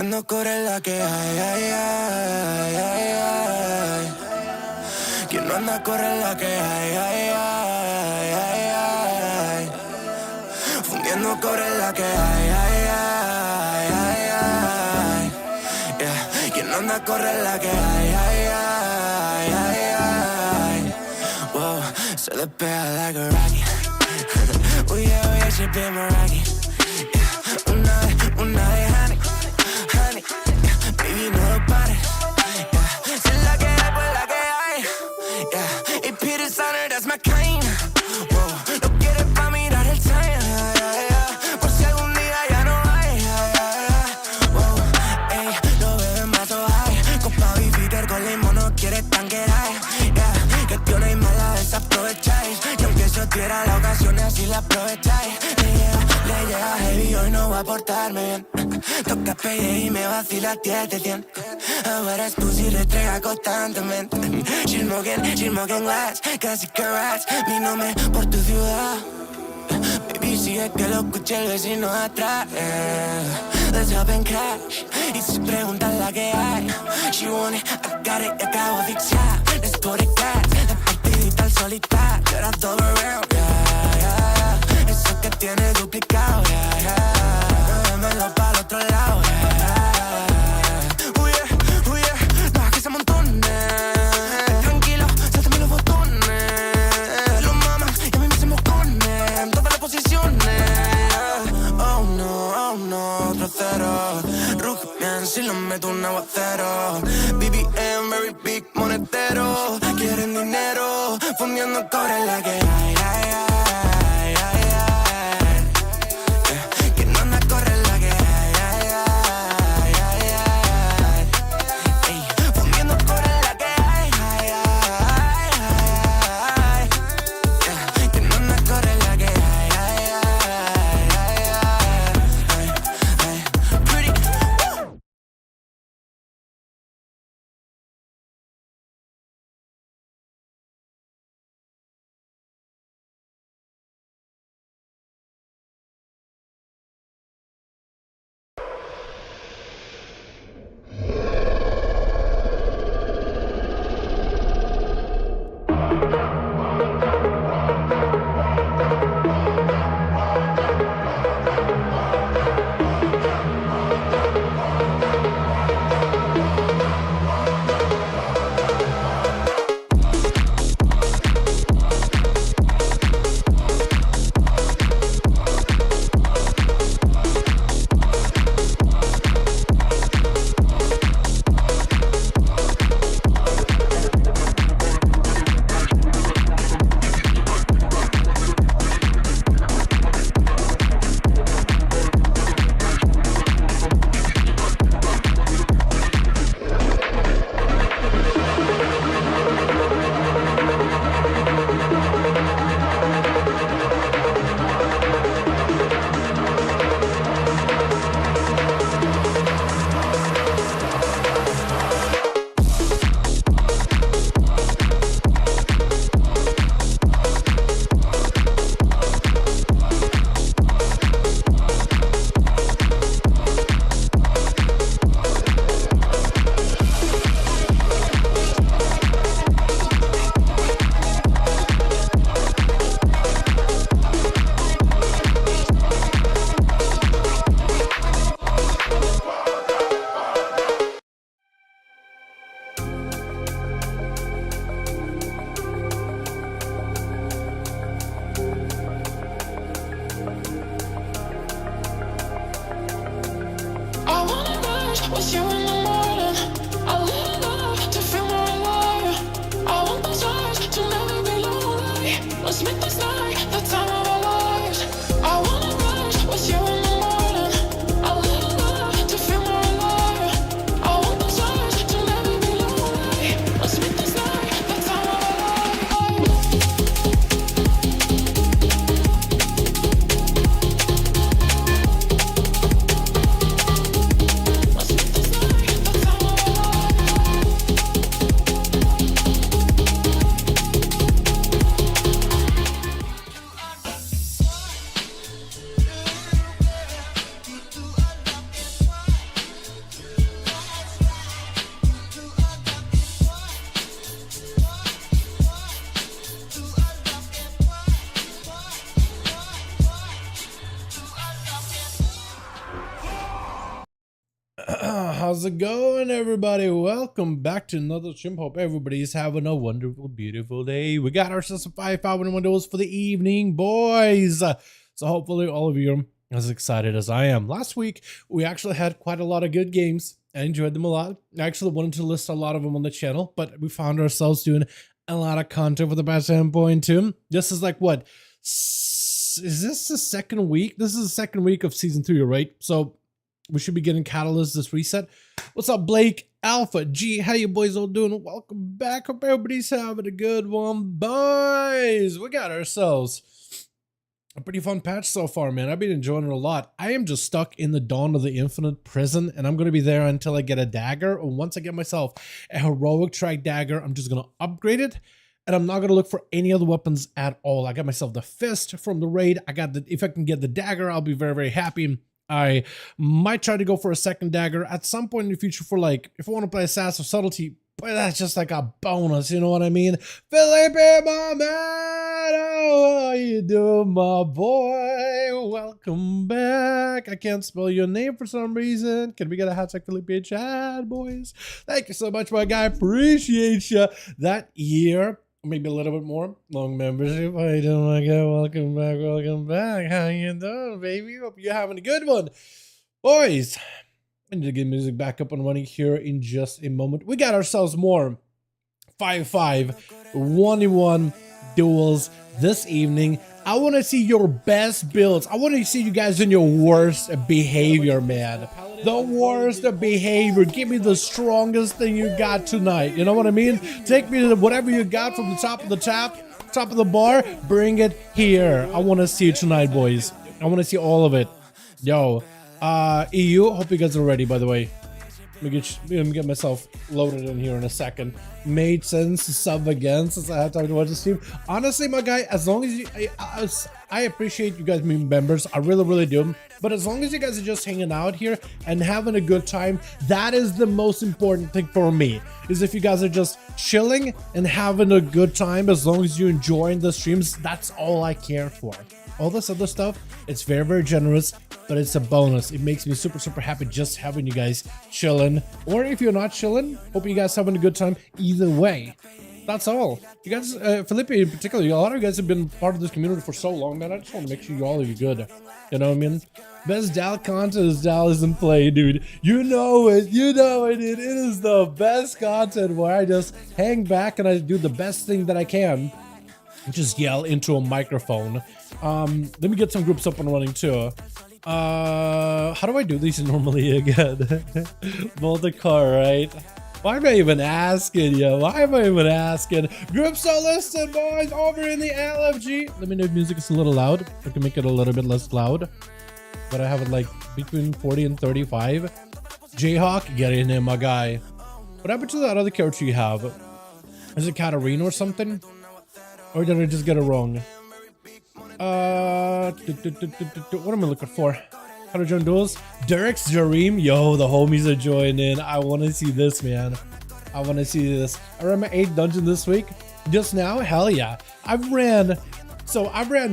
Fundiendo core es la que hay, ay, ay, ay, ay. Quien no anda corre la que hay, ay, ay, ay, ay. Fundiendo core es la que hay, ay, ay, ay, ay. Yeah. Quien no anda corre la que hay, ay, ay, ay, ay. Whoa, se despega like a rocket. Oh yeah, she been my rocket. Yeah. Una vez, honey, honey. Yeah. Baby, no lo pares. Yeah. Si es la que hay, pues la que hay. Yeah. Y Peter Sonner, that's my kind. Whoa, no quieres pa' mirar el time. Yeah, yeah. Por si algún día ya no hay. Yeah, yeah. Whoa, ey, no beben vaso high. Copa Peter con limón, no quieres tanquear. Yeah, que tío no hay mala, desaprovecháis. Y aunque eso diera la ocasión, así la aprovecháis. Le llega heavy, hoy no va a portarme bien. Toca pegue y me vacila 10 de 100. Ahora es pussy, retrega constantemente. She's smoking glass, casi que rats. Mi nombre por tu ciudad. Baby, sigue que lo escuche el vecino atrás. Let's hop and crash. Y si preguntas la que hay, she want it, I got it, y acabo de fixar. Let's put it gas, la partidita al solitario. You're todo real, yeah, yeah. Eso que tiene duplicado, yeah, yeah. Démelo pa'l otro lado, yeah, yeah. Oh yeah, no, que se amontone. Tranquilo, sáltame los botones. Los mamas, y a mí me se moconen. En todas las posiciones. Oh no, otro cero. Ruge bien si lo meto un aguacero. BBM, very big monetero. Quieren dinero, fundiendo cobre la que hay, ay, ay. How's it going, everybody? Welcome back to another stream. Hope everybody's having a wonderful, beautiful day. We got ourselves some 5V5 1V1 DUELS for the evening, boys. So hopefully all of you are as excited as I am. Last week, we actually had quite a lot of good games. I enjoyed them a lot. I actually wanted to list a lot of them on the channel, but we found ourselves doing a lot of content for the past 10.2. This is like, what? Is this the second week? This is the second week of season 3, right? So we should be getting Catalyst this reset. What's up, Blake? Alpha G, how you boys all doing? Welcome back. Hope everybody's having a good one, boys. We got ourselves a pretty fun patch so far, man. I've been enjoying it a lot. I am just stuck in the Dawn of the Infinite prison, and I'm going to be there until I get a dagger. Or once I get myself a heroic track dagger, I'm just going to upgrade it. And I'm not going to look for any other weapons at all. I got myself the fist from the raid. If I can get the dagger, I'll be very, very happy. I might try to go for a second dagger at some point in the future for, like, if I want to play Assassin of Subtlety, but that's just like a bonus, you know what I mean? Felipe, my man, how you doing, my boy? Welcome back. I can't spell your name for some reason. Can we get a hashtag Felipe in chat, boys? Thank you so much, my guy. Appreciate you. That year, maybe a little bit more. Long membership. How you doing, my guy? Welcome back. Welcome back. How you doing, baby? Hope you're having a good one. Boys, I need to get music back up and running here in just a moment. We got ourselves more 5v5 1v1 duels this evening. I want to see your best builds. I want to see you guys in your worst behavior, man. The worst behavior. Give me the strongest thing you got tonight. You know what I mean? Take me to whatever you got from the top of the top of the bar. Bring it here. I want to see it tonight, boys. I want to see all of it. Yo, EU. Hope you guys are ready, by the way. Let me get myself loaded in here in a second. Made sense to sub again since I have time to watch the stream. Honestly, my guy, as long as you, I appreciate you guys being members. I really, really do. But as long as you guys are just hanging out here and having a good time, that is the most important thing for me. Is if you guys are just chilling and having a good time, as long as you're enjoying the streams, that's all I care for. All this other stuff, it's very, very generous, but it's a bonus. It makes me super, super happy just having you guys chilling. Or if you're not chilling, hope you guys having a good time either way. That's all. You guys, Felipe in particular, a lot of you guys have been part of this community for so long, man. I just want to make sure all of you good. You know what I mean? Best Dal content is Dal isn't play, dude. You know it. You know it, dude. It is the best content where I just hang back and I do the best thing that I can. Just yell into a microphone. Let me get some groups up and running too. How do I do these normally again? Multi-car, right? Why am I even asking, yo? Why am I even asking? Groups are listed, boys, over in the LFG. Let me know if music is a little loud. I can make it a little bit less loud. But I have it like between 40 and 35. Jayhawk, get in there, my guy. What happened to that other character you have? Is it Katarina or something? Or did I just get it wrong? What am I looking for? How to join duels? Derek's Jareem. Yo, the homies are joining. I want to see this, man. I want to see this. I ran my 8th dungeon this week. Just now? Hell yeah. I ran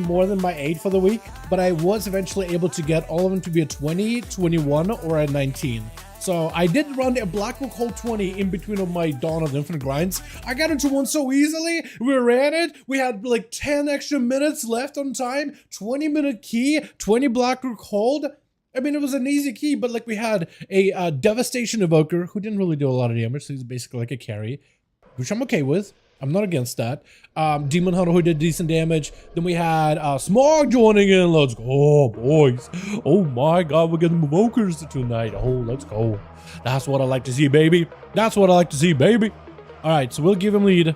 more than my 8 for the week, but I was eventually able to get all of them to be a 20, 21, or a 19. So I did run a Blackbook Hole 20 in between of my Dawn of the Infinite grinds. I got into one so easily. We ran it. We had like 10 extra minutes left on time. 20-minute key, 20 Blackbook hold. I mean, it was an easy key, but like we had a Devastation Evoker who didn't really do a lot of damage. So he's basically like a carry, which I'm okay with. I'm not against that. Demon Hunter who did decent damage. Then we had Smog joining in. Let's go, boys. Oh my god, we're getting evokers tonight. Oh, let's go. That's what I like to see, baby. That's what I like to see, baby. All right, so we'll give him lead.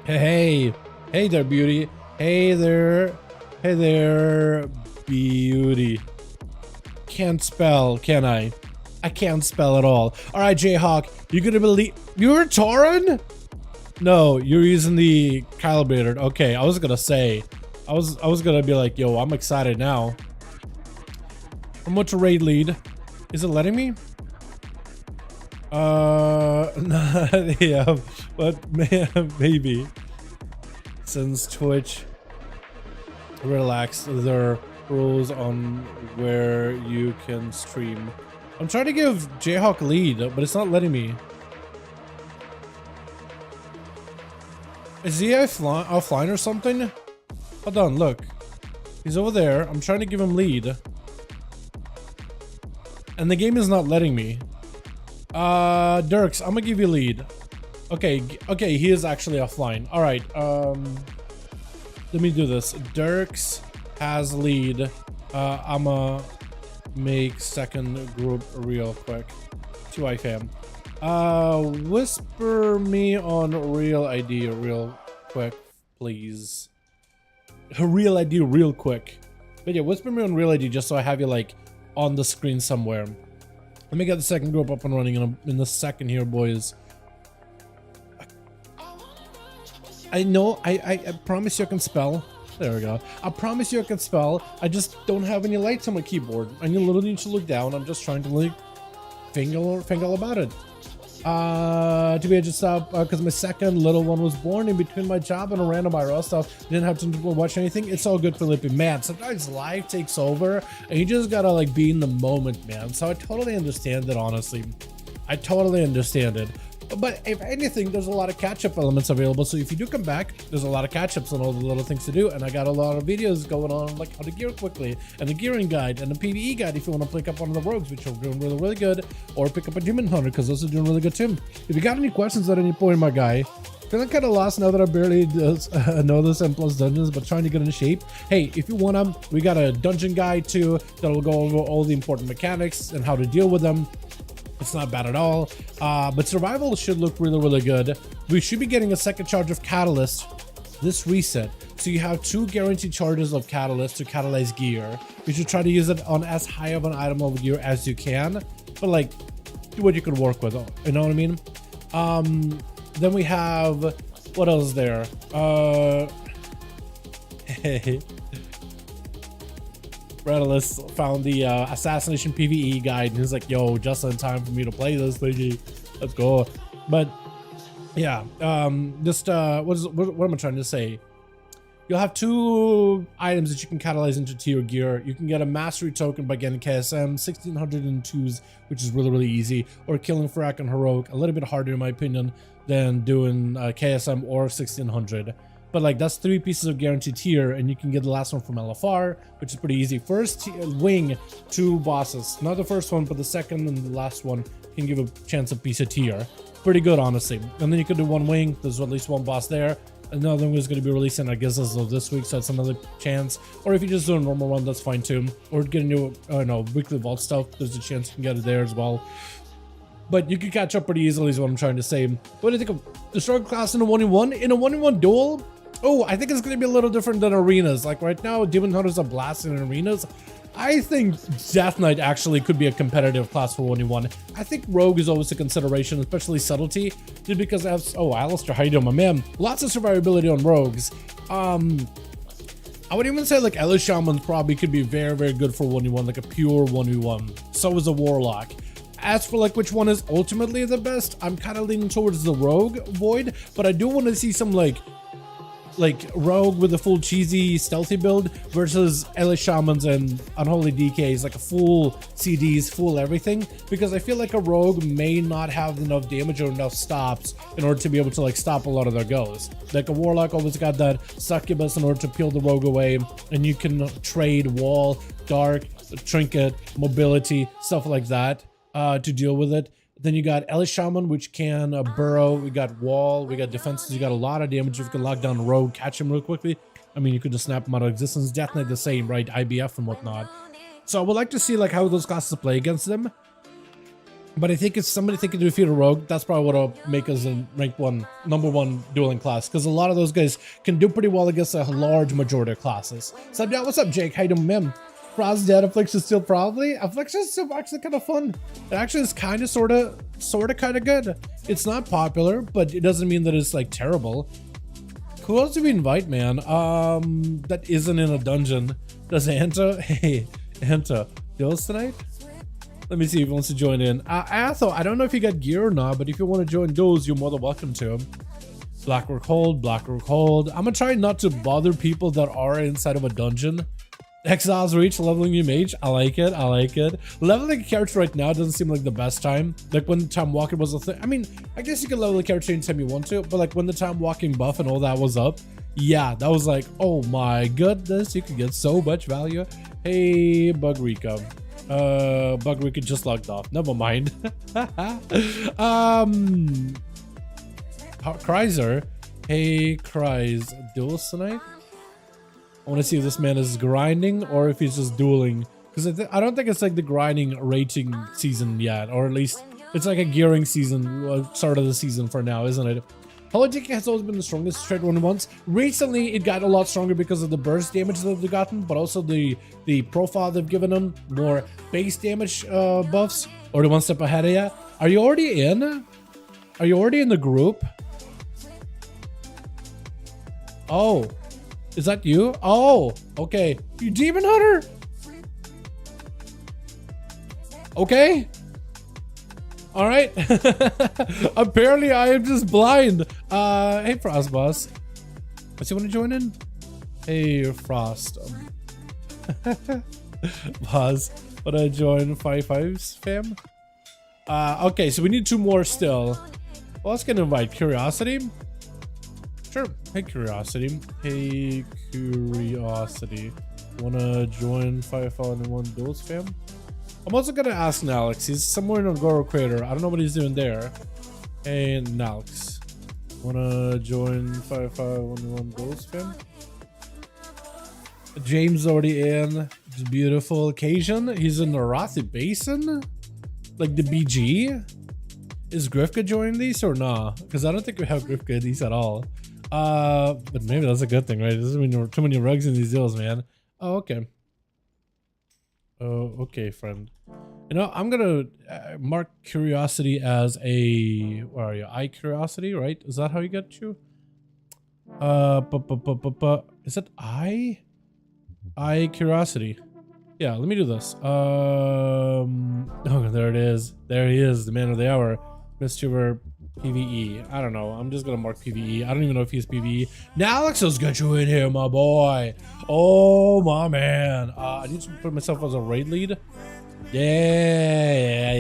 Hey there, beauty. Hey there, beauty. Can't spell, can I? I can't spell at all. All right, Jayhawk, you're gonna believe you're Tauren? No, you're using the calibrator. Okay, I was gonna say, I was gonna be like, yo, I'm excited now. Promote to raid lead. Is it letting me? Yeah, but man, maybe. Since Twitch relaxed their rules on where you can stream. I'm trying to give Jayhawk lead, but it's not letting me. Is he offline or something? Hold on, look. He's over there. I'm trying to give him lead. And the game is not letting me. Dirks, I'm gonna give you lead. Okay, okay, he is actually offline. All right, let me do this. Dirks has lead. I'ma make second group real quick. 2i fam. Whisper me on real ID real quick, please. Real ID real quick. But yeah, whisper me on real ID just so I have you like on the screen somewhere. Let me get the second group up and running in the second here, boys. I know, I promise you I can spell. There we go. I promise you I can spell. I just don't have any lights on my keyboard. And you literally need to look down. I'm just trying to like fingle about it. To be just up because my second little one was born in between my job and a random IRL stuff. Didn't have to watch anything. It's all good, Felipe. Man, sometimes life takes over and you just gotta like be in the moment, man. So I totally understand it, honestly. I totally understand it. But if anything, there's a lot of catch-up elements available. So if you do come back, there's a lot of catch-ups and all the little things to do. And I got a lot of videos going on, like how to gear quickly, and the gearing guide, and the PvE guide if you want to pick up one of the rogues, which are doing really, really good, or pick up a demon hunter because those are doing really good too. If you got any questions at any point, my guy, feeling kind of lost now that I barely know this M+ dungeons, but trying to get in shape. Hey, if you want them, we got a dungeon guide too that will go over all the important mechanics and how to deal with them. It's not bad at all, but survival should look really, really good. We should be getting a second charge of catalyst this reset, so you have 2 guaranteed charges of catalyst to catalyze gear. You should try to use it on as high of an item of gear as you can, but like do what you can work with, you know what I mean? Then we have, what else is there? Redalus found the assassination PvE guide and he's like, yo, just in time for me to play this thingy. Let's go. But yeah, just what am I trying to say? You'll have 2 items that you can catalyze into tier gear. You can get a mastery token by getting KSM 1602s, which is really, really easy, or killing Frack and Heroic, a little bit harder in my opinion than doing KSM or 1600. But like that's 3 pieces of guaranteed tier, and you can get the last one from LFR, which is pretty easy. First wing 2 bosses, not the first one, but the second and the last one can give a chance of piece of tier. Pretty good, honestly. And then you could do 1 wing. There's at least 1 boss there. Another one is going to be releasing, I guess, as of this week, so that's another chance. Or if you just do a normal run, that's fine too. Or get a new, weekly vault stuff. There's a chance you can get it there as well. But you can catch up pretty easily, is what I'm trying to say. What do you think of the struggle class in a 1v1? In a 1v1 duel? Oh, I think it's going to be a little different than arenas. Like right now, Demon Hunters are blasting in arenas. I think Death Knight actually could be a competitive class for 1v1. I think Rogue is always a consideration, especially subtlety, just because I have, oh, Alistair, how you doing, my man? Lots of survivability on rogues. I would even say like Elish Shaman probably could be very, very good for 1v1, like a pure 1v1. So is a Warlock. As for like which one is ultimately the best, I'm kind of leaning towards the Rogue Void, but I do want to see some like Rogue with a full cheesy stealthy build versus Elish Shamans and Unholy DKs, like a full CDs, full everything, because I feel like a Rogue may not have enough damage or enough stops in order to be able to like stop a lot of their goes. Like a Warlock always got that succubus in order to peel the Rogue away, and you can trade wall, dark, trinket, mobility, stuff like that to deal with it. Then you got Elish Shaman, which can burrow. We got wall. We got defenses. You got a lot of damage. If you can lock down a rogue, catch him real quickly. I mean, you could just snap him out of existence. Death Knight the same, right? IBF and whatnot. So I would like to see like how those classes play against them. But I think if somebody thinking to defeat a rogue, that's probably what'll make us a rank 1, number 1 dueling class. Because a lot of those guys can do pretty well against a large majority of classes. So yeah, what's up, Jake? How you doing, man? Frost dead, Affliction still probably. Affliction is still actually kind of fun. It actually is kind of sort of kind of good. It's not popular, but it doesn't mean that it's like terrible. Who else do we invite, man? That isn't in a dungeon. Does Anta? Hey, Anta, Duels tonight? Let me see if he wants to join in. Atho, I don't know if you got gear or not, but if you want to join Duels, you're more than welcome to. Blackrock hold, Blackrock hold. I'm gonna try not to bother people that are inside of a dungeon. Exile's Reach, leveling your mage. I like it. I like it. Leveling a character right now doesn't seem like the best time. Like when the time walking was a thing. I mean, I guess you can level a character anytime you want to, but like when the time walking buff and all that was up, yeah, that was like, oh my goodness, you could get so much value. Hey, Bugrika. Bugrika just logged off. Never mind. Kryzer. Hey, Kryz. Duels tonight? I want to see if this man is grinding or if he's just dueling. Because I don't think it's like the grinding rating season yet. Or at least it's like a gearing season, start of the season for now, isn't it? Politic has always been the strongest trade one once. Recently, it got a lot stronger because of the burst damage that they've gotten, but also the profile they've given them, more base damage buffs. Or the one step ahead of you. Are you already in? Are you already in the group? Oh. Is that you? Oh, okay. You Demon Hunter? Okay. All right. Apparently, I am just blind. Hey, Frost Boss. Does he want to join in? Hey, Frost. Boss, want to join 5V5's fam? Okay, so we need 2 more still. Well, let's get an invite. Curiosity. Sure. Hey, Curiosity. Hey, Curiosity. Wanna join 5V5 1V1 Duels fam? I'm also gonna ask Nalix. He's somewhere in Agora Crater. I don't know what he's doing there. Hey, Nalix. Wanna join 5V5 1V1 Duels fam? James already in. It's beautiful occasion. He's in the Arathi Basin? Like the BG? Is Grifka joining these or nah? Because I don't think we have Grifka in these at all. But maybe that's a good thing, right? There's too many rugs in these deals, man. Oh, okay. Oh, okay, friend. You know, I'm gonna mark Curiosity as a... Where are you? Curiosity, right? Is that how you get you? Is it Curiosity? Yeah, let me do this. Oh, there it is. There he is, the man of the hour. Mr. PvE. I don't know. I'm just gonna mark PvE. I don't even know if he's PvE. Now Alex, let's get you in here, my boy. Oh my man. I need to put myself as a raid lead. Yeah.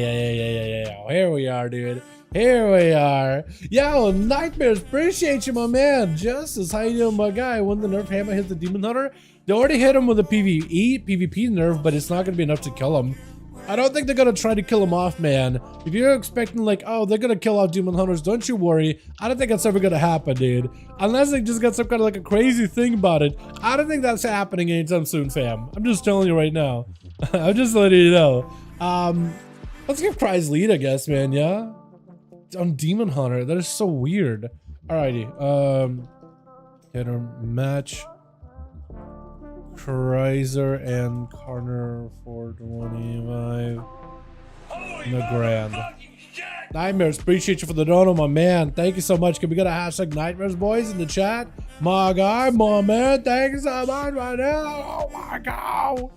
Here we are, dude. Here we are. Yo, Nightmares, appreciate you, my man. Justice, how you doing, my guy? When the nerf hammer hit the Demon Hunter, they already hit him with a PvP nerf, but it's not gonna be enough to kill him. I don't think they're gonna try to kill him off, man. If you're expecting like, oh, they're gonna kill off Demon Hunters, don't you worry. I don't think that's ever gonna happen, dude. Unless they just got some kind of like a crazy thing about it. I don't think that's happening anytime soon, fam. I'm just telling you right now. I'm just letting you know. Let's give Prize lead, I guess, man, yeah? On Demon Hunter, that is so weird. Alrighty, hit a match. Kryzer and Carner for 25 in the grand. Nightmares, appreciate you for the dono, my man. Thank you so much. Can we get a hashtag Nightmares, boys, in the chat? My guy, my man, thank you so much right now. Oh my god.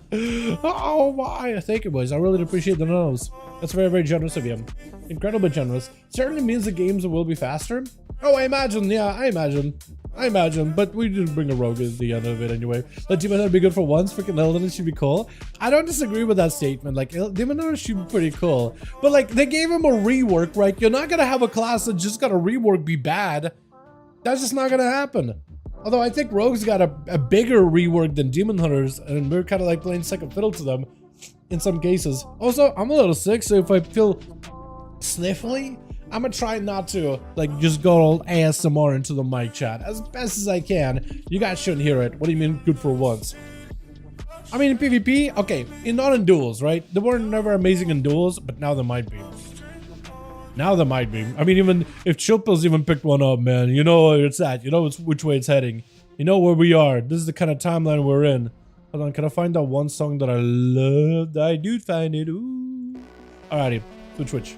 Oh my. Thank you, boys. I really appreciate the donos. That's very, very generous of you. Incredibly generous. Certainly means the games will be faster. Oh, I imagine. Yeah, I imagine, but we did bring a rogue at the end of it anyway. Let Demon Hunter be good for once. Freaking Eldon should be cool. I don't disagree with that statement. Like, Demon Hunter should be pretty cool. But like, they gave him a rework, right? You're not gonna have a class that just got a rework be bad. That's just not gonna happen. Although I think Rogues got a bigger rework than Demon Hunters, and we're kind of like playing second fiddle to them in some cases. Also, I'm a little sick, so if I feel sniffly, I'm gonna try not to like just go all ASMR into the mic chat as best as I can. You guys shouldn't hear it. What do you mean good for once? I mean in PvP, okay, not in duels, right? They were never amazing in duels, but now they might be. Now they might be. I mean, even if Chilpil's even picked one up, man, you know where it's at. You know which way it's heading. You know where we are. This is the kind of timeline we're in. Hold on, can I find that one song that I love? I do find it. Ooh. Alrighty, switch.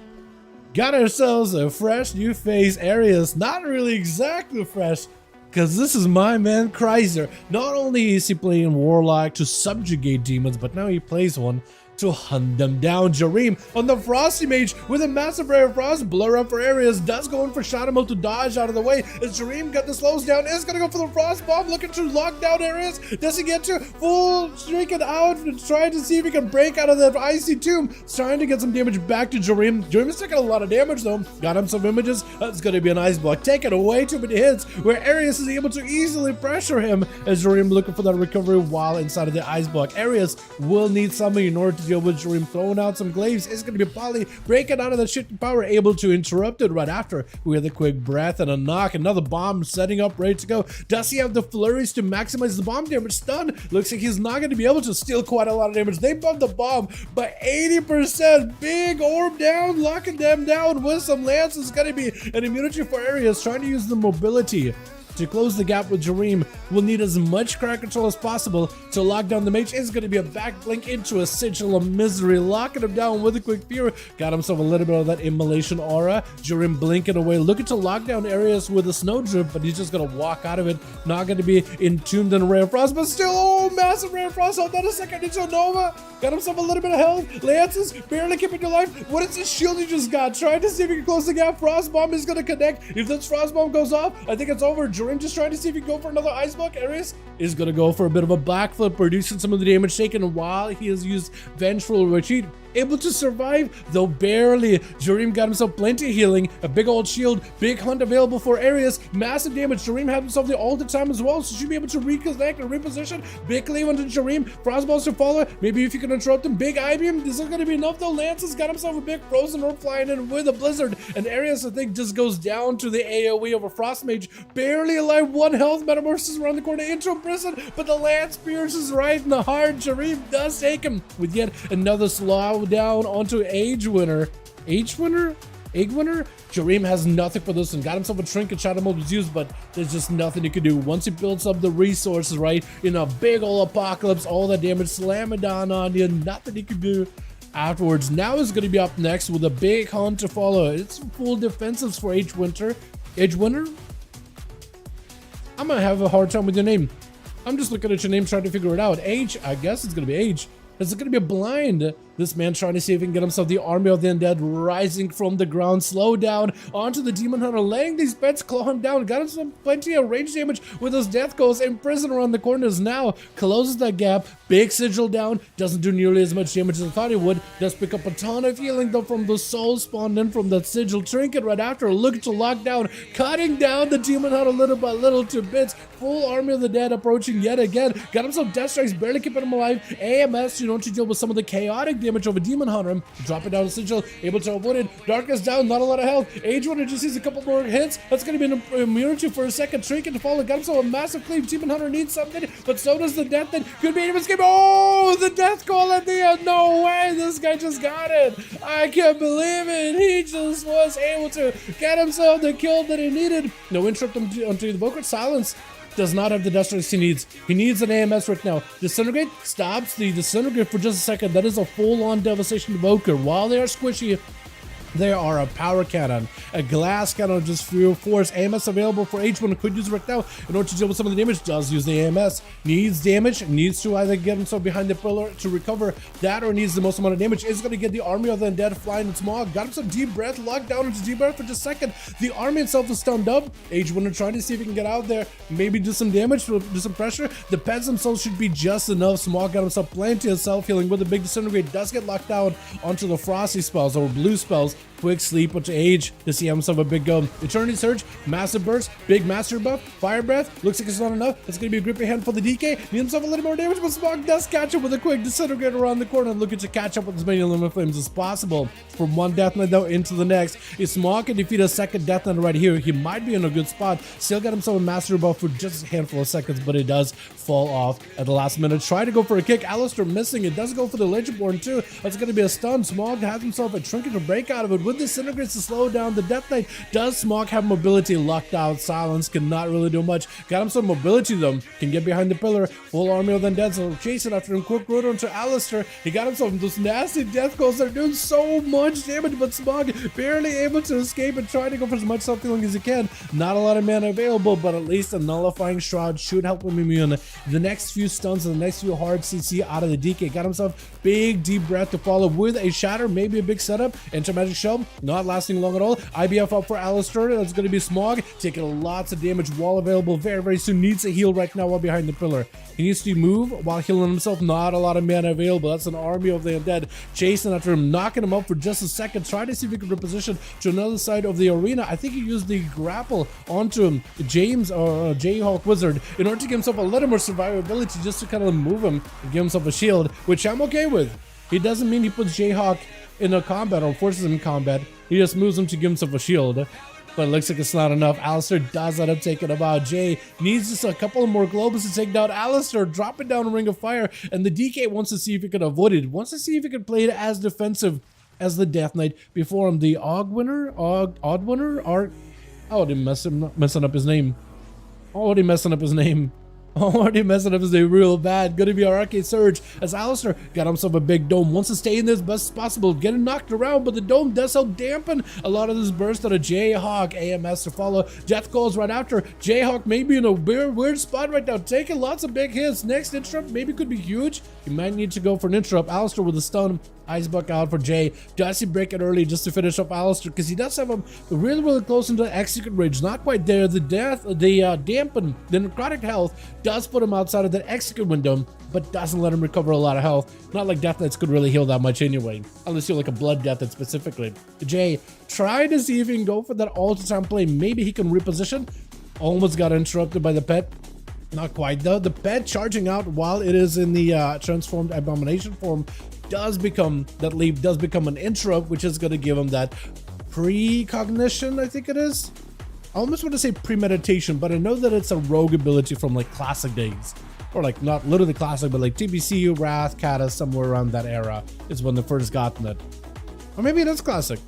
Got ourselves a fresh new face. Areas not really exactly fresh, because this is my man Kryzer. Not only is he playing Warlock to subjugate demons, but now he plays one to hunt them down. Jareem on the Frosty Mage with a massive Ray of Frost, blur up for areas, does go in for Shadow Mode to dodge out of the way. As Jareem got the slows down, is going to go for the Frost Bomb, looking to lock down areas. Does he get to full streaking out, trying to see if he can break out of that icy tomb, trying to get some damage back to Jareem. Jareem's taking a lot of damage though, got him some images. That's going to be an ice block, taking away too many hits, where Arius is able to easily pressure him as Jareem looking for that recovery while inside of the ice block. Arius will need something in order to deal with Jareem throwing out some glaives. It's going to be Polly breaking out of the shifting power, able to interrupt it right after with a quick breath and a knock. Another bomb setting up, ready to go. Does he have the flurries to maximize the bomb damage? Stun. Looks like he's not going to be able to steal quite a lot of damage. They bumped the bomb by 80%. Big orb down, locking them down with some lance. Is going to be an immunity for Arius, trying to use the mobility to close the gap with Jareem. Will need as much crowd control as possible to lock down the mage. Is going to be a back blink into a sigil of misery, locking him down with a quick fear. Got himself a little bit of that immolation aura. Jareem blinking away, looking to lock down areas with a snow drip, but he's just going to walk out of it. Not going to be entombed in a Ray of Frost, but still, oh, massive Ray of Frost. Hold on a second, Ninja Nova. Got himself a little bit of health. Lances barely keeping your life. What is this shield he just got? Trying to see if he can close the gap. Frost Bomb is going to connect. If this Frost Bomb goes off, I think it's over. Jareem just trying to see if he can go for another ice block. Arius is going to go for a bit of a backflip, reducing some of the damage taken while he has used Vengeful Retreat. Able to survive, though barely. Jareem got himself plenty of healing, a big old shield, big hunt available for Arius, massive damage. Jareem had himself the all the time as well, so should be able to reconnect and reposition. Big cleave onto Jareem, Frostballs to follow. Maybe if you can interrupt him, big I-beam. This is going to be enough though. Lance's got himself a big frozen orb flying in with a blizzard, and Arius, I think, just goes down to the AoE of a Frost Mage. Barely alive, 1 health, Metamorphosis around the corner into a prison, but the lance pierces right in the heart. Jareem does take him with yet another slow down onto Age Winner. Age Winner? Egg Winner? Jareem has nothing for this one. Got himself a trinket, Shadow Mode was used, but there's just nothing he can do. Once he builds up the resources, right, in a big old apocalypse, all that damage slamming down on you, nothing he can do afterwards. Now is going to be up next with a big hunt to follow. It's full defensives for Age Winter. Age Winner? I'm going to have a hard time with your name. I'm just looking at your name trying to figure it out. Age, I guess it's going to be Age. Is it going to be a blind? This man trying to see if he can get himself the army of the undead rising from the ground. Slow down onto the demon hunter, letting these pets claw him down. Got him plenty of range damage with his death goals. Imprisoned around the corners now. Closes that gap. Big sigil down. Doesn't do nearly as much damage as I thought he would. Does pick up a ton of healing though from the soul spawned in from that sigil trinket right after. Looking to lock down. Cutting down the demon hunter little by little to bits. Full army of the dead approaching yet again. Got himself death strikes, barely keeping him alive. AMS, you know, to deal with some of the chaotic damage of a demon hunter. Drop it down to sigil, able to avoid it. Darkness down, not a lot of health. Age Winner just sees a couple more hits. That's going to be an immunity for a second. Trinket to follow. Got himself a massive cleave. Demon hunter needs something, but so does the death that could be even escape. Oh, the death call at the end. No way, this guy just got it. I can't believe it. He just was able to get himself the kill that he needed. No interrupt onto the Vocal Silence. Does not have the death strikes he needs. He needs an AMS right now. Disintegrate stops the disintegrate for just a second. That is a full-on devastation evoker. While they are squishy, they are a power cannon, a glass cannon, just pure force. AMS available for H1, could use it right now in order to deal with some of the damage. Does use the AMS, needs damage, needs to either get himself behind the pillar to recover that, or needs the most amount of damage. Is going to get the army of the undead flying in smog. Got him some deep breath, locked down into deep breath for just a second. The army itself is stunned up. H1 trying to see if he can get out there, maybe do some damage, do some pressure. The pets themselves should be just enough. Smog got himself plenty of self-healing with a big disintegrate. Does get locked down onto the frosty spells or blue spells. Quick sleep onto Age to see himself a big go. Eternity Surge, massive burst, big master buff, fire breath. Looks like it's not enough. It's going to be a grippy hand for the DK. Need himself a little more damage, but Smog does catch up with a quick disintegrate around the corner, looking to catch up with as many limit flames as possible. From one Death Knight though into the next. If Smog can defeat a second Death Knight right here, he might be in a good spot. Still got himself a master buff for just a handful of seconds, but it does fall off at the last minute. Try to go for a kick. Alistair missing. It does go for the Legendborn too. That's going to be a stun. Smog has himself a trinket to break out of it with with disintegrates to slow down the Death Knight. Does Smog have mobility locked out? Silence cannot really do much. Got him some mobility though. Can get behind the pillar. Full army of undead, so chasing after him. Quick road onto Alistair. He got himself those nasty death calls that are doing so much damage, but Smog barely able to escape and try to go for as much self-healing as he can. Not a lot of mana available, but at least a nullifying shroud should help him immune. The next few stuns and the next few hard CC out of the DK. Got himself big deep breath to follow with a shatter, maybe a big setup. Enter magic shell, not lasting long at all. IBF up for Alistair. That's going to be Smog, taking lots of damage. Wall available very soon. Needs a heal right now while behind the pillar. He needs to move while healing himself. Not a lot of mana available. That's an army of the undead chasing after him, knocking him up for just a second. Try to see if he can reposition to another side of the arena. I think he used the grapple onto him, James or Jayhawk Wizard, in order to give himself a little more survivability, just to kind of move him and give himself a shield, which I'm okay with. He doesn't mean he puts Jayhawk in a combat or forces him in combat. He just moves him to give himself a shield. But it looks like it's not enough. Alistair does end up taking him out. Jay needs just a couple more globes to take down Alistair, dropping down a ring of fire. And the DK wants to see if he can avoid it. Wants to see if he can play it as defensive as the Death Knight before him. The Odd winner? Already messing up his name. Already messing up his name real bad. Gonna be our Arcade Surge as Alistair got himself a big dome. Wants to stay in this best possible, getting knocked around, but the dome does help dampen a lot of this burst out of Jayhawk. AMS to follow. Death calls right after. Jayhawk may be in a weird spot right now, taking lots of big hits. Next interrupt maybe could be huge. You might need to go for an interrupt. Alistair with a stun. Icebuck out for Jay. Does he break it early just to finish up Alistair? Because he does have him really close into the execute range. Not quite there. The dampen, the necrotic health does put him outside of the execute window, but doesn't let him recover a lot of health. Not like Death Knights could really heal that much anyway, unless you're like a Blood Death Knight specifically. Jay, try to see if he can go for that all-the-time play. Maybe he can reposition. Almost got interrupted by the pet. Not quite though. The pet charging out while it is in the transformed abomination form does become an interrupt, which is going to give him that precognition, I think it is. I almost want to say premeditation, but I know that it's a rogue ability from like classic days, or like not literally classic, but like TBC, Wrath, Kata, somewhere around that era is when they first gotten it. Or maybe it is classic.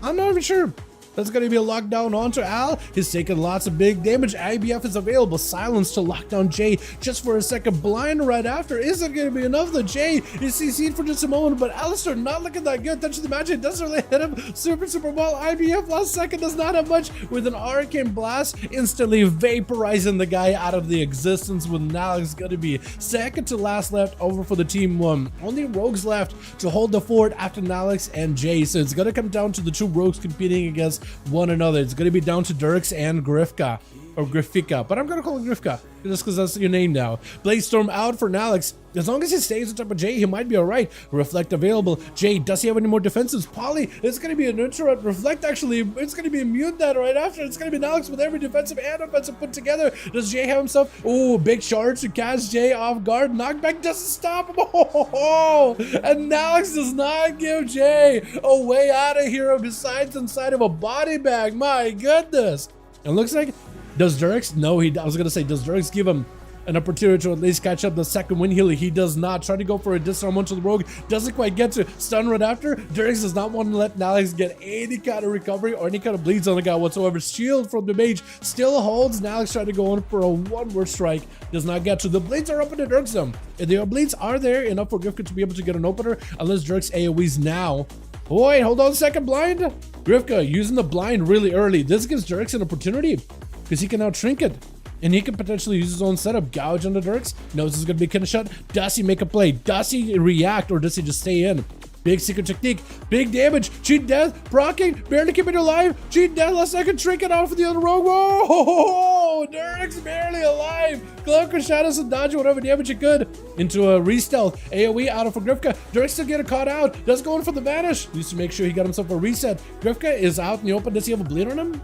I'm not even sure. That's going to be a lockdown onto Al. He's taking lots of big damage. IBF is available. Silence to lock down Jay just for a second. Blind right after. Is it going to be enough? The Jay is CC'd for just a moment, but Alistair not looking that good. Touch the magic. Doesn't really hit him super well. IBF last second does not have much with an arcane blast, instantly vaporizing the guy out of the existence, with Nalix going to be second to last left over for the team one. Only rogues left to hold the fort after Nalix and Jay, so it's going to come down to the two rogues competing against one another. It's going to be down to Dirks and Grifka, or Grifika, but I'm going to call it Grifka just because that's your name now. Bladestorm out for Nalix. As long as he stays on top of Jay, he might be all right. Reflect available. Jay, does he have any more defenses? Polly, it's going to be an interrupt. Reflect, actually, it's going to be immune that right after. It's going to be Nalix with every defensive and offensive put together. Does Jay have himself? Oh, big charge to catch Jay off guard. Knockback doesn't stop him. Oh, and Nalix does not give Jay a way out of here besides inside of a body bag. My goodness. It looks like, does Dirks? No, I was going to say, does Dirks give him an opportunity to at least catch up the second wind healer? He does not. Try to go for a disarm onto the rogue. Doesn't quite get to. Stun right after. Dirks does not want to let Nalix get any kind of recovery or any kind of bleeds on the guy whatsoever. Shield from the mage still holds. Nalix trying to go on for a one-word strike. Does not get to. The bleeds are up in the Dirks zone. If the bleeds are there enough for Grifka to be able to get an opener, unless Dirks AoEs now. Oh, wait, hold on a second, blind. Grifka using the blind really early. This gives Dirks an opportunity because he can now trinket. And he can potentially use his own setup. Gouge on the Dirks. Knows this is going to be kind of shot. Does he make a play? Does he react, or does he just stay in? Big secret technique. Big damage. Cheat death. Procking. Barely keeping it alive. Cheat death. Last second. Trinket out for the other rogue. Whoa! Dirks barely alive. Cloak or shadows and dodge whatever damage he could. Into a re-stealth. AoE out for Grifka. Dirks still getting caught out. Does go in for the vanish. Needs to make sure he got himself a reset. Grifka is out in the open. Does he have a bleed on him?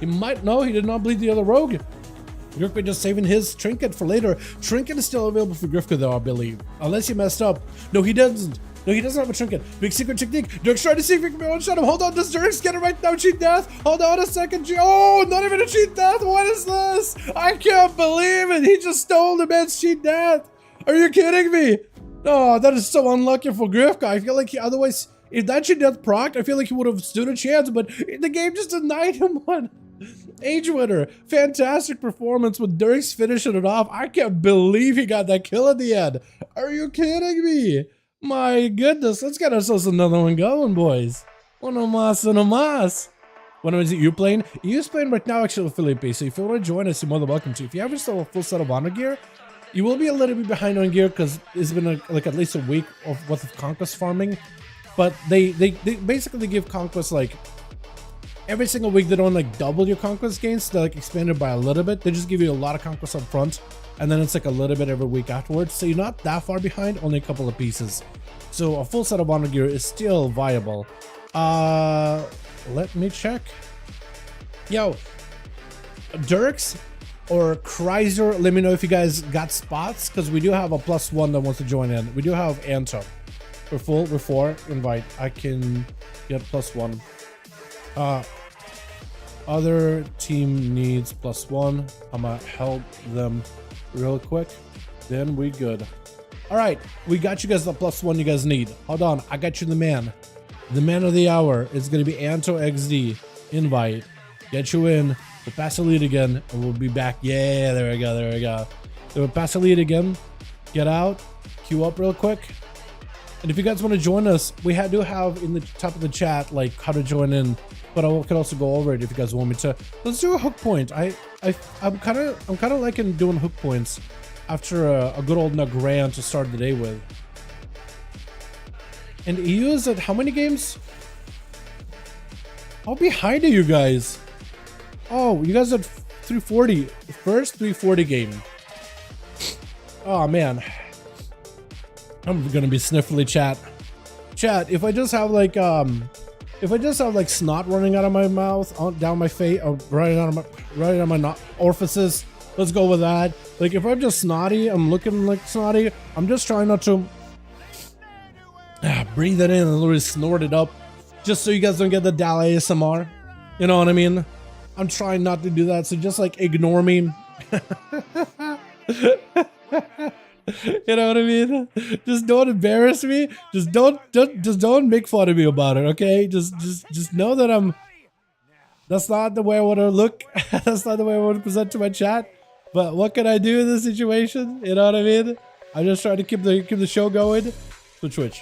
He might. No, he did not bleed the other rogue. Grifka just saving his trinket for later. Trinket is still available for Grifka though, I believe. Unless he messed up. No, he doesn't. No, he doesn't have a trinket. Big secret technique. Dirks trying to see if he can one-shot him. Hold on, does Dirks get it right now? Cheat death. Hold on a second. Oh, not even a cheat death. What is this? I can't believe it. He just stole the man's cheat death. Are you kidding me? Oh, that is so unlucky for Grifka. I feel like otherwise If that shit death procced, I feel like he would have stood a chance, but the game just denied him one. Age winner, fantastic performance with Dirks finishing it off. I can't believe he got that kill at the end. Are you kidding me? My goodness, let's get ourselves another one going, boys. Uno más, uno más. When is it you playing? You's playing right now, actually, Felipe. So if you want to join us, you're more than welcome to. If you have yourself a full set of honor gear, you will be a little bit behind on gear because it's been like at least a week of worth of conquest farming. But they basically give conquest like every single week. They don't like double your conquest gains. They like expand it by a little bit. They just give you a lot of conquest up front, and then it's like a little bit every week afterwards. So you're not that far behind, only a couple of pieces. So a full set of honor gear is still viable. Let me check. Yo, Dirks or Kreiser, let me know if you guys got spots, because we do have a +1 that wants to join in. We do have Anto. We're full, we're 4. Invite. I can get +1. Other team needs +1. I'm gonna help them real quick. Then we good. All right, we got you guys the +1 you guys need. Hold on, I got you the man. The man of the hour is going to be Anto XD. Invite. Get you in. We'll pass the lead again, and we'll be back. Yeah, there we go, there we go. So we'll pass the lead again. Get out. Queue up real quick. And if you guys want to join us, we do have in the top of the chat, like, how to join in. But I can also go over it if you guys want me to. Let's do a hook point. I'm kind of liking doing hook points after a good old Nagran to start the day with. And EU is at how many games? How behind are you guys? Oh, you guys are 340. First 340 game. Oh man. I'm gonna be sniffly, chat. Chat, if I just have like snot running out of my mouth, down my face, or right out of my orifices, let's go with that. Like if I'm just snotty, I'm looking like snotty, I'm just trying not to breathe it in and literally snort it up, just so you guys don't get the Dal ASMR. You know what I mean? I'm trying not to do that, so just like ignore me. You know what I mean? Just don't embarrass me. Just don't make fun of me about it, okay? Just know that that's not the way I want to look. That's not the way I want to present to my chat. But what can I do in this situation? You know what I mean? I'm just trying to keep the show going. So Twitch.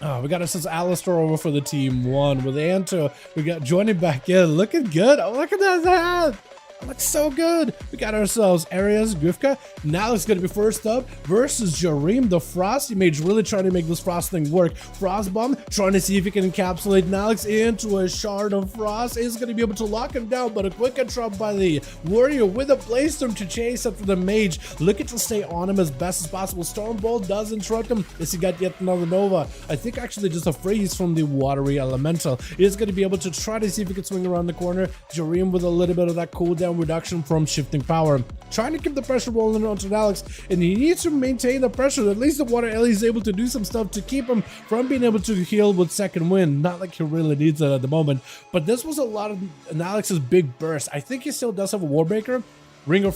Oh, we got ourselves Alistair over for the team 1 with Anto. We got joining back in, looking good. Oh, look at that hat. It looks so good. We got ourselves Arias, Grifka. Now it's going to be first up versus Jareem, the Frosty Mage, really trying to make this Frost thing work. Frostbomb trying to see if he can encapsulate Nalix into a shard of Frost. Is going to be able to lock him down, but a quick interrupt by the Warrior with a Blaze-Storm to chase after the Mage, looking to stay on him as best as possible. Stormbolt does interrupt him as he got yet another Nova. I think actually just a freeze from the Watery Elemental. Is going to be able to try to see if he can swing around the corner. Jareem with a little bit of that cooldown reduction from shifting power, trying to keep the pressure rolling onto Alex, and he needs to maintain the pressure. At least the Water Ellie is able to do some stuff to keep him from being able to heal with second wind. Not like he really needs it at the moment, but this was a lot of Alex's big burst. I think he still does have a Warbreaker. Ring of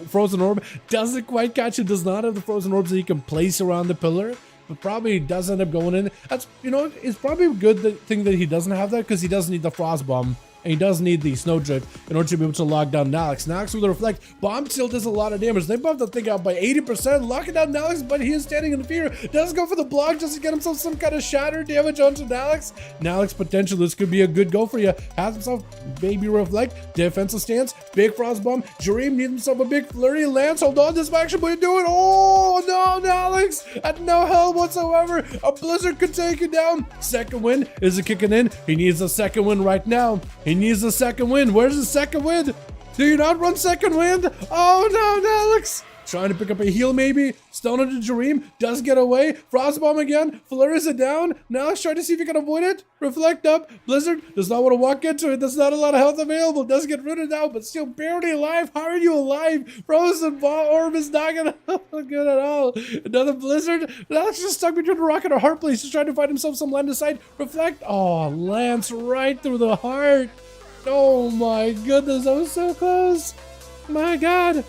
Frozen Orb doesn't quite catch it, does not have the Frozen Orbs that he can place around the pillar, but probably does end up going in. That's, you know, it's probably a good thing that he doesn't have that, because he does need the Frost Bomb. And he does need the Snowdrift in order to be able to lock down Nalix. Nalix with the Reflect. Bomb still does a lot of damage. They bumped the thing out by 80%, locking down Nalix, but he is standing in fear. Does go for the block just to get himself some kind of shatter damage onto Nalix. Nalix potential, this could be a good go for you. Has himself baby Reflect, defensive stance, big Frost Bomb. Jareem needs himself a big Flurry Lance. Hold on, this action, but you do it. Oh no, Nalix at no health whatsoever. A Blizzard could take you down. Second wind is it kicking in? He needs a second wind right now. He needs the second wind. Where's the second wind? Do you not run second wind? Oh no, Alex! Trying to pick up a heal maybe. Stone into Jareem. Does get away. Frostbomb again. Flurries it down. Now let's try to see if he can avoid it. Reflect up. Blizzard does not want to walk into it. There's not a lot of health available. Does get rid of now, but still barely alive. How are you alive? Frozen Orb is not gonna look good at all. Another Blizzard. Alex just stuck between a rock and a heart place. He's trying to find himself some land aside. Reflect. Oh, Lance right through the heart. Oh my goodness, that was so close. My God.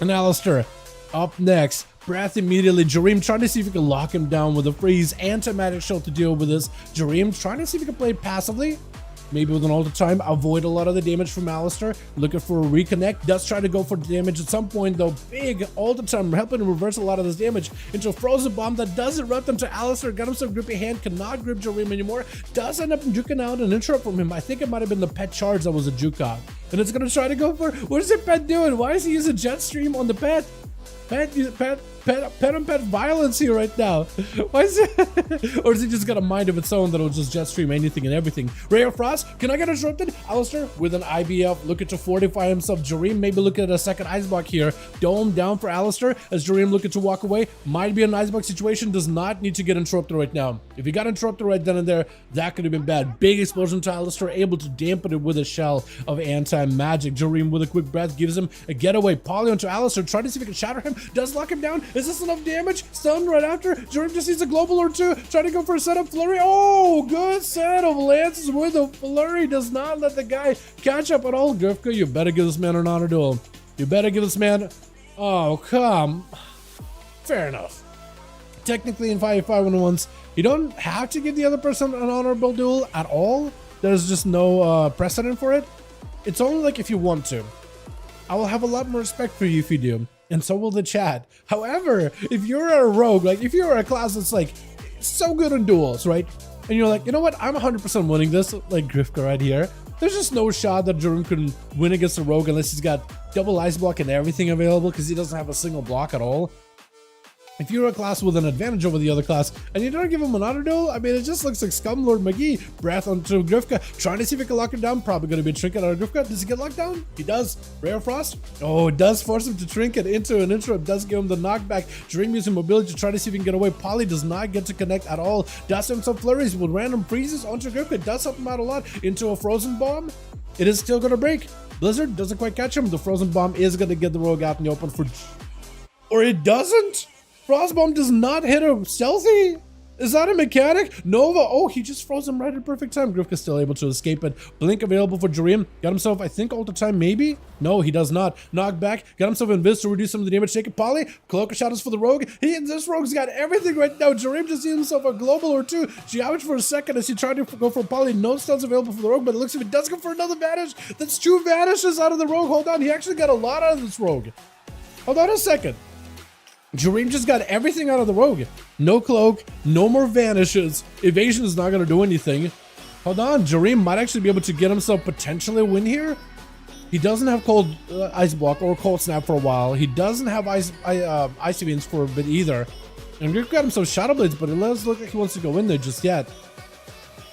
And Alistair Up next, Breath immediately. Jareem trying to see if he can lock him down with a freeze. Anti-magic shield to deal with this. Jareem trying to see if he can play passively. Maybe with an ult time, avoid a lot of the damage from Alistar. Looking for a reconnect. Does try to go for damage at some point though. Big ult time, helping him reverse a lot of this damage into a frozen bomb that does erupt into Alistar. Got himself grippy hand, cannot grip Jareem anymore. Does end up juking out an interrupt from him. I think it might have been the pet charge that was a juke out. And it's gonna try to go for, what is the pet doing? Why is he using jet stream on the pet? Pet violence here right now. Why is it? Or is he just got a mind of its own that'll just jet stream anything and everything? Ray of Frost, can I get interrupted? Alistar with an IBF looking to fortify himself. Jareem maybe looking at a second ice block here. Dome down for Alistar as Jareem looking to walk away. Might be an ice block situation. Does not need to get interrupted right now. If he got interrupted right then and there, that could have been bad. Big explosion to Alistar, able to dampen it with a shell of anti-magic. Jareem with a quick breath gives him a getaway. Poly onto Alistar, trying to see if he can shatter him. Does lock him down. Is this enough damage? Stun right after. Jareem just needs a global or two. Trying to go for a setup flurry. Oh, good set of lances with a flurry. Does not let the guy catch up at all. Grifka, you better give this man an honor duel. You better give this man. Oh, come. Fair enough. Technically in 5v5 1v1s, you don't have to give the other person an honorable duel at all. There's just no precedent for it. It's only like if you want to. I will have a lot more respect for you if you do, and so will the chat. However, if you're a rogue, like if you're a class that's like so good in duels, right? And you're like, you know what? I'm 100% winning this, like Grifka right here. There's just no shot that Jareem can win against a rogue unless he's got double ice block and everything available because he doesn't have a single block at all. If you're a class with an advantage over the other class and you don't give him an auto duel, I mean, it just looks like Scumlord McGee. Breath onto Grifka, trying to see if he can lock him down. Probably going to be a trinket out of Grifka. Does he get locked down? He does. Rare Frost. Oh, it does force him to trinket into an interrupt. Does give him the knockback. Dream using mobility to try to see if he can get away. Poly does not get to connect at all. Does have some flurries with random freezes onto Grifka. Does help him out a lot into a frozen bomb. It is still going to break. Blizzard doesn't quite catch him. The frozen bomb is going to get the rogue out in the open for... Or it doesn't? Frostbomb does not hit him stealthy? Is that a mechanic? Nova, oh, he just froze him right at perfect time. Grifka's still able to escape it. Blink available for Jareem. Got himself, I think, ult time, maybe? No, he does not. Knockback. Got himself invis to reduce some of the damage taken. Poly, Cloaker shadows for the rogue. This rogue's got everything right now. Jareem just needs himself a global or two. Geometry for a second as he tried to go for Poly. No stuns available for the rogue, but it looks like it does go for another vanish. That's 2 vanishes out of the rogue. Hold on, he actually got a lot out of this rogue. Hold on a second. Jareem just got everything out of the rogue. No cloak, no more vanishes. Evasion is not going to do anything. Hold on, Jareem might actually be able to get himself potentially a win here. He doesn't have cold ice block or cold snap for a while. He doesn't have icy beams for a bit either. And Griff got himself shadow blades, but it doesn't look like he wants to go in there just yet.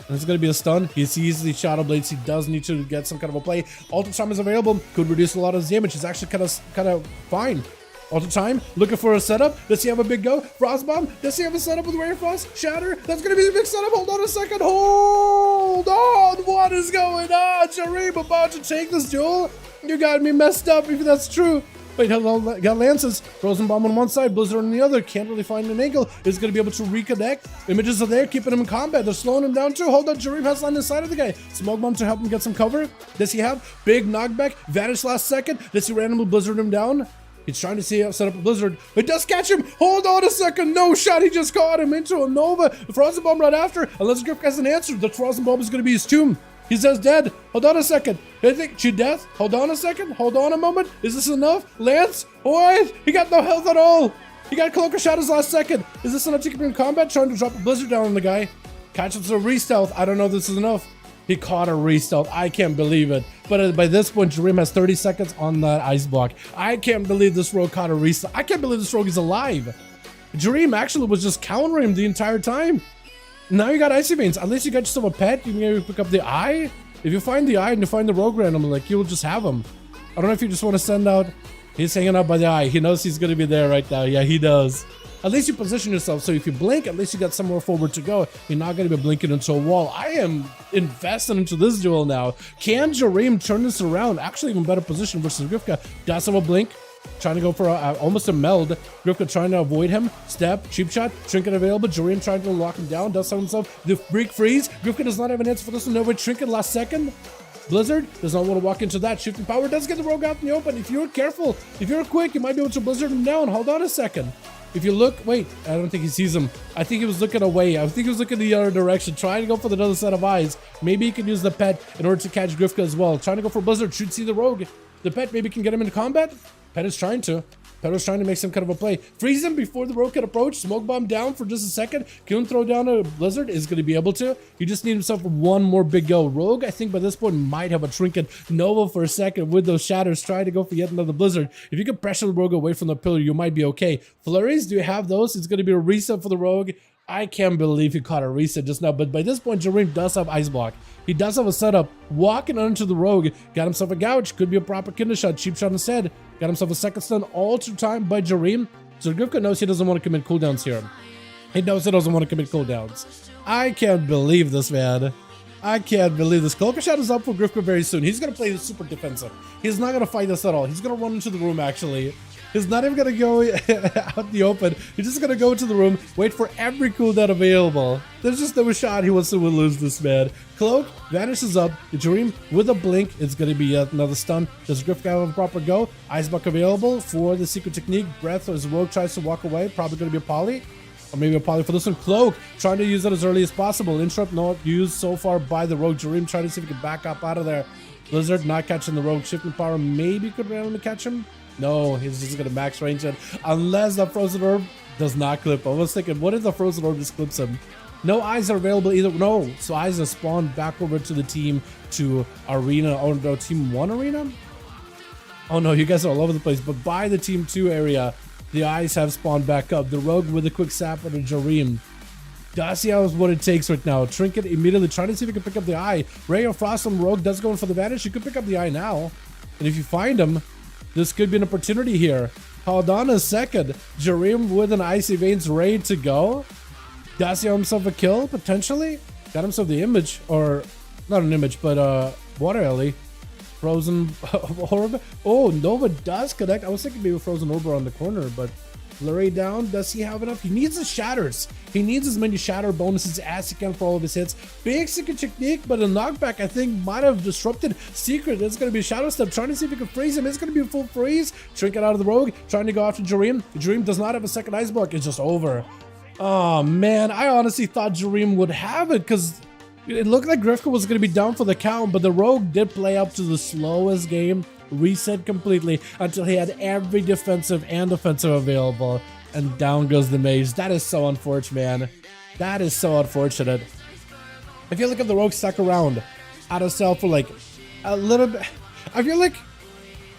And it's going to be a stun. He sees the shadow blades. He does need to get some kind of a play. Ultra time is available. Could reduce a lot of his damage. He's actually kind of fine. Ultra time, looking for a setup. Does he have a big go? Frostbomb, does he have a setup with Ray of Frost? Shatter, that's gonna be the big setup. Hold on a second, hold on. What is going on? Jareem about to take this duel? You got me messed up if that's true. Wait, hold on, got lances. Frozen bomb on one side, Blizzard on the other. Can't really find an angle. Is gonna be able to reconnect. Images are there, keeping him in combat. They're slowing him down too. Hold on, Jareem has line inside of the guy. Smoke bomb to help him get some cover. Does he have big knockback? Vanish last second. Does he randomly Blizzard him down? He's trying to set up a Blizzard. It does catch him. Hold on a second. No shot. He just caught him into a Nova. The Frozen Bomb right after. Unless Griff has an answer. The Frozen Bomb is going to be his tomb. He says dead. Hold on a second. I think she death. Hold on a second. Hold on a moment. Is this enough? Lance? What? He got no health at all. He got Cloaker Shadows last second. Is this enough to keep him in combat? Trying to drop a Blizzard down on the guy. Catches a re-stealth. I don't know if this is enough. He caught a re-stealth. I can't believe it. But by this point, Jareem has 30 seconds on that ice block. I can't believe this rogue caught a re-stealth. I can't believe this rogue is alive. Jareem actually was just countering him the entire time. Now you got icy veins. At least you got yourself a pet. You can maybe pick up the eye. If you find the eye and you find the rogue randomly, like, you'll just have him. I don't know if you just want to send out... He's hanging out by the eye. He knows he's going to be there right now. Yeah, he does. At least you position yourself, so if you blink, at least you got somewhere forward to go. You're not going to be blinking into a wall. I am invested into this duel now. Can Jareem turn this around? Actually, even better position versus Grifka. Does have a blink. Trying to go for almost a meld. Grifka trying to avoid him. Step, cheap shot, trinket available. Jareem trying to lock him down. Does have himself the freak freeze. Grifka does not have an answer for this one. No way, trinket last second. Blizzard does not want to walk into that. Shifting power does get the rogue out in the open. If you're careful, if you're quick, you might be able to Blizzard him down. Hold on a second. If you look, wait, I don't think he sees him. I think he was looking away. I think he was looking the other direction, trying to go for another set of eyes. Maybe he can use the pet in order to catch Grifka as well. Trying to go for Blizzard, should see the rogue. The pet maybe can get him into combat. Pet is trying to. Pet was trying to make some kind of a play. Freeze him before the rogue can approach. Smoke bomb down for just a second. Can throw down a Blizzard? Is going to be able to. He just needs himself one more big go. Rogue, I think by this point, might have a trinket. Nova for a second with those shatters, trying to go for yet another Blizzard. If you can pressure the rogue away from the pillar, you might be okay. Flurries, do you have those? It's going to be a reset for the rogue. I can't believe he caught a reset just now, but by this point, Jareem does have Ice Block. He does have a setup. Walking onto the rogue, got himself a gouge. Could be a proper kinder shot. Cheap shot instead. Got himself a second stun, alter time by Jareem. So Grifka knows he doesn't want to commit cooldowns here. He knows he doesn't want to commit cooldowns. I can't believe this, man. I can't believe this. Cloaker Shot is up for Grifka very soon. He's going to play super defensive. He's not going to fight this at all. He's going to run into the room, actually. He's not even going to go out the open. He's just going to go to the room, wait for every cooldown available. There's just no shot he wants to lose this, man. Cloak vanishes up. Jareem with a blink. It's going to be another stun. Does Grifka have a proper go? Ice Buck available for the secret technique. Breath as Rogue tries to walk away. Probably going to be a poly. Or maybe a poly for this one. Cloak trying to use it as early as possible. Interrupt not used so far by the Rogue. Jareem trying to see if he can back up out of there. Blizzard not catching the Rogue. Shifting power maybe could randomly catch him. No, he's just going to max range it. Unless the Frozen Orb does not clip. I was thinking, what if the Frozen Orb just clips him? No eyes are available either. No, so eyes are spawned back over to the team to arena. Oh no, team 1 arena? Oh no, you guys are all over the place. But by the team 2 area, the eyes have spawned back up. The rogue with a quick sap on a Jareem. Does he have what it takes right now? Trinket immediately trying to see if he can pick up the eye. Ray of Frost from Rogue does go in for the advantage. You could pick up the eye now. And if you find him, this could be an opportunity here. Hold on a second. Jareem with an Icy Veins ready to go. Does he have himself a kill, potentially? Got himself the image, or not an image, but Water Ellie. Frozen Orb. Oh, Nova does connect. I was thinking maybe Frozen Orb on the corner, but Flurry down. Does he have enough? He needs the shatters. He needs as many shatter bonuses as he can for all of his hits. Big secret technique, but a knockback I think might have disrupted Secret. It's going to be a shadow step. Trying to see if he can freeze him. It's going to be a full freeze. Trinket out of the rogue. Trying to go after Jareem. Jareem does not have a second ice block. It's just over. Oh man, I honestly thought Jareem would have it because it looked like Grifka was going to be down for the count, but the rogue did play up to the slowest game. Reset completely until he had every defensive and offensive available, and down goes the mage. That is so unfortunate, man. That is so unfortunate. I feel like if the rogue stuck around out of cell for like a little bit, I feel like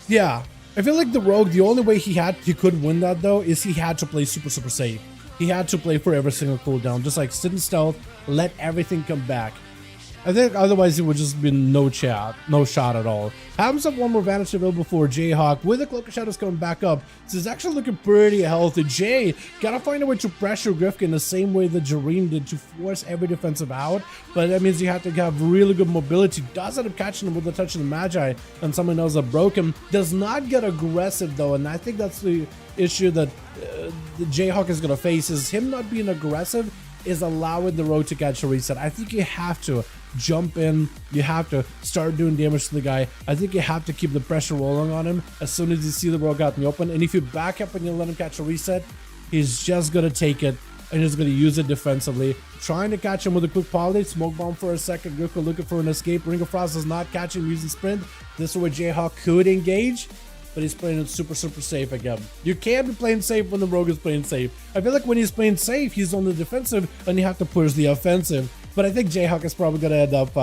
the rogue, the only way he could win that though is he had to play super safe. He had to play for every single cooldown, just like sit in stealth, let everything come back. I think otherwise it would just be no shot at all. Have himself one more advantage available for Jayhawk with the Cloak of Shadows coming back up. So it's actually looking pretty healthy. Jay gotta find a way to pressure Grifka in the same way that Jareem did to force every defensive out. But that means you have to have really good mobility. Does end up catching him with the touch of the Magi, and someone else that broke him. Does not get aggressive though, and I think that's the issue that the Jayhawk is gonna face, is him not being aggressive is allowing the rogue to catch a reset. I think you have to jump in, you have to start doing damage to the guy. I think you have to keep the pressure rolling on him as soon as you see the rogue out in the open, and if you back up and you let him catch a reset, he's just gonna take it and he's gonna use it defensively. Trying to catch him with a quick poly, smoke bomb for a second. Grifka looking for an escape. Ring of Frost does not catch him using sprint. This is where Jayhawk could engage, but he's playing it super safe again. You can't be playing safe when the rogue is playing safe. I feel like when he's playing safe, he's on the defensive and you have to push the offensive. But I think Jayhawk is probably going to end up,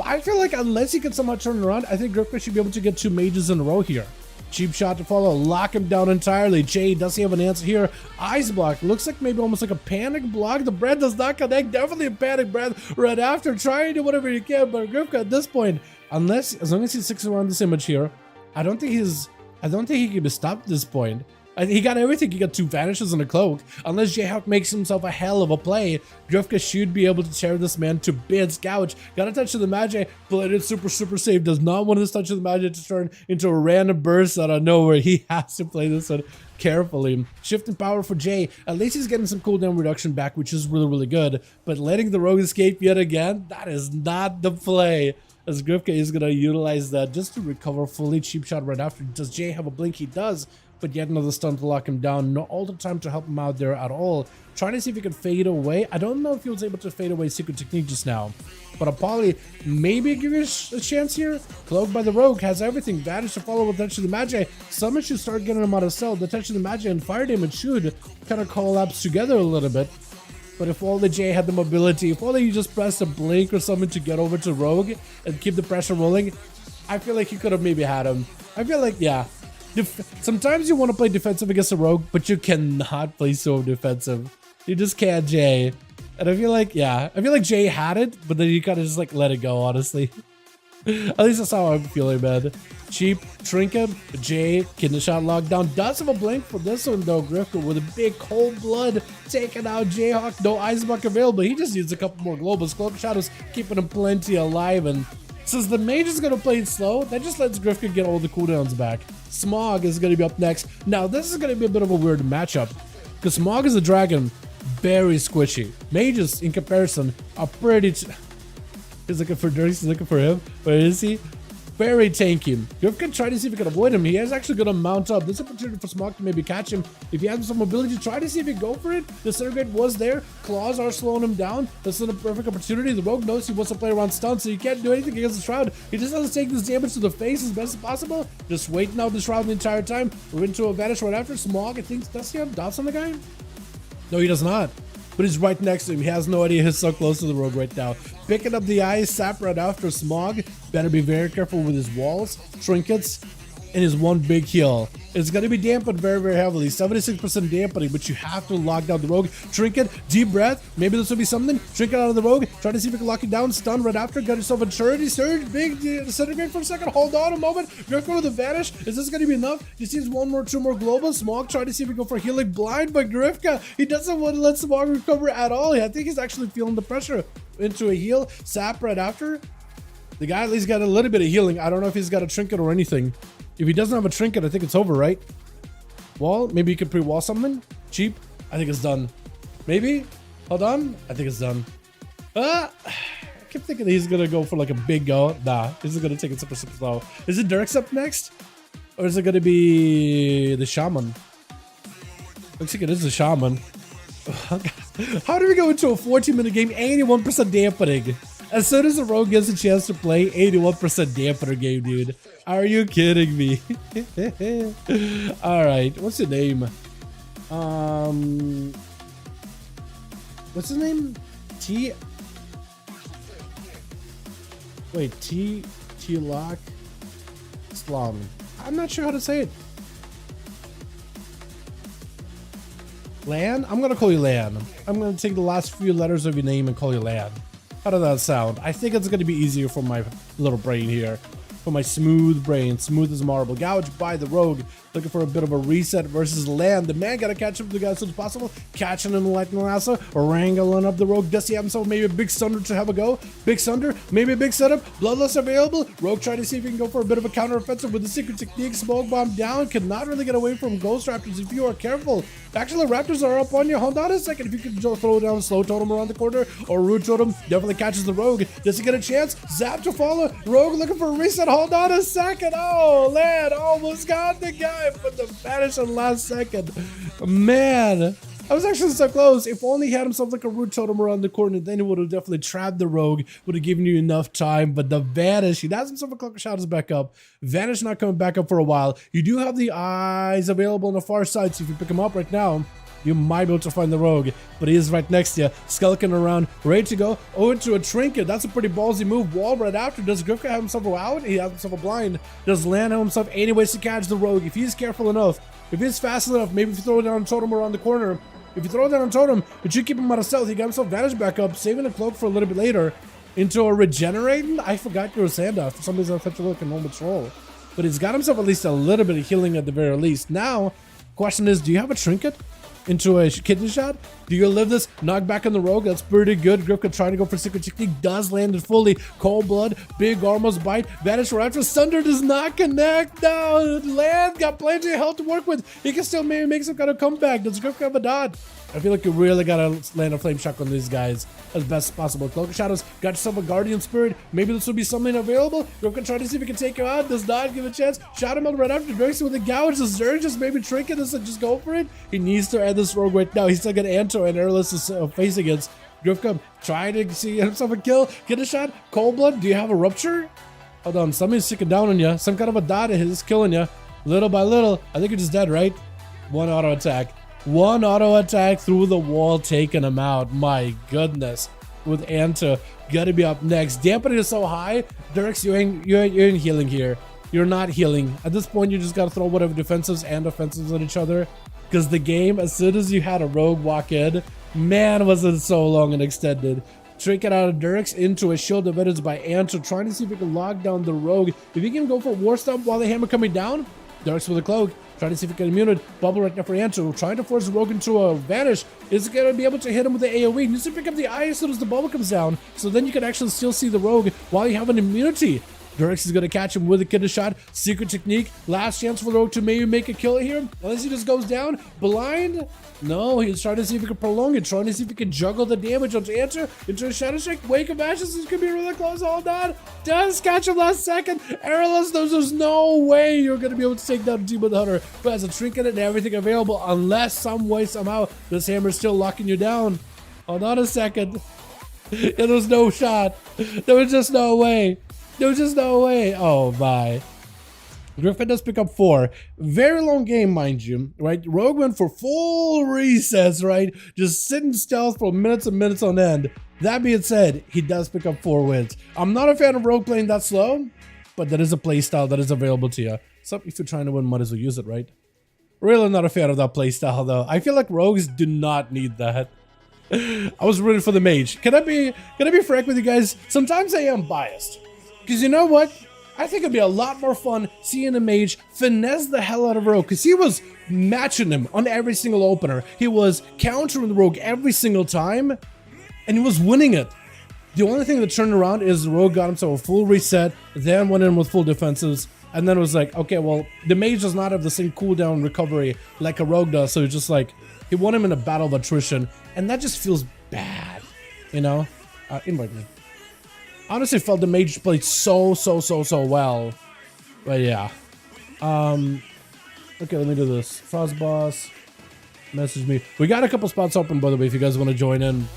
I feel like unless he can somehow turn around, I think Grifka should be able to get 2 mages in a row here. Cheap shot to follow, lock him down entirely. Jay, does he have an answer here? Ice block, looks like maybe almost like a panic block. The bread does not connect, definitely a panic breath right after. Trying to do whatever he can, but Grifka at this point, as long as he sticks around this image here, I don't think he can be stopped at this point. He got everything. He got 2 vanishes and a cloak. Unless Jayhawk makes himself a hell of a play, Grifka should be able to tear this man to bits. Gouge got a touch of the Magi, played it super safe. Does not want this touch of the Magi to turn into a random burst out of nowhere. He has to play this one carefully. Shifting power for Jay. At least he's getting some cooldown reduction back, which is really good. But letting the rogue escape yet again, that is not the play. as Grifka is going to utilize that just to recover fully. Cheap shot right after. Does Jay have a blink? He does, but yet another stun to lock him down. No all the time to help him out there at all. Trying to see if he could fade away. I don't know if he was able to fade away Secret Technique just now, but Apolly maybe give you a chance here. Cloaked by the Rogue has everything. Vanish to follow with Touch of the Magi. Summon should start getting him out of cell. The Touch of the Magi and fire damage should kind of collapse together a little bit. But if all the J had the mobility, if only you just pressed a blink or something to get over to Rogue and keep the pressure rolling, I feel like you could have maybe had him. I feel like, yeah. Sometimes you want to play defensive against a Rogue, but you cannot play so defensive. You just can't, Jay. And I feel like, yeah, I feel like Jay had it, but then you kind of just like let it go, honestly. At least that's how I'm feeling, man. Cheap Trinket, Jay, kidney shot lockdown. Does have a blink for this one though. Grifka with a big cold blood taking out Jayhawk. No Ice Buck available. He just needs a couple more globals. Cloak Shadows keeping him plenty alive. And since the mage is going to play it slow, that just lets Grifka get all the cooldowns back. Smog is going to be up next. Now, this is going to be a bit of a weird matchup because Smog is a dragon. Very squishy. Mages, in comparison, are pretty... He's looking for Dirks, he's looking for him. Where is he? Very tanky. Grifka try to see if he can avoid him. He is actually going to mount up. This opportunity for Smog to maybe catch him. If he has some mobility, try to see if he go for it. The Disintegrate was there. Claws are slowing him down. This is a perfect opportunity. The Rogue knows he wants to play around stun, so he can't do anything against the Shroud. He just has to take this damage to the face as best as possible. Just waiting out the Shroud the entire time. We're into a Vanish right after. Smog, I think, does he have dots on the guy? No, he does not. But he's right next to him. He has no idea he's so close to the Rogue right now. Picking up the ice, Sap right after Smog. Better be very careful with his walls, trinkets, and his one big heal. It's going to be dampened very, very heavily. 76% dampening, but you have to lock down the Rogue. Trinket, deep breath. Maybe this will be something. Trinket out of the Rogue. Try to see if you can lock it down. Stun right after. Got yourself a Charity Surge. Big Disintegrate for a second. Hold on a moment. Grifka with the Vanish. Is this going to be enough? He sees one more, two more global. Smog try to see if he can go for healing blind, but Grifka, he doesn't want to let Smog recover at all. I think he's actually feeling the pressure into a heal. Sap right after. The guy at least got a little bit of healing. I don't know if he's got a trinket or anything. If he doesn't have a trinket, I think it's over, right? Wall? Maybe you could pre-wall something? Cheap? I think it's done. Maybe? Hold on. I think it's done. I keep thinking he's going to go for like a big go. Nah, he's going to take it super, super slow. Is it Dirks up next? Or is it going to be the Shaman? Looks like it is the Shaman. How do we go into a 14-minute game? 81% dampening. As soon as the Rogue gets a chance to play, 81% dampener game, dude. Are you kidding me? Alright, what's your name? What's his name? T-Lock Slum. I'm not sure how to say it. Lan? I'm gonna call you Lan. I'm gonna take the last few letters of your name and call you Lan. How does that sound? I think it's going to be easier for my little brain here. For my smooth brain. Smooth as marble. Gouged by the Rogue. Looking for a bit of a reset versus Land. The man got to catch up to the guy as soon as possible. Catching him like Lasso. Wrangling up the Rogue. Does he have himself maybe a big Sunder to have a go? Big Sunder. Maybe a big setup. Bloodlust available. Rogue trying to see if he can go for a bit of a counter offensive with the Secret Technique. Smoke bomb down. Cannot really get away from Ghost Raptors if you are careful. Actually, Raptors are up on you. Hold on a second. If you could just throw down Slow Totem around the corner or Root Totem, definitely catches the Rogue. Does he get a chance? Zap to follow. Rogue looking for a reset. Hold on a second. Oh, Land almost got the guy, but the vanish on the last second. Man, I was actually so close. If only he had himself like a Root Totem around the corner, then he would have definitely trapped the Rogue. Would have given you enough time. But the Vanish, he has himself a Cloak of Shadows back up. Vanish not coming back up for a while. You do have the eyes available on the far side, so if you pick him up right now, you might be able to find the Rogue, but he is right next to you, skulking around, ready to go. Oh, into a Trinket. That's a pretty ballsy move. Wall right after. Does Grifka have himself a out? He has himself a blind. Does Lan have himself any ways to catch the Rogue? If he's careful enough, if he's fast enough, maybe if you throw down a Totem around the corner. If you throw down a Totem, it should keep him out of stealth. He got himself Vanish back up, saving a Cloak for a little bit later. Into a Regenerating? I forgot you were Sanda. For some reason, I thought you were like a normal troll. But he's got himself at least a little bit of healing at the very least. Now, question is, do you have a Trinket? Into a kidney shot? Do you live this? Knock back on the Rogue. That's pretty good. Grifka trying to go for Secret Technique. Does land it fully. Cold Blood. Big almost bite. Vanish right after. Sunder does not connect. No. Land got plenty of health to work with. He can still maybe make some kind of comeback. Does Grifka have a dot? I feel like you really gotta land a flame shock on these guys as best as possible. Cloak of Shadows, got yourself a Guardian Spirit. Maybe this will be something available. We're gonna try to see if we can take him out. Does not give a chance. Shadow Meld right after Drake's with the gouge. Does Zerg just maybe trick it and just go for it? He needs to end this rogue right now. He's still got Anto and Airless is facing it. Grifka trying to see himself a kill. Get a shot. Cold Blood, do you have a rupture? Hold on, somebody's sticking down on you. Some kind of a dot is killing you. Little by little. I think you're just dead, right? One auto attack. One auto attack through the wall, taking him out. My goodness. With Anta, gotta be up next. Dampening is so high. Dirks, you ain't healing here. You're not healing. At this point, you just gotta throw whatever defensives and offensives at each other. Because the game, as soon as you had a rogue walk in, man, was it so long and extended. Trick it out of Dirks into a shield of evidence by Anta, trying to see if he can lock down the rogue. If he can go for War Stomp while the hammer coming down, Dirks with a cloak. Trying to see if he can immune it. Bubble right now for Anto. Trying to force Rogue into a vanish. Is going to be able to hit him with the AoE. Needs to pick up the eye as soon as the bubble comes down. So then you can actually still see the Rogue while you have an immunity. Dirks is going to catch him with a kidney shot. Secret technique. Last chance for the Rogue to maybe make a kill here. Unless he just goes down. Blind? No, he's trying to see if he can prolong it. Trying to see if he can juggle the damage onto Anta. Into a Shadow Strike. Wake of Ashes. This could be really close. Hold on. Does catch him last second. Airless, there's no way you're going to be able to take down Demon Hunter. But has a trinket and everything available. Unless some way, somehow, this hammer is still locking you down. Hold on a second. There was no shot. There was just no way. There was just no way. Oh, my. Griffin does pick up 4. Very long game, mind you, right? Rogue went for full resets, right? Just sitting stealth for minutes and minutes on end. That being said, he does pick up 4 wins. I'm not a fan of Rogue playing that slow, but that is a playstyle that is available to you. So if you're trying to win, might as well use it, right? Really not a fan of that playstyle, though. I feel like Rogues do not need that. I was rooting for the mage. Can I be frank with you guys? Sometimes I am biased. Because you know what? I think it'd be a lot more fun seeing a mage finesse the hell out of Rogue, because he was matching him on every single opener. He was countering the Rogue every single time, and he was winning it. The only thing that turned around is Rogue got himself a full reset, then went in with full defensives, and then it was like, okay, well, the mage does not have the same cooldown recovery like a Rogue does, so it's just like, he won him in a battle of attrition, and that just feels bad, you know? Invite me. Honestly, felt the mage played so well, but yeah. Okay, let me do this. Frost Boss, message me. We got a couple spots open, by the way, if you guys want to join in.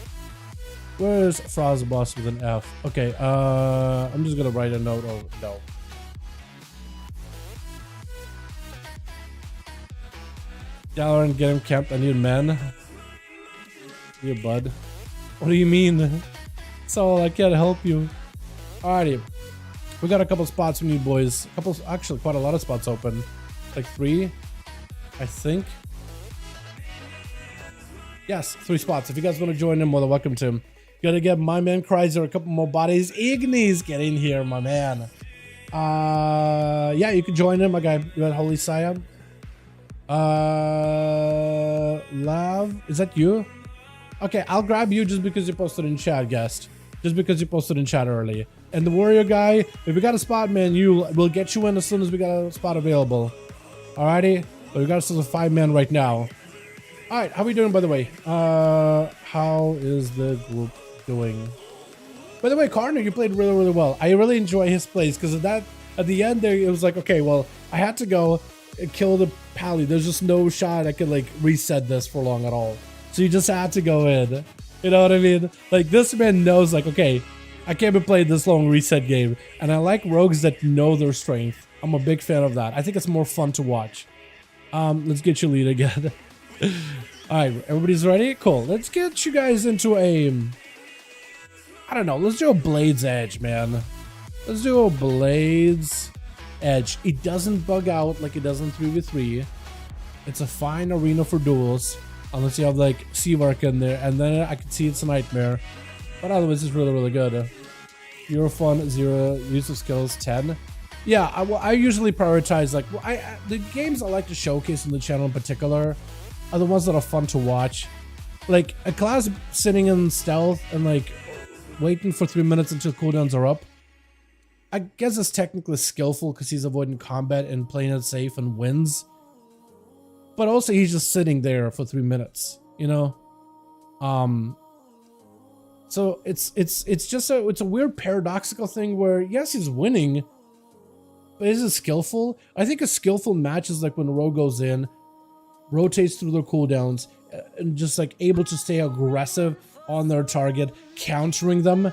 Where's Frost Boss with an F? Okay, I'm just gonna write a note. Oh no. Dalaran, get him camped. I need men. Yeah, bud. What do you mean? So I can't help you. Alrighty, we got a couple spots we need, boys. Actually, quite a lot of spots open. Like 3, I think. Yes, 3 spots. If you guys want to join in, more than welcome to. Gotta get my man Chrysler, a couple more bodies. Ignis, get in here, my man. Yeah, you can join in, my guy. You got Holy Siam. Lav, is that you? Okay, I'll grab you just because you posted in chat, guest. Just because you posted in chat early. And the warrior guy, if we got a spot, man, we'll get you in as soon as we got a spot available. Alrighty? But we got ourselves a 5-man right now. Alright, how are we doing, by the way? How is the group doing? By the way, Karner, you played really well. I really enjoy his plays because of that. At the end there, it was like, okay, well, I had to go and kill the pally. There's just no shot I could like reset this for long at all. So you just had to go in. You know what I mean? Like, this man knows, like, okay, I can't be playing this long reset game. And I like rogues that know their strength. I'm a big fan of that. I think it's more fun to watch. Let's get you lead again. Alright, everybody's ready? Cool. Let's get you guys into a... I don't know. Let's do a Blade's Edge, man. Let's do a Blade's Edge. It doesn't bug out like it does in 3v3. It's a fine arena for duels. Unless you have, like, Seavark in there. And then I can see it's a nightmare. But otherwise, it's really good. You're fun, 0. Use of skills, 10. Yeah, I usually prioritize, like, the games I like to showcase on the channel in particular are the ones that are fun to watch. Like, a class sitting in stealth and, like, waiting for 3 minutes until cooldowns are up. I guess it's technically skillful because he's avoiding combat and playing it safe and wins. But also, he's just sitting there for 3 minutes, you know? So it's just a weird paradoxical thing where yes, he's winning, but is it skillful? I think a skillful match is like when a rogue goes in, rotates through their cooldowns, and just like able to stay aggressive on their target, countering them.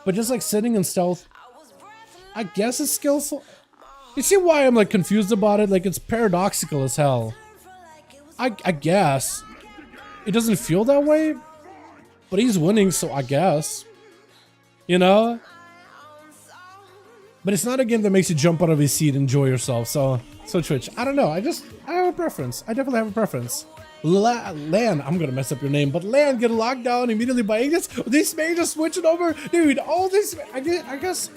But just like sitting in stealth, I guess it's skillful. You see why I'm like confused about it? Like it's paradoxical as hell. I guess it doesn't feel that way, but he's winning, so I guess, you know. But it's not a game that makes you jump out of his seat and enjoy yourself. So Twitch, I don't know. I have a preference. I definitely have a preference. Lan, I'm gonna mess up your name, but Lan get locked down immediately by Ignis. These mages switching over, dude. All this, I guess.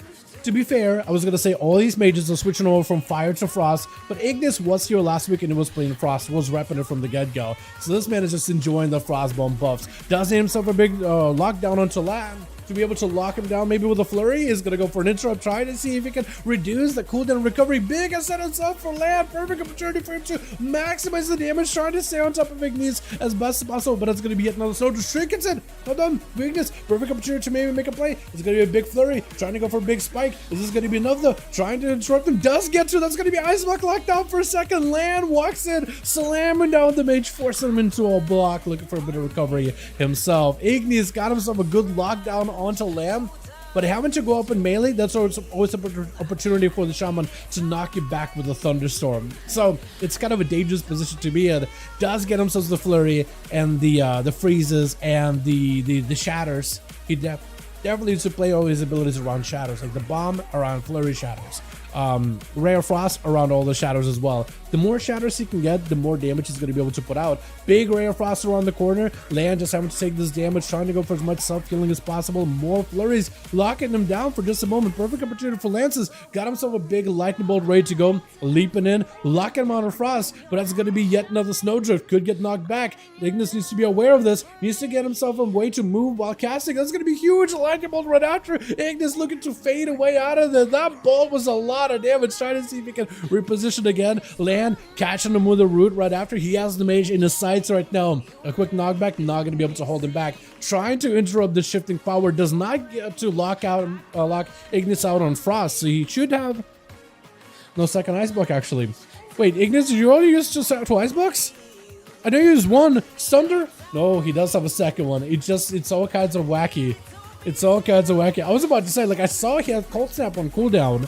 To be fair, I was gonna say all these mages are switching over from fire to frost, but Ignis was here last week and it was playing frost, was repping it from the get-go. So this man is just enjoying the frostbomb buffs. Does himself a big lockdown onto Lan to be able to lock him down, maybe with a flurry. Is gonna go for an interrupt, trying to see if he can reduce the cooldown recovery. Big has set himself for Lan. Perfect opportunity for him to maximize the damage, trying to stay on top of Ignis as best as possible, but it's gonna be yet another snow. Shrink in. Hold on, Ignis. Perfect opportunity to maybe make a play. It's gonna be a big flurry, trying to go for a big spike. Is this gonna be enough though? Trying to interrupt him, does get to. That's gonna be Ice Block locked down for a second. Lan walks in, slamming down the mage, forcing him into a block, looking for a bit of recovery himself. Ignis got himself a good lockdown onto Lamb, but having to go up in melee, that's always an opportunity for the shaman to knock you back with a thunderstorm. So it's kind of a dangerous position to be in. Does get himself the flurry and the freezes and the shatters. He definitely needs to play all his abilities around shatters, like the bomb around flurry shatters. Ray of Frost around all the shadows as well. The more shatters he can get, the more damage he's going to be able to put out. Big Ray of Frost around the corner. Lan just having to take this damage, trying to go for as much self-healing as possible. More flurries, locking him down for just a moment. Perfect opportunity for Lances. Got himself a big lightning bolt ready to go. Leaping in, locking him on a Frost, but that's going to be yet another Snowdrift. Could get knocked back. Ignis needs to be aware of this. Needs to get himself a way to move while casting. That's going to be huge. Lightning bolt right after. Ignis looking to fade away out of there. That bolt was a lot of damage. Trying to see if he can reposition again. Lan catching him with a root right after. He has the mage in his sights right now. A quick knockback, not going to be able to hold him back. Trying to interrupt the shifting power, does not get to lock Ignis out on Frost, so he should have no second ice block actually. Wait, Ignis, did you only use just 2 ice blocks? I know you used 1. Thunder? No, he does have a second one. It's all kinds of wacky. It's all kinds of wacky. I was about to say, like, I saw he had Cold Snap on cooldown,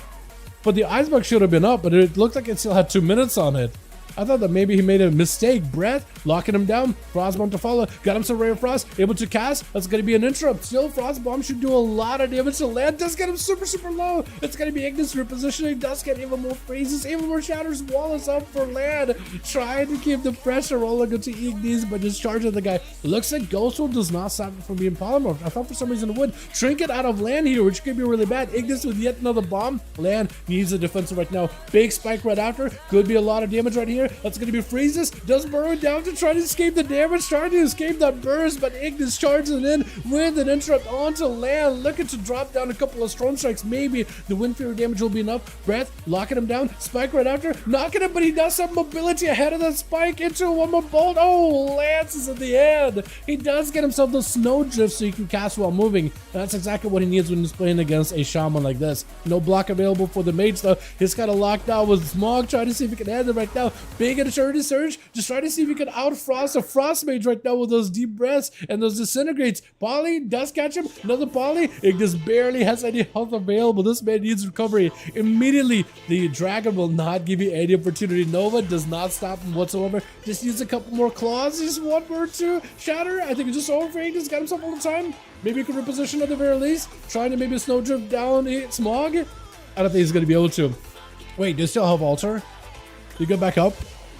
but the ice block should have been up, but it looked like it still had 2 minutes on it. I thought that maybe he made a mistake. Breath, locking him down. Frostbomb to follow. Got him some Ray of Frost. Able to cast. That's going to be an interrupt. Still, Frostbomb should do a lot of damage to Lan. Does get him super low. It's going to be Ignis repositioning. Does get even more freezes. Even more shatters. Wall is up for Lan. Trying to keep the pressure rolling into Ignis, but just charging the guy. Looks like Ghost World does not stop him from being polymorphed. I thought for some reason it would. Trinket out of Lan here, which could be really bad. Ignis with yet another bomb. Lan needs a defensive right now. Big spike right after. Could be a lot of damage right here. That's going to be freezes. Does burrow down to try to escape the damage. Trying to escape that burst, but Ignis charging in with an interrupt onto Lan. Looking to drop down a couple of storm strikes. Maybe the wind fury damage will be enough. Breath, locking him down. Spike right after. Knocking him, but he does have mobility ahead of that spike into one more bolt. Oh, Lance is at the end. He does get himself the Snowdrift so he can cast while moving. And that's exactly what he needs when he's playing against a shaman like this. No block available for the mage though. He's got a lockdown with Smog, trying to see if he can end it right now. Big Eternity Surge, just trying to see if he can outfrost a Frost Mage right now with those deep breaths and those disintegrates. Poly does catch him. Another Poly. Ignis barely has any health available. This man needs recovery immediately. The dragon will not give you any opportunity. Nova does not stop him whatsoever. Just needs a couple more claws. Just 1 or 2 shatter. I think it's just over for Ignis. Got himself all the time. Maybe he could reposition at the very least. Trying to maybe Snowdrift down Smog. I don't think he's going to be able to. Wait, do you still have Altar? Do you go back up?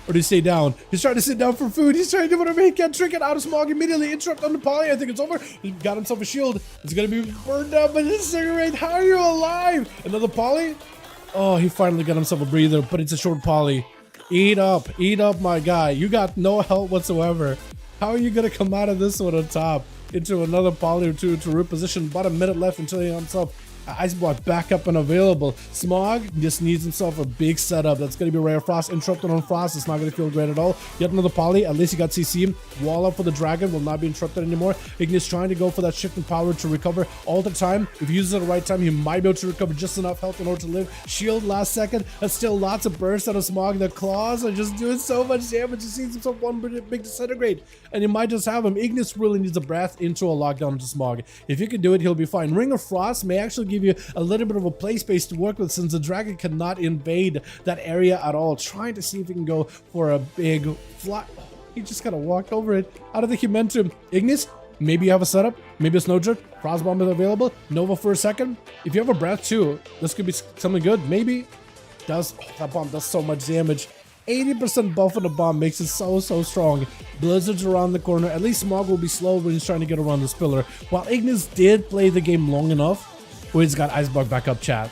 Or do you stay down? He's trying to sit down for food. He's trying to do whatever he can. Trinket out of Smog immediately. Interrupt on the Poly. I think it's over. He got himself a shield. It's going to be burned up by this cigarette. How are you alive? Another Poly? Oh, he finally got himself a breather, but it's a short Poly. Eat up, my guy. You got no help whatsoever. How are you going to come out of this one on top? Into another Poly or two to reposition. About a minute left until he himself Ice block back up and available. Smog just needs himself a big setup. That's going to be Ray of Frost. Interrupted on Frost. It's not going to feel great at all. Yet another poly. At least he got CC. Wall up for the dragon. Will not be interrupted anymore. Ignis trying to go for that shift in power to recover all the time. If he uses it at the right time, he might be able to recover just enough health in order to live. Shield last second. That's still lots of bursts out of Smog. The claws are just doing so much damage. He sees himself one big disintegrate. And he might just have him. Ignis really needs a breath into a lockdown into Smog. If he can do it, he'll be fine. Ring of Frost may actually give you a little bit of a play space to work with, since the dragon cannot invade that area at all. Trying to see if he can go for a big fly. He just kind of walked over it. I don't think he meant to. Ignis, maybe you have a setup. Maybe a Snowdrift. Frost Bomb is available. Nova for a second. If you have a breath too, this could be something good. Maybe. That bomb does so much damage. 80% buff on the bomb makes it so strong. Blizzards around the corner. At least Smog will be slow when he's trying to get around this pillar. While Ignis did play the game long enough, where he's got Ice Block back up, chat.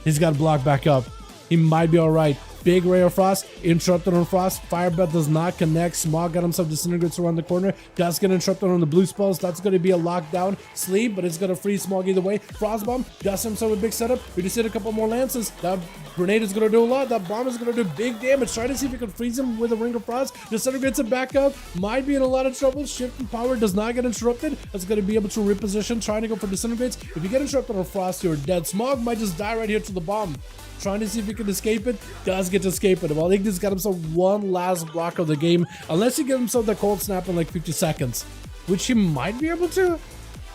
He's got Block back up. He might be alright. Big Ray of Frost, interrupted on Frost. Fire Breath does not connect. Smog got himself disintegrates around the corner. Does get interrupted on the blue spells. That's going to be a lockdown. Sleep, but it's going to freeze Smog either way. Frost Bomb, does himself a big setup. We just hit a couple more lances. That grenade is going to do a lot. That bomb is going to do big damage. Try to see if we can freeze him with a Ring of Frost. Disintegrates it back up. Might be in a lot of trouble. Shift in power does not get interrupted. That's going to be able to reposition. Trying to go for disintegrates. If you get interrupted on Frost, you're dead. Smog might just die right here to the bomb. Trying to see if he can escape it. Does get to escape it. While Ignis got himself one last block of the game, unless he gives himself the cold snap in like 50 seconds, which he might be able to.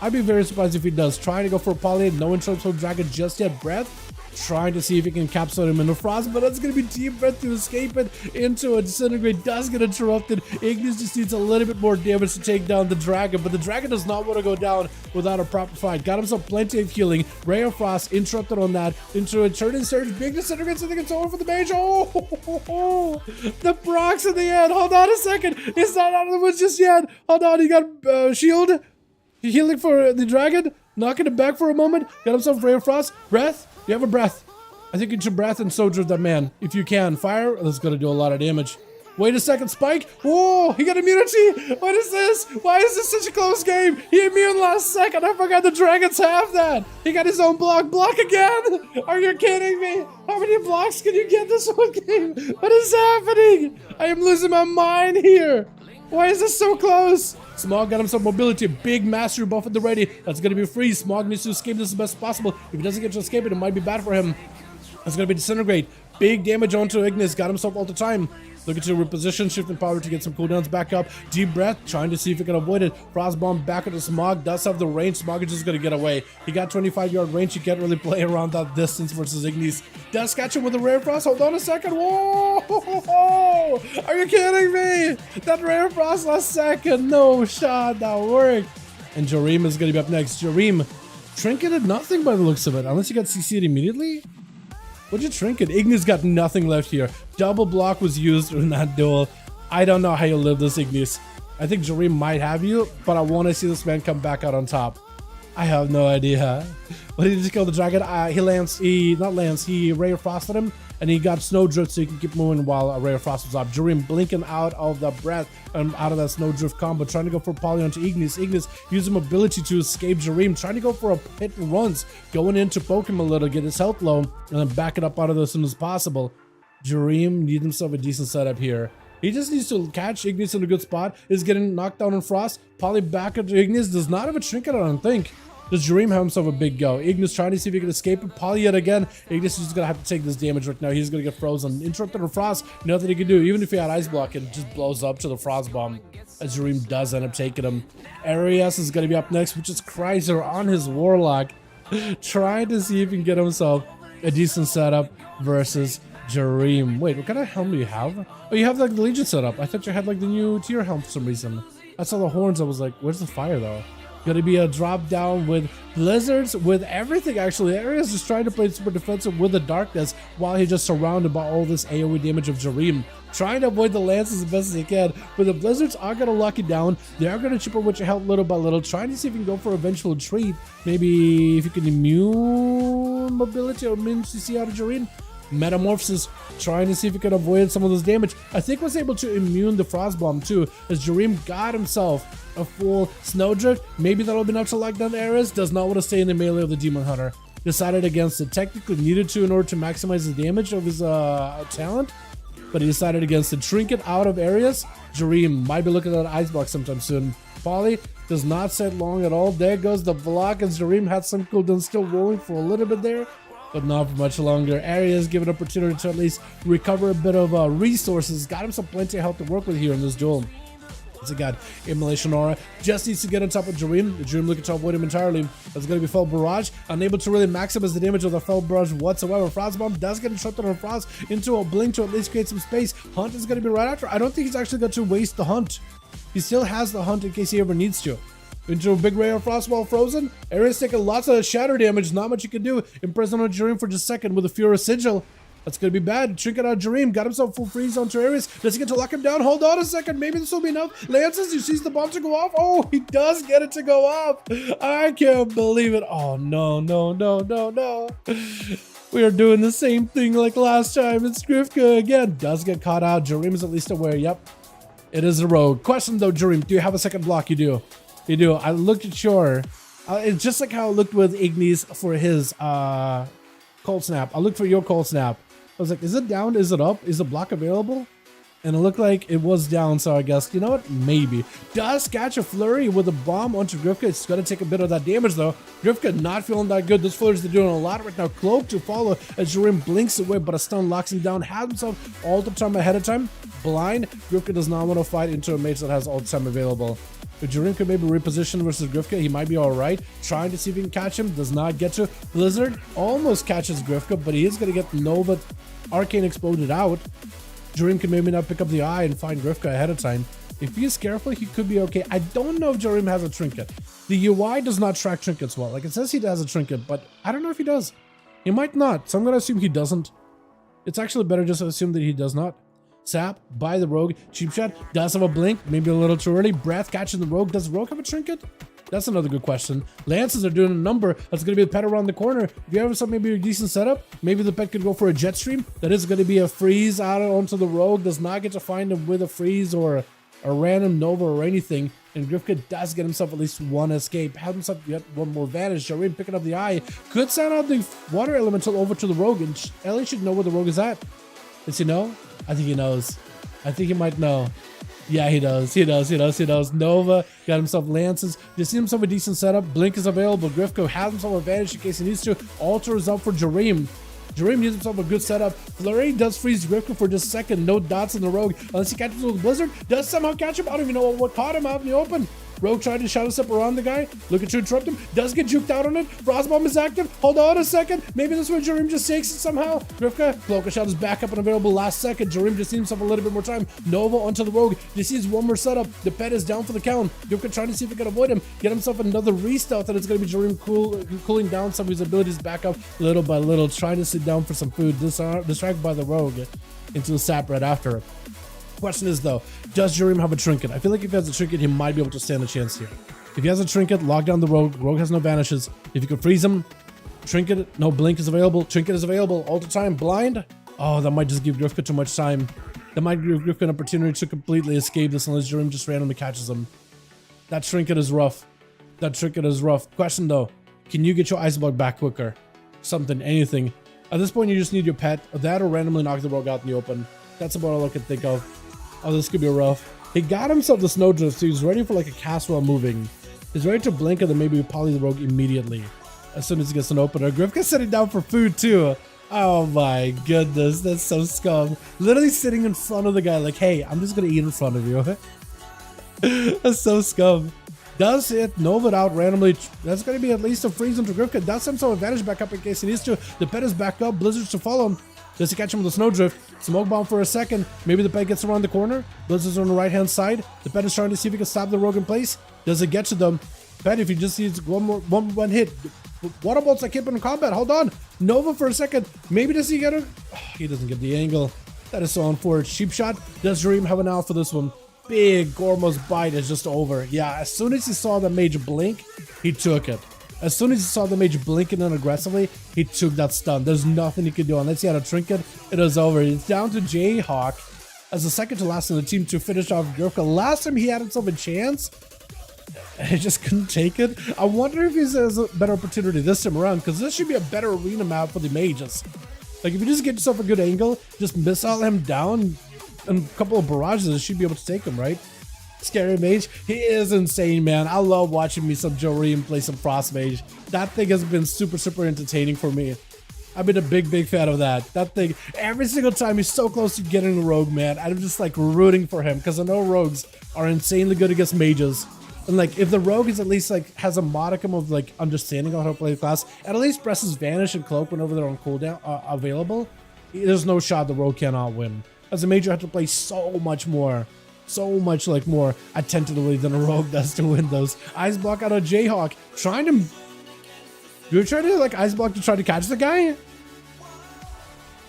I'd be very surprised if he does. Trying to go for a poly. No interrupts from dragon just yet. Breath. Trying to see if he can capsule him in the Frost, but that's going to be Deep Breath to escape it into a disintegrate. Does get interrupted. Ignis just needs a little bit more damage to take down the dragon, but the dragon does not want to go down without a proper fight. Got himself plenty of healing. Ray of Frost interrupted on that into a turn and surge. Big disintegrates. I think it's over for the mage. Oh, the procs in the end. Hold on a second. It's not out of the woods just yet. Hold on. He got shield. Healing for the dragon. Knocking it back for a moment. Got himself Ray of Frost. Breath. You have a breath. I think you should breath and soldier that man. If you can. Fire. That's going to do a lot of damage. Wait a second. Spike. Whoa. He got immunity. What is this? Why is this such a close game? He immune last second. I forgot the dragons have that. He got his own block. Block again. Are you kidding me? How many blocks can you get this one game? What is happening? I am losing my mind here. Why is this so close? Smog got himself mobility, big mastery buff at the ready. That's going to be free. Smog needs to escape this as best possible. If he doesn't get to escape it, it might be bad for him. That's going to be disintegrate. Big damage onto Ignis. Got himself all the time. Looking to reposition, shifting power to get some cooldowns back up. Deep breath, trying to see if he can avoid it. Frost bomb back into Smog. Does have the range. Smog is just going to get away. He got 25-yard range. You can't really play around that distance versus Ignis. Does catch him with a Rare Frost. Hold on a second. Whoa! Are you kidding me? That Rare Frost last second. No shot. That worked. And Jareem is going to be up next. Jareem trinketed nothing by the looks of it. Unless he got CC'd immediately. What'd you trinket? Ignis got nothing left here. Double block was used in that duel. I don't know how you live this, Ignis. I think Jareem might have you, but I want to see this man come back out on top. I have no idea. What did he just kill the dragon? He Ray of Frosted him, and he got Snowdrift so he can keep moving while Ray of Frost was up. Jareem blinking out of the breath and out of that Snowdrift combo, trying to go for poly onto Ignis. Ignis using mobility to escape Jareem, trying to go for a hit and runs, going in to poke him a little, get his health low, and then back it up out of there as soon as possible. Jareem needs himself a decent setup here. He just needs to catch Ignis in a good spot. Is getting knocked down on Frost. Poly back into Ignis. Does not have a trinket, I don't think. Does Jareem have himself a big go? Ignis trying to see if he can escape it. Poly yet again. Ignis is just going to have to take this damage right now. He's going to get frozen. Interrupted on Frost. Nothing he can do. Even if he had Ice Block, it just blows up to the Frost Bomb. As Jareem does end up taking him. Arias is going to be up next, which is Kreiser on his Warlock. Trying to see if he can get himself a decent setup versus Jareem. Wait, what kind of helm do you have? Oh, you have like the Legion setup. I thought you had like the new tier helm for some reason. I saw the horns. I was like, where's the fire though? Gonna be a drop down with blizzards, with everything actually. Arias just trying to play super defensive with the darkness while he's just surrounded by all this AoE damage of Jareem. Trying to avoid the lances as best as he can, but the blizzards are gonna lock you down. They are gonna chip away your health little by little. Trying to see if you can go for a vengeful retreat. Maybe if you can immune mobility or immune CC out of Jareem. Metamorphosis, trying to see if he could avoid some of this damage. I think was able to immune the Frost Bomb too, as Jareem got himself a full Snowdrift. Maybe that'll be enough to lock down Ares. Does not want to stay in the melee of the Demon Hunter. decided against it. Technically needed to in order to maximize the damage of his talent, but he decided against it. Trinket out of areas. Jareem might be looking at an icebox sometime soon. Polly does not set long at all. There goes the block as Jareem had some cooldown still rolling for a little bit there, but not for much longer. Areas give an opportunity to at least recover a bit of resources. Got him some plenty of health to work with here in this duel. As he got Immolation Aura, just needs to get on top of Jareem. Jareem looking to avoid him entirely. That's going to be Fell Barrage, unable to really maximize the damage of the Fell Barrage whatsoever. Frost Bomb does get interrupted on Frost into a blink to at least create some space. Hunt is going to be right after. I don't think he's actually going to waste the Hunt. He still has the Hunt in case he ever needs to. Into a big ray of Frost while frozen. Area's taking lots of shatter damage. Not much you can do. Imprison on Jareem for just a second with a Furious Sigil. That's going to be bad. Trinket out Jareem. Got himself full freeze onto Ares. Does he get to lock him down? Hold on a second. Maybe this will be enough. Lances, he sees the bomb to go off. Oh, he does get it to go off. I can't believe it. Oh, no, no, no, no, no. We are doing the same thing like last time. It's Grifka again. Does get caught out. Jareem is at least aware. Yep. It is a rogue. Question though, Jareem. Do you have a second block? You do. You do. I looked at your... it's just like how I looked with Ignis for his Cold Snap. I looked for your Cold Snap. I was like, is it down? Is it up? Is the block available? And it looked like it was down, so I guess, you know what? Maybe. Does catch a flurry with a bomb onto Grifka. It's going to take a bit of that damage, though. Grifka not feeling that good. This flurry's doing a lot right now. Cloak to follow as Jareem blinks away, but a stun locks him down. Has himself all the time ahead of time. Blind. Grifka does not want to fight into a mage that has all the time available. If Jareem could maybe reposition versus Grifka, he might be alright. Trying to see if he can catch him. Does not get to. Blizzard almost catches Grifka, but he is going to get Nova Arcane exploded out. Jareem can maybe not pick up the eye and find Grifka ahead of time. If he is careful, he could be okay. I don't know if Jareem has a trinket. The UI does not track trinkets well. Like, it says he has a trinket, but I don't know if he does. He might not, so I'm going to assume he doesn't. It's actually better just to assume that he does not. Sap by the rogue. Cheap shot does have a blink, maybe a little too early. Breath catching the rogue. Does the rogue have a trinket? That's another good question. Lances are doing a number. That's going to be a pet around the corner. If you ever saw maybe a decent setup, maybe the pet could go for a jet stream. That is going to be a freeze out onto the rogue. Does not get to find him with a freeze or a random Nova or anything. And Grifka does get himself at least one escape. Has himself yet one more advantage. Jareem picking up the eye. Could send out the water elemental over to the rogue. And Ellie should know where the rogue is at. Does he know? I think he knows. I think he might know. Yeah, he does. He does. Nova got himself Lances. Just see himself a decent setup. Blink is available. Grifka has himself advantage in case he needs to. Altar is up for Jareem. Jareem needs himself a good setup. Flurry does freeze Grifka for just a second. No dots in the rogue. Unless he catches him with Blizzard. Does somehow catch him. I don't even know what caught him out in the open. Rogue tried to shadow step around the guy. Looking to interrupt him. Does get juked out on it. Frostbomb is active. Hold on a second. Maybe this way Jareem just takes it somehow. Grifka, Cloak Shot is back up and available last second. Jareem just needs himself a little bit more time. Nova onto the rogue. This is one more setup. The pet is down for the count. Grifka trying to see if he can avoid him. Get himself another restart, and it's going to be Jareem cooling down some of his abilities back up little by little. Trying to sit down for some food. Distracted by the rogue into the sap right after. Question is though, does Jareem have a trinket? I feel like if he has a trinket, he might be able to stand a chance here. If he has a trinket, lock down the rogue. Rogue has no vanishes. If you can freeze him, trinket, no blink is available. Trinket is available all the time. Blind. Oh, that might just give Grifka too much time. That might give Grifka an opportunity to completely escape this unless Jareem just randomly catches him. That trinket is rough. That trinket is rough. Question though, can you get your ice block back quicker? Something, anything. At this point, you just need your pet. That or randomly knock the rogue out in the open. That's about all I can think of. Oh, this could be rough. He got himself the snowdrift, so he's ready for like a cast while moving. He's ready to blink and then maybe poly the rogue immediately as soon as he gets an opener. Grifka's sitting down for food too. Oh my goodness, that's so scum. Literally sitting in front of the guy like, hey, I'm just gonna eat in front of you. That's so scum. Does hit Nova out randomly. That's gonna be at least a freeze into Grifka. Does have some advantage back up in case he needs to. The pet is back up. Blizzards to follow him. Does he catch him with a snowdrift? Smoke bomb for a second. Maybe the pet gets around the corner. Blizzard's on the right hand side. The pet is trying to see if he can stop the rogue in place. Does it get to them? Pet, if he just needs one hit. Water bolts that keep him in combat. Hold on. Nova for a second. Maybe does he get it? Oh, he doesn't get the angle. That is so unfortunate. Cheap shot. Does Jareem have an out for this one? Big Gormo's bite is just over. Yeah, as soon as he saw the mage blink, he took it. As soon as he saw the mage blinking in aggressively, he took that stun. There's nothing he could do. Unless he had a trinket, it is over. It's down to Jayhawk as the second to last in the team to finish off Grifka. Last time he had himself a chance, and he just couldn't take it. I wonder if he has a better opportunity this time around, because this should be a better arena map for the mages. Like, if you just get yourself a good angle, just missile him down, and a couple of barrages, you should be able to take him, right? Scary Mage, he is insane, man. I love watching me some Joreem play some Frost Mage. That thing has been super entertaining for me. I've been a big fan of that. That thing, every single time he's so close to getting a rogue, man. I'm just like rooting for him, because I know rogues are insanely good against mages. And like, if the rogue is at least like has a modicum of like understanding on how to play the class, and at least presses Vanish and Cloak whenever they're on cooldown available, there's no shot the rogue cannot win. As a mage, you have to play so much more attentively than a rogue does to win those. Ice block out of Jayhawk, trying to. You're trying to like ice block to try to catch the guy.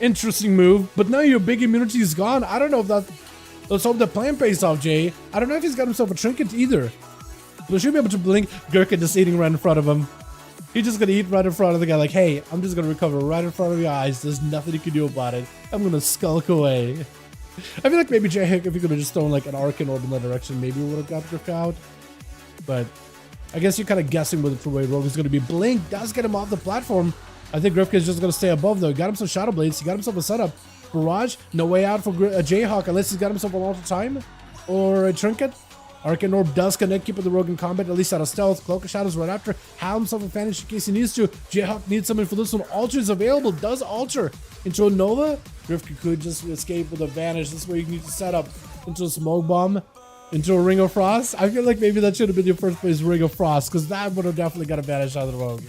Interesting move, but now your big immunity is gone. I don't know if that. Let's hope the plan pays off, Jay. I don't know if he's got himself a trinket either. We should be able to blink. Gurkha just eating right in front of him. He's just gonna eat right in front of the guy, like, hey, I'm just gonna recover right in front of your eyes. There's nothing you can do about it. I'm gonna skulk away. I feel like maybe Jayhawk, if he could have just thrown like an Arcane Orb in that direction, maybe we would have got Gurkha out. But I guess you're kind of guessing with the way Rogue is gonna be. Blink does get him off the platform. I think Grifka is just gonna stay above though. Got him some Shadow Blades. He got himself a setup. Barrage, no way out for Jayhawk unless he's got himself a Altar Time or a Trinket. Arcane Orb does connect, keeping the Rogue in combat, at least out of stealth. Cloak of Shadows right after. Have himself a advantage in case he needs to. Jayhawk needs something for this one. Altar is available. Does Altar into a Nova. Grifka could just escape with advantage. This is where you need to set up into a Smoke Bomb, into a Ring of Frost. I feel like maybe that should have been your first place Ring of Frost, because that would have definitely got advantage out of the Rogue.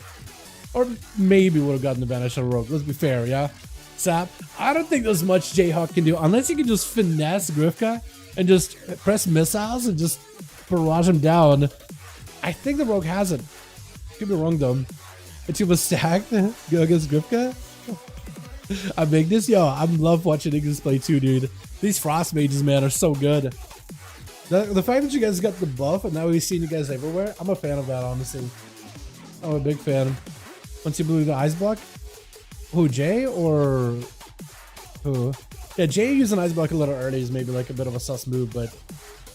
Or maybe would have gotten advantage out of the Rogue. Let's be fair, yeah? Sap. I don't think there's much Jayhawk can do, unless he can just finesse Grifka and just press missiles and just barrage him down. I think the Rogue has it. Could be wrong though. It's was stacked. Go against Grifka. I make this, yo. I love watching niggas play too, dude. These Frost Mages, man, are so good. The fact that you guys got the buff and now we've seen you guys everywhere, I'm a fan of that, honestly. I'm a big fan. Once you blew the Ice Block, who, Jay or who? Yeah, Jay using Ice Block a little early is maybe like a bit of a sus move, but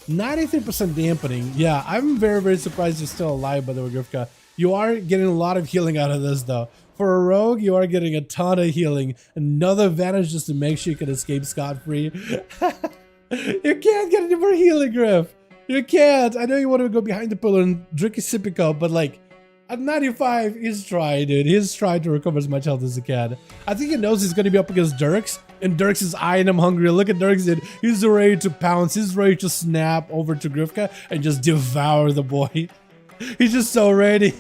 93% dampening. Yeah, I'm very surprised you're still alive, by the way, Grifka. You are getting a lot of healing out of this, though. For a rogue, you are getting a ton of healing. Another advantage just to make sure you can escape scot-free. You can't get any more healing, Griff. You can't. I know you want to go behind the pillar and drink a sippy cup, but like, at 95, he's trying, dude. He's trying to recover as much health as he can. I think he knows he's going to be up against Dirks, and Dirks is eyeing him hungry. Look at Dirks, dude. He's ready to pounce. He's ready to snap over to Grifka and just devour the boy. He's just so ready.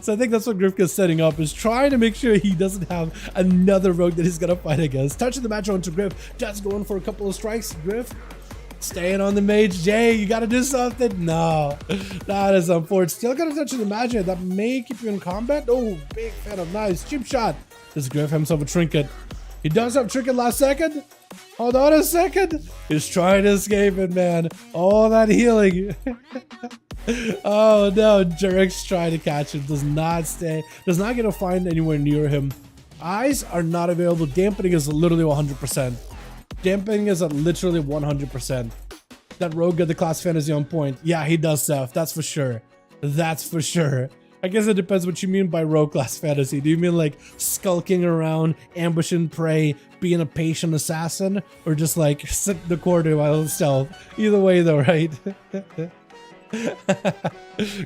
So I think that's what Grifka is setting up, is trying to make sure he doesn't have another rogue that he's going to fight against. Touching the match onto Griff. Just going for a couple of strikes. Griff staying on the mage. Jay, you gotta do something. No, that is unfortunate. Still gotta touch the magic. That may keep you in combat. Oh, big fan of nice. Cheap shot. Does Griff himself a trinket? He does have trinket last second. Hold on a second. He's trying to escape it, man. All that healing. Oh no, Jarek's trying to catch him. Does not stay. Does not get a find anywhere near him. Eyes are not available. Dampening is literally 100%. Dampening is at literally 100%. That rogue got the class fantasy on point. Yeah, he does, Seth. That's for sure. That's for sure. I guess it depends what you mean by rogue class fantasy. Do you mean like skulking around, ambushing prey, being a patient assassin, or just like sit in the corner while stealth? Either way though, right?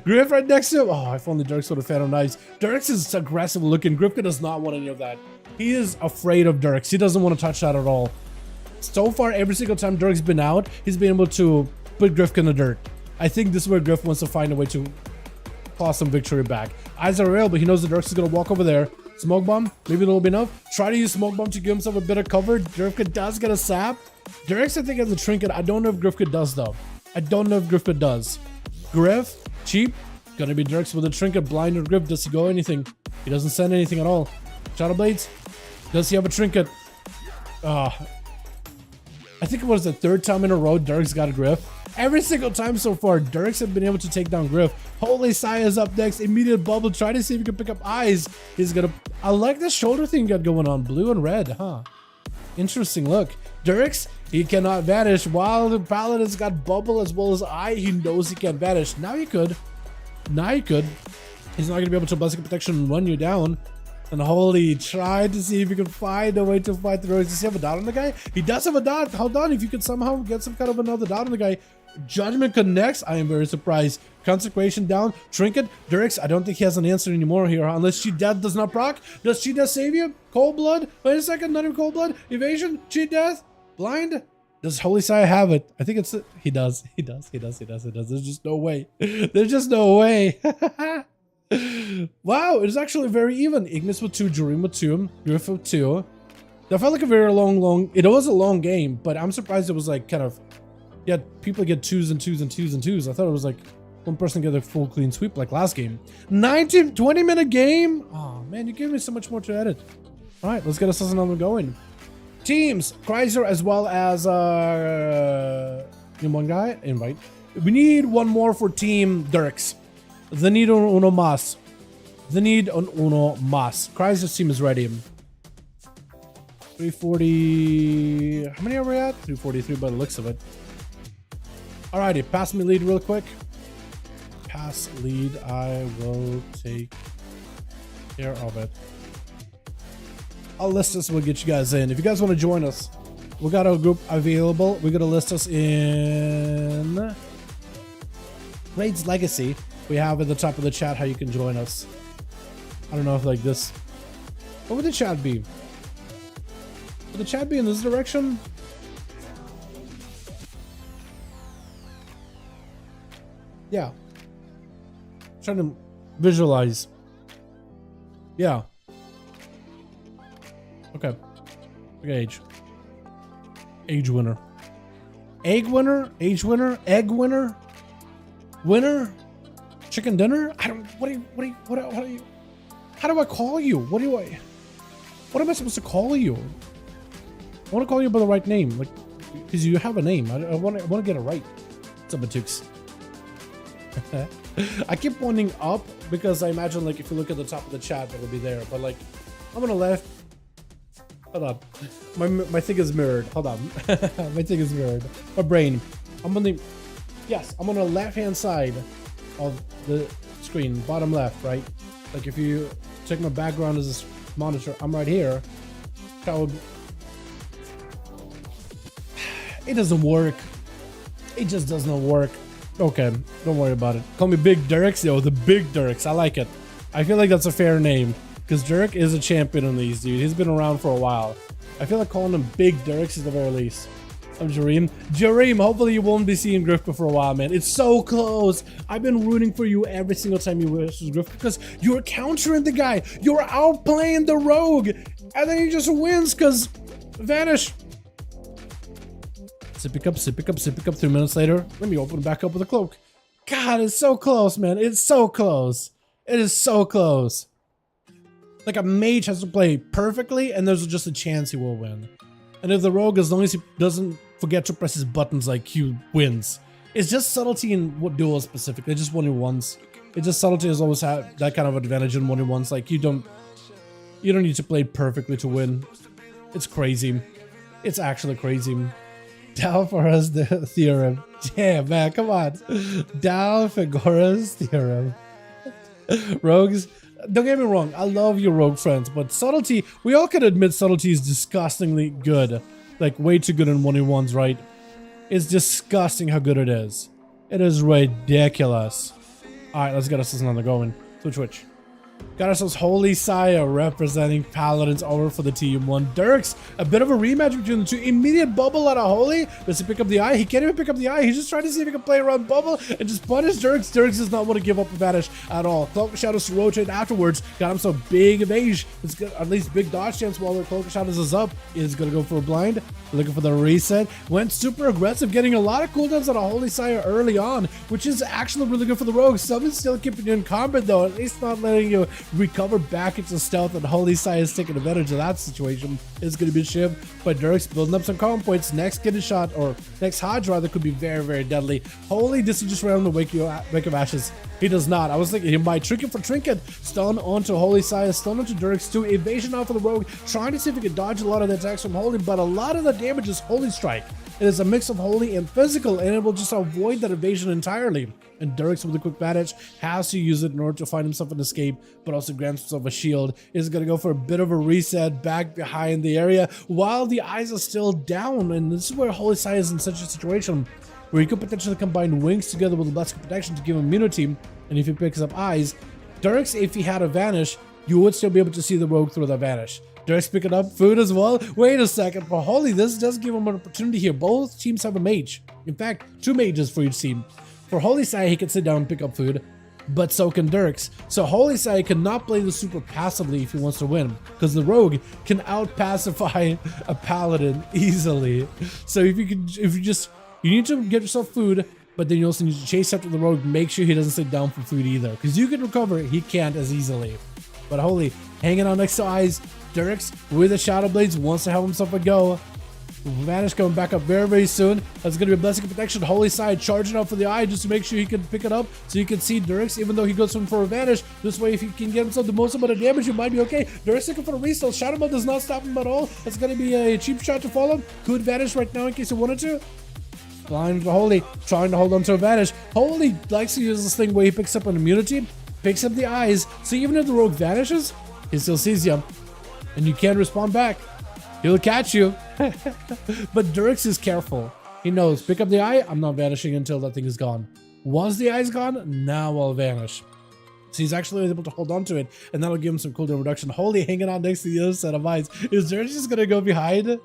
Griff right next to him. Oh, if only Dirks would have found him nice. Dirks is aggressive looking. Grifka does not want any of that. He is afraid of Dirks. He doesn't want to touch that at all. So far, every single time Dirk's been out, he's been able to put Griff in the dirt. I think this is where Griff wants to find a way to claw some victory back. Eyes are available. He knows the Dirks is going to walk over there. Smoke Bomb, maybe that'll be enough. Try to use Smoke Bomb to give himself a bit of cover. Grifka does get a sap. Dirks, I think, has a trinket. I don't know if Grifka does, though. I don't know if Grifka does. Griff, cheap. Gonna be Dirks with a trinket. Blinded Griff. Does he go anything? He doesn't send anything at all. Shadow Blades. Does he have a trinket? I think it was the third time in a row Dirks got a Griff. Every single time so far, Dirks have been able to take down Griff. Holy Saya is up next. Immediate bubble. Try to see if he can pick up eyes. He's gonna... I like this shoulder thing got going on. Blue and red, huh? Interesting look. Dirks, he cannot vanish. While the Paladin's got bubble as well as eye, he knows he can't vanish. Now he could. Now he could. He's not going to be able to basic protection and run you down. And Holy tried to see if he could find a way to fight the rogues. Does he have a dot on the guy? He does have a dot. Hold on. If you could somehow get some kind of another dot on the guy. Judgment connects. I am very surprised. Consecration down. Trinket. Durix. I don't think he has an answer anymore here. Unless Cheat Death does not proc. Does Cheat Death save you? Cold Blood. Wait a second. Not even Cold Blood. Evasion. Cheat Death. Blind. Does Holy Sire have it? I think it's... He does. He does. He does. He does. He does. There's just no way. There's just no way. Wow, it's actually very even. Ignis with 2, Jorim with 2, Griff with 2. That felt like a very long... It was a long game, but I'm surprised it was like kind of... Yeah, people get 2s and 2s and 2s and 2s. I thought it was like one person get a full clean sweep like last game. 20-minute game? Oh man, you gave me so much more to edit. All right, let's get us another going. Teams, Chrysler as well as one guy, invite. We need one more for Team Dirks. The need uno mas. The need on uno mas. Chrysler's team is ready. 340. How many are we at? 343 by the looks of it. Alrighty, pass me lead real quick. Pass lead. I will take care of it. I'll list us. We'll get you guys in. If you guys want to join us, we got a group available. We're gonna list us in Raids Legacy. We have at the top of the chat how you can join us. I don't know if like this. What would the chat be? Would the chat be in this direction? Yeah. Trying to visualize. Yeah. Okay. Okay, age. Age winner. Egg winner? Age winner? Egg winner? Winner? Chicken dinner? I don't. What are you? How do I call you? What am I supposed to call you? I want to call you by the right name, like, because you have a name. I want to get it right. What's up, Matux? I keep pointing up because I imagine like if you look at the top of the chat, it'll be there. But like, I'm gonna left. Hold on, my thing is mirrored. Hold on, my thing is mirrored. My brain. I'm on the. Yes, I'm on the left-hand side of the screen, bottom left, right? Like if you check my background as a monitor, I'm right here. It doesn't work. It just does not work. Okay, don't worry about it. Call me Big Dirks, yo, the Big Dirks. I like it. I feel like that's a fair name because Dirk is a champion on these, dude. He's been around for a while. I feel like calling him Big Dirks is the very least. I'm Jareem. Jareem, hopefully you won't be seeing Grifka for a while, man. It's so close. I've been rooting for you every single time you versus Grifka because you're countering the guy. You're outplaying the rogue. And then he just wins because vanish. Sippy cup, sippy cup, sippy cup. 3 minutes later, let me open back up with a cloak. God, it's so close, man. It's so close. It is so close. Like a mage has to play perfectly and there's just a chance he will win. And if the rogue, as long as he doesn't forget to press his buttons, like he wins. It's just subtlety in what duels specifically, just 1v1s. It's just subtlety has always had that kind of advantage in 1v1s. Like you don't need to play perfectly to win. It's crazy. It's actually crazy. Dalphagoras the theorem. Damn, man, come on. Dalphagoras theorem. Rogues. Don't get me wrong, I love your rogue friends, but subtlety, we all can admit subtlety is disgustingly good. Like, way too good in 1v1s, right? It's disgusting how good it is. It is ridiculous. Alright, let's get us another going. Switch. Got ourselves Holy Sire representing Paladins over for the team one. Dirks, a bit of a rematch between the two. Immediate bubble out of Holy. Does he pick up the eye? He can't even pick up the eye. He's just trying to see if he can play around bubble and just punish Dirks. Dirks does not want to give up a vanish at all. Cloak of Shadows to rotate afterwards. Got himself big evasion. It's got at least big dodge chance while the Cloak of Shadows is up. He's going to go for a blind. Looking for the reset. Went super aggressive, getting a lot of cooldowns on a Holy Sire early on, which is actually really good for the rogue. Summon still keeping you in combat though, at least not letting you recover back into stealth, and Holy Sire is taking advantage of that situation. It's going to be shipped, but Dirk's building up some combo points. Next Kidney Shot, or next Hodge rather, could be very, very deadly. Holy, does he just round the Wake of Ashes? He does not. I was thinking he might Trinket for Trinket. Stun onto Holy Sire, stun onto Dirk's too. Evasion out for the rogue, trying to see if he can dodge a lot of the attacks from Holy, but a lot of the damage is Holy Strike. It is a mix of Holy and physical, and it will just avoid that evasion entirely. And Dirks with a quick vanish has to use it in order to find himself an escape, but also grants himself a shield. Is going to go for a bit of a reset back behind the area while the eyes are still down. And this is where Holy Sai is in such a situation where he could potentially combine wings together with Blessed Protection to give him immunity. And if he picks up eyes, Dirks, if he had a vanish, you would still be able to see the rogue through the vanish. Dirks picking up food as well. Wait a second, for Holy, this does give him an opportunity here. Both teams have a mage. In fact, 2 mages for each team. For Holy Sai, he can sit down and pick up food, but so can Dirks. So Holy Sai cannot play the super passively if he wants to win, because the rogue can out-pacify a paladin easily. So if you need to get yourself food, but then you also need to chase after the rogue, make sure he doesn't sit down for food either, because you can recover, he can't as easily. But Holy, hanging on next to eyes, Dirks with the Shadow Blades wants to have himself a go. Vanish coming back up very, very soon. That's going to be a Blessing of Protection. Holy Side charging up for the eye just to make sure he can pick it up so you can see Dirks, even though he goes for a Vanish. This way, if he can get himself the most amount of damage, you might be okay. Dirks looking for a restyle. Shadow Mode does not stop him at all. That's going to be a cheap shot to follow. Could Vanish right now in case he wanted to. Blind for Holy, trying to hold on to a Vanish. Holy likes to use this thing where he picks up an immunity, picks up the eyes, so even if the rogue vanishes, he still sees you, and you can't respond back. He'll catch you. But Dirks is careful. He knows, pick up the eye, I'm not vanishing until that thing is gone. Once the eye's gone, now I'll vanish. So he's actually able to hold on to it, and that'll give him some cooldown reduction. Holy hanging out next to the other set of eyes. Is Dirks just gonna go behind?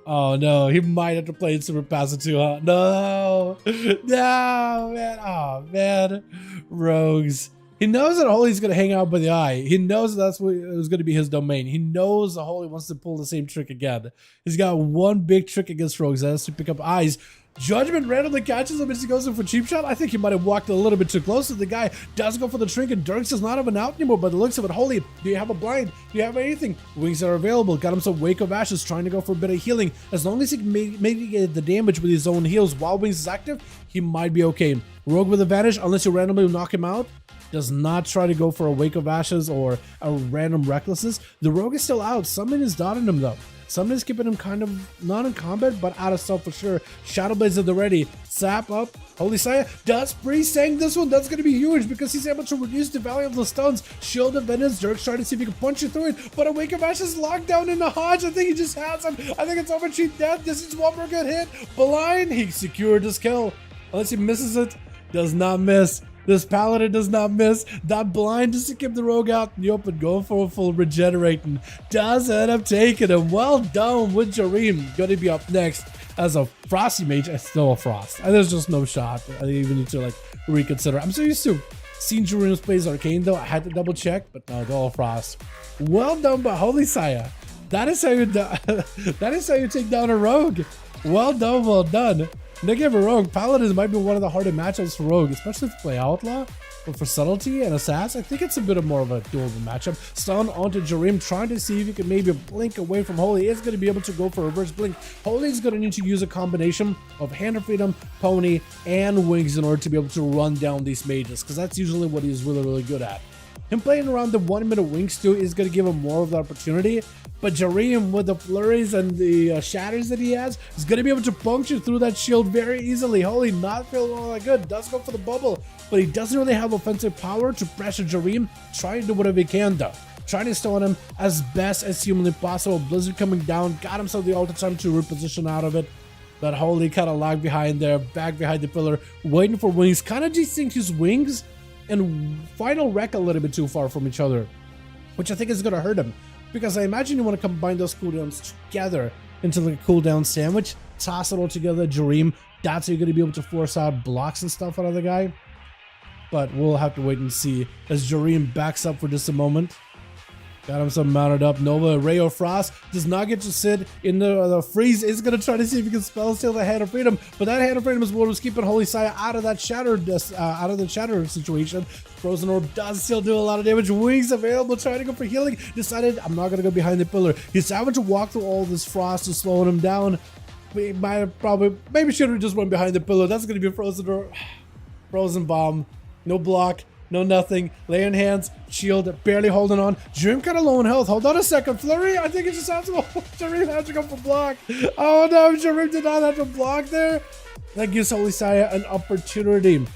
Oh no, he might have to play it super passive too, huh? No, no, man. Oh man, rogues. He knows that Holy's gonna hang out by the eye. He knows that's what it was gonna be his domain. He knows that Holy wants to pull the same trick again. He's got one big trick against rogues. That has to pick up eyes. Judgment randomly catches him as he goes in for cheap shot. I think he might have walked a little bit too close to the guy. Does go for the trinket. Dirks does not have an out anymore by the looks of it. Holy, do you have a blind? Do you have anything? Wings are available. Got him some Wake of Ashes, trying to go for a bit of healing. As long as he can mitigate the damage with his own heals while Wings is active, he might be okay. Rogue with advantage, unless you randomly knock him out. Does not try to go for a Wake of Ashes or a random Recklessness. The Rogue is still out. Something is dotting him though. Something is keeping him kind of not in combat, but out of stealth for sure. Shadow Blades at the ready. Sap up. Holy Saya does pre-sang this one. That's going to be huge because he's able to reduce the value of the stuns. Shield of Vengeance. Dirk's trying to see if he can punch you through it, but a Wake of Ashes locked down in the Hodge. I think he just has him. I think it's over cheap death. This is one more good hit. Blind. He secured his kill. Unless he misses it. Does not miss. This Paladin does not miss. That blind just to keep the rogue out in the open, going for a full regenerating. Does end up taking him. Well done with Jareem. Going to be up next as a Frosty Mage. It's still a Frost. And there's just no shot. I even need to like reconsider. I'm so used to seeing Jareem's plays Arcane though. I had to double check, but no, they're all Frost. Well done by Holy Saya. That is how you that is how you take down a rogue. Well done, well done. Negative Rogue, Paladins might be one of the harder matchups for Rogue, especially if you play Outlaw. But for Subtlety and Assassin, I think it's a bit more of a doable matchup. Stun onto Jareem, trying to see if he can maybe blink away from Holy. Is going to be able to go for a reverse blink. Holy is going to need to use a combination of Hand of Freedom, Pony, and Wings in order to be able to run down these mages, because that's usually what he's really, really good at. Him playing around the 1 minute Wings too is going to give him more of the opportunity. But Jareem, with the flurries and the shatters that he has, is going to be able to puncture through that shield very easily. Holy, not feeling all that good. Does go for the bubble, but he doesn't really have offensive power to pressure Jareem. Trying to do whatever he can though. Trying to stun him as best as humanly possible. Blizzard coming down, got himself the ultimate time to reposition out of it. But Holy kind of lagged behind there, back behind the pillar, waiting for Wings. Kind of desynced his Wings and Final Wreck a little bit too far from each other, which I think is going to hurt him. Because I imagine you want to combine those cooldowns together into like a cooldown sandwich, toss it all together, Jareem. That's how you're going to be able to force out blocks and stuff out of the guy. But we'll have to wait and see as Jareem backs up for just a moment. Got himself mounted up. Nova, Ray of Frost does not get to sit in the freeze. Is going to try to see if he can spell steal the Hand of Freedom, but that Hand of Freedom is what was keeping Holy Saya out of that shatter, situation. Frozen Orb does still do a lot of damage. Wings available, trying to go for healing. Decided I'm not going to go behind the pillar. He's having to walk through all this frost to slowing him down. We might have maybe should have just went behind the pillar. That's going to be a Frozen Orb, Frozen Bomb, no block. No nothing. Lay in hands. Shield. Barely holding on. Jareem kind of low in health. Hold on a second. Flurry. I think it just has to. Jareem has to go for block. Oh no. Jareem did not have to block there. That gives Holy Saya an opportunity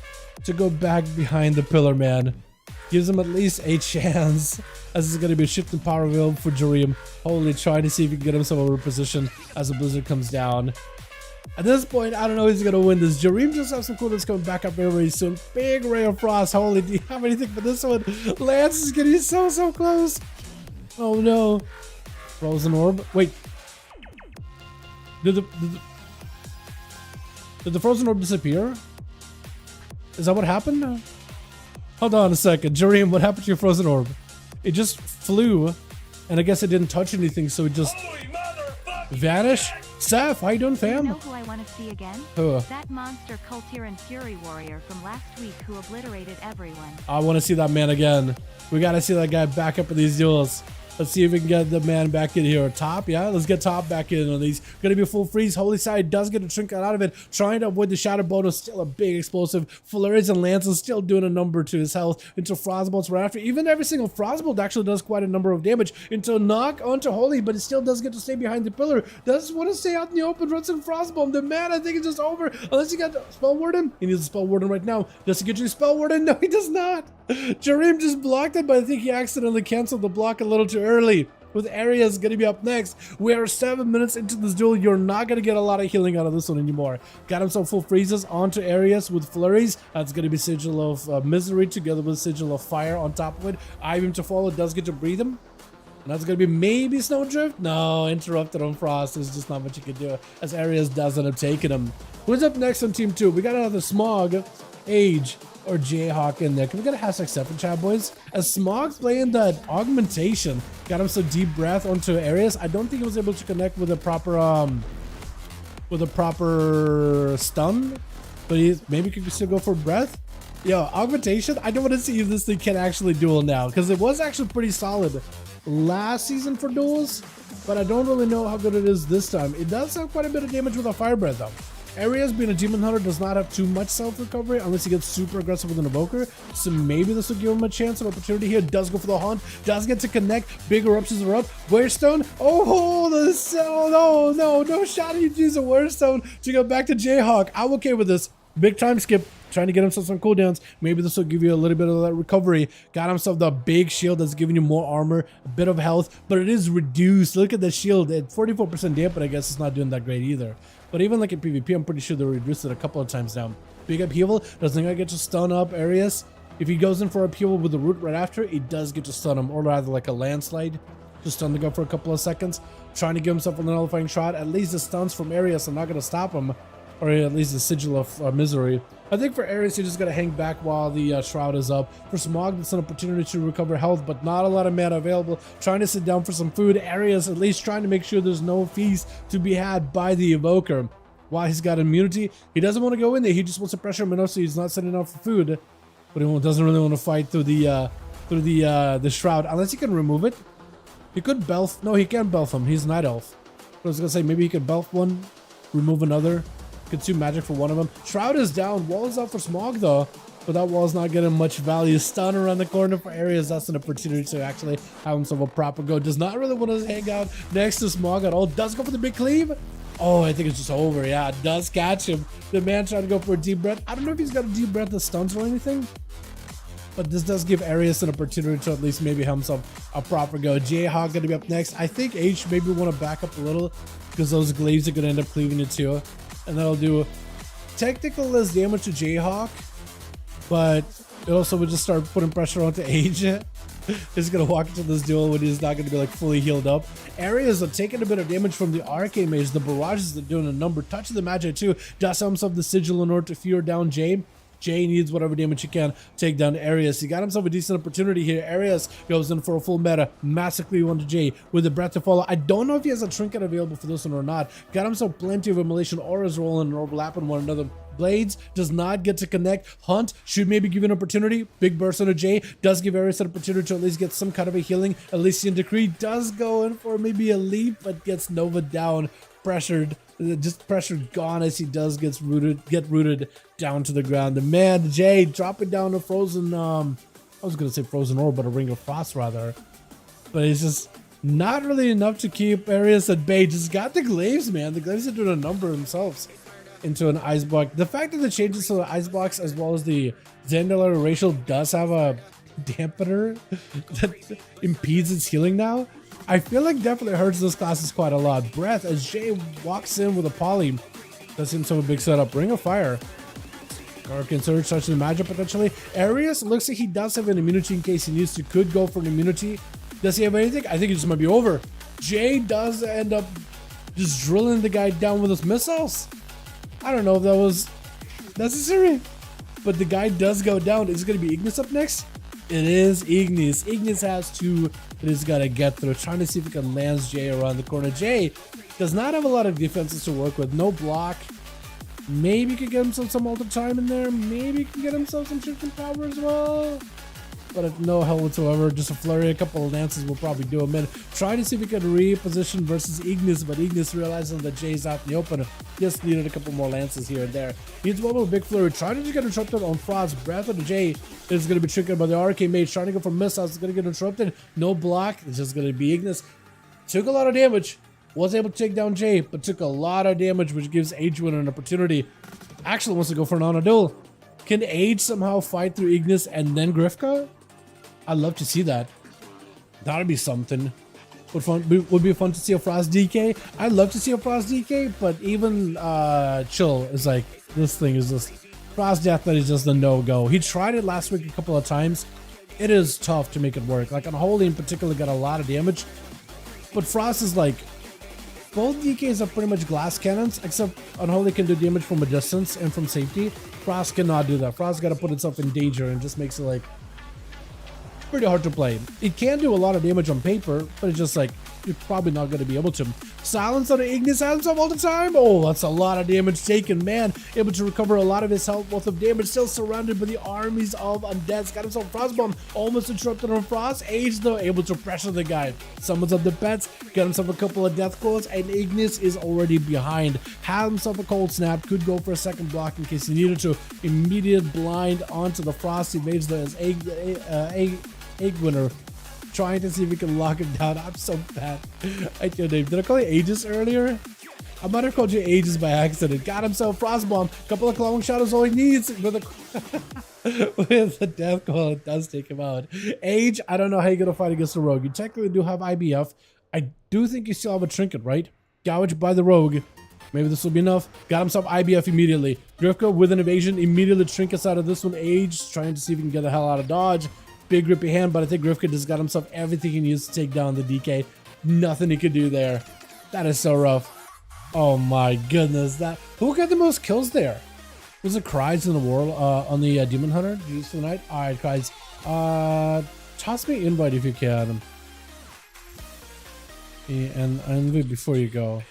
to go back behind the pillar, man. Gives him at least a chance, as it's going to be a shift in power available for Jareem. Holy, trying to see if he can get himself over position as the blizzard comes down. At this point, I don't know who's going to win this. Jareem just has some coolness coming back up very, very soon. Big ray of frost. Holy, do you have anything for this one? Lance is getting so close. Oh no. Frozen orb. Wait. Did the frozen orb disappear? Is that what happened? Hold on a second. Jareem, what happened to your frozen orb? It just flew, and I guess it didn't touch anything, so it just vanished. Seth, how you doing, fam? You know who I want to see again? Who? That monster Kultir and Fury Warrior from last week who obliterated everyone. I want to see that man again. We got to see that guy back up in these duels. Let's see if we can get the man back in here. Top, yeah, let's get Top back in on these. Gonna be a full freeze. Holy Side does get a trinket out of it. Trying to avoid the Shadow Bonus. Still a big explosive. Flurries and Lances still doing a number to his health. Into Frostbolts right after. Even every single Frostbolt actually does quite a number of damage. Into knock onto Holy, but it still does get to stay behind the pillar. Does want to stay out in the open. Runs some Frostbomb. The man, I think, is just over. Unless you got Spell Warden. He needs a Spell Warden right now. Does he get you Spell Warden? No, he does not. Jareem just blocked it, but I think he accidentally canceled the block a little too early. With Areas going to be up next. We are 7 minutes into this duel. You're not going to get a lot of healing out of this one anymore. Got himself full freezes onto Areas with flurries. That's going to be Sigil of Misery together with Sigil of Fire on top of it. Item to follow does get to breathe him. And that's going to be maybe Snowdrift. No, interrupted on Frost. There's just not much you can do as Areas does end up taking him. Who's up next on Team 2? We got another Smog, Age, or Jayhawk in there. Can we get a #7 chat, boys? As Smog's playing that augmentation, got him some deep breath onto Areas. I don't think he was able to connect with a proper stun, but he maybe could still go for breath. Yo, augmentation. I don't want to see if this thing can actually duel now, because it was actually pretty solid last season for duels, but I don't really know how good it is this time. It does have quite a bit of damage with a fire breath though. Areas being a Demon Hunter does not have too much self-recovery unless he gets super aggressive with an Evoker, so maybe this will give him a chance of opportunity here. Does go for the Haunt, does get to connect. Big eruptions are up. Warestone, oh, the cell, no shot. He used a Warestone to go back to Jayhawk. I'm okay with this. Big time skip, trying to get himself some cooldowns. Maybe this will give you a little bit of that recovery. Got himself the big shield that's giving you more armor, a bit of health, but it is reduced. Look at the shield at 44% dampen. I guess it's not doing that great either. But even like in PvP, I'm pretty sure they reduced it a couple of times now. Big upheaval, doesn't get to stun up Areas. If he goes in for upheaval with the root right after, he does get to stun him, or rather like a landslide. Just stun the guy for a couple of seconds. Trying to give himself a nullifying shot. At least the stuns from Areas are not going to stop him. Or at least the Sigil of Misery. I think for Areas, you just gotta hang back while the Shroud is up. For Smog, it's an opportunity to recover health, but not a lot of mana available. Trying to sit down for some food. Areas at least trying to make sure there's no feast to be had by the Evoker. While he's got immunity, he doesn't want to go in there. He just wants to pressure him enough so he's not sitting out for food. But he doesn't really want to fight through the Shroud unless he can remove it. He could Belf. No, he can't Belf him. He's Night Elf. I was gonna say maybe he could Belf one, remove another. Consume magic for one of them. Shroud is down. Wall is out for Smog though, but that wall's not getting much value. Stun around the corner for Areas. That's an opportunity to actually have himself a proper go. Does not really want to hang out next to Smog at all. Does go for the big cleave. Oh, I think it's just over. Yeah, it does catch him. The man trying to go for a deep breath. I don't know if he's got a deep breath that stuns or anything, but this does give Areas an opportunity to at least maybe have himself a proper go. Jayhawk going to be up next. I think H maybe want to back up a little because those glaives are going to end up cleaving it too. And that'll do technical less damage to Jayhawk, but it also would just start putting pressure onto Age. He's gonna walk into this duel when he's not gonna be like fully healed up. Areas are taking a bit of damage from the Arcane Mage. The barrages are doing a number. Touch of the Magi too. Does himself the Sigil in order to fear down Jay. Jay needs whatever damage he can take down Areas. He got himself a decent opportunity here. Areas goes in for a full meta. Massively onto Jay with the breath to follow. I don't know if he has a trinket available for this one or not. Got himself plenty of immolation auras rolling and overlapping one another. Blades does not get to connect. Hunt should maybe give an opportunity. Big burst on a Jay does give Areas an opportunity to at least get some kind of a healing. Elysian Decree does go in for maybe a leap, but gets Nova down. Pressured, just pressured gone as he does get rooted down to the ground. The man Jay dropping down a frozen I was gonna say frozen orb, but a ring of frost rather, but it's just not really enough to keep Areas at bay. Just got the glaives, man. The glaives are doing a number themselves. into an icebox. The fact that the changes to the icebox as well as the Zandalor racial does have a dampener that impedes its healing now, I feel like definitely hurts those classes quite a lot. Breath, as Jay walks in with a poly, does seem to have a big setup. Ring of Fire. Hurricane Surge starts to imagine potentially. Arius looks like he does have an immunity in case he needs to. Could go for an immunity. Does he have anything? I think it just might be over. Jay does end up just drilling the guy down with his missiles. I don't know if that was necessary, but the guy does go down. Is it going to be Ignis up next? It is Ignis. Ignis has two that he's got to get through. Trying to see if he can land Jay around the corner. Jay does not have a lot of defenses to work with. No block. Maybe he could get himself some alter time in there. Maybe he can get himself some shifting power as well. But no hell whatsoever. Just a flurry. A couple of lances will probably do him in. Trying to see if we can reposition versus Ignis, but Ignis realizing that Jay's out in the open. Just needed a couple more lances here and there. Needs one with a big flurry. Trying to just get interrupted on Frost. Breath of the Jay is going to be triggered by the Arcane Mage. Trying to go for missiles. It's going to get interrupted. No block. It's just going to be Ignis. Took a lot of damage. Was able to take down Jay, but took a lot of damage, which gives Agewin an opportunity. Actually wants to go for an honor duel. Can Age somehow fight through Ignis and then Grifka? I'd love to see that. That'd be something. Would be fun to see a Frost DK. I'd love to see a Frost DK, but even Chill is like, this thing is just Frost Death. That is just a no-go. He tried it last week a couple of times. It is tough to make it work. Like Unholy in particular got a lot of damage, but Frost is like, both DKs are pretty much glass cannons, except Unholy can do damage from a distance and from safety. Frost cannot do that. Frost got to put itself in danger and just makes it like pretty hard to play. It can do a lot of damage on paper, but it's just like you're probably not going to be able to. Silence on the Ignis has him all the time. Oh, that's a lot of damage taken, man. Able to recover a lot of his health worth of damage. Still surrounded by the armies of undeads. Got himself Frostbomb. Almost interrupted on Frost. Age though, able to pressure the guy. Summons up the pets. Got himself a couple of death calls, and Ignis is already behind. Had himself a cold snap. Could go for a second block in case he needed to. Immediate blind onto the Frost. He made the egg winner, trying to see if we can lock him down. I'm so bad at your name. Did I call you Aegis earlier? I might have called you Aegis by accident. Got himself Frostbomb. Couple of Clawing Shadows, all he needs. With a Death Call, it does take him out. Age, I don't know how you're going to fight against the Rogue. You technically do have IBF. I do think you still have a Trinket, right? Gouged by the Rogue. Maybe this will be enough. Got himself IBF immediately. Grifka with an evasion. Immediately Trinkets out of this one. Age, trying to see if he can get the hell out of dodge. Big grippy hand, but I think Grifka just got himself everything he needs to take down the DK. Nothing he could do there. That is so rough. Oh my goodness. That who got the most kills there? Was it Cries in the world on the Demon Hunter used tonight? Alright, Cries. Toss me invite if you can. And before you go.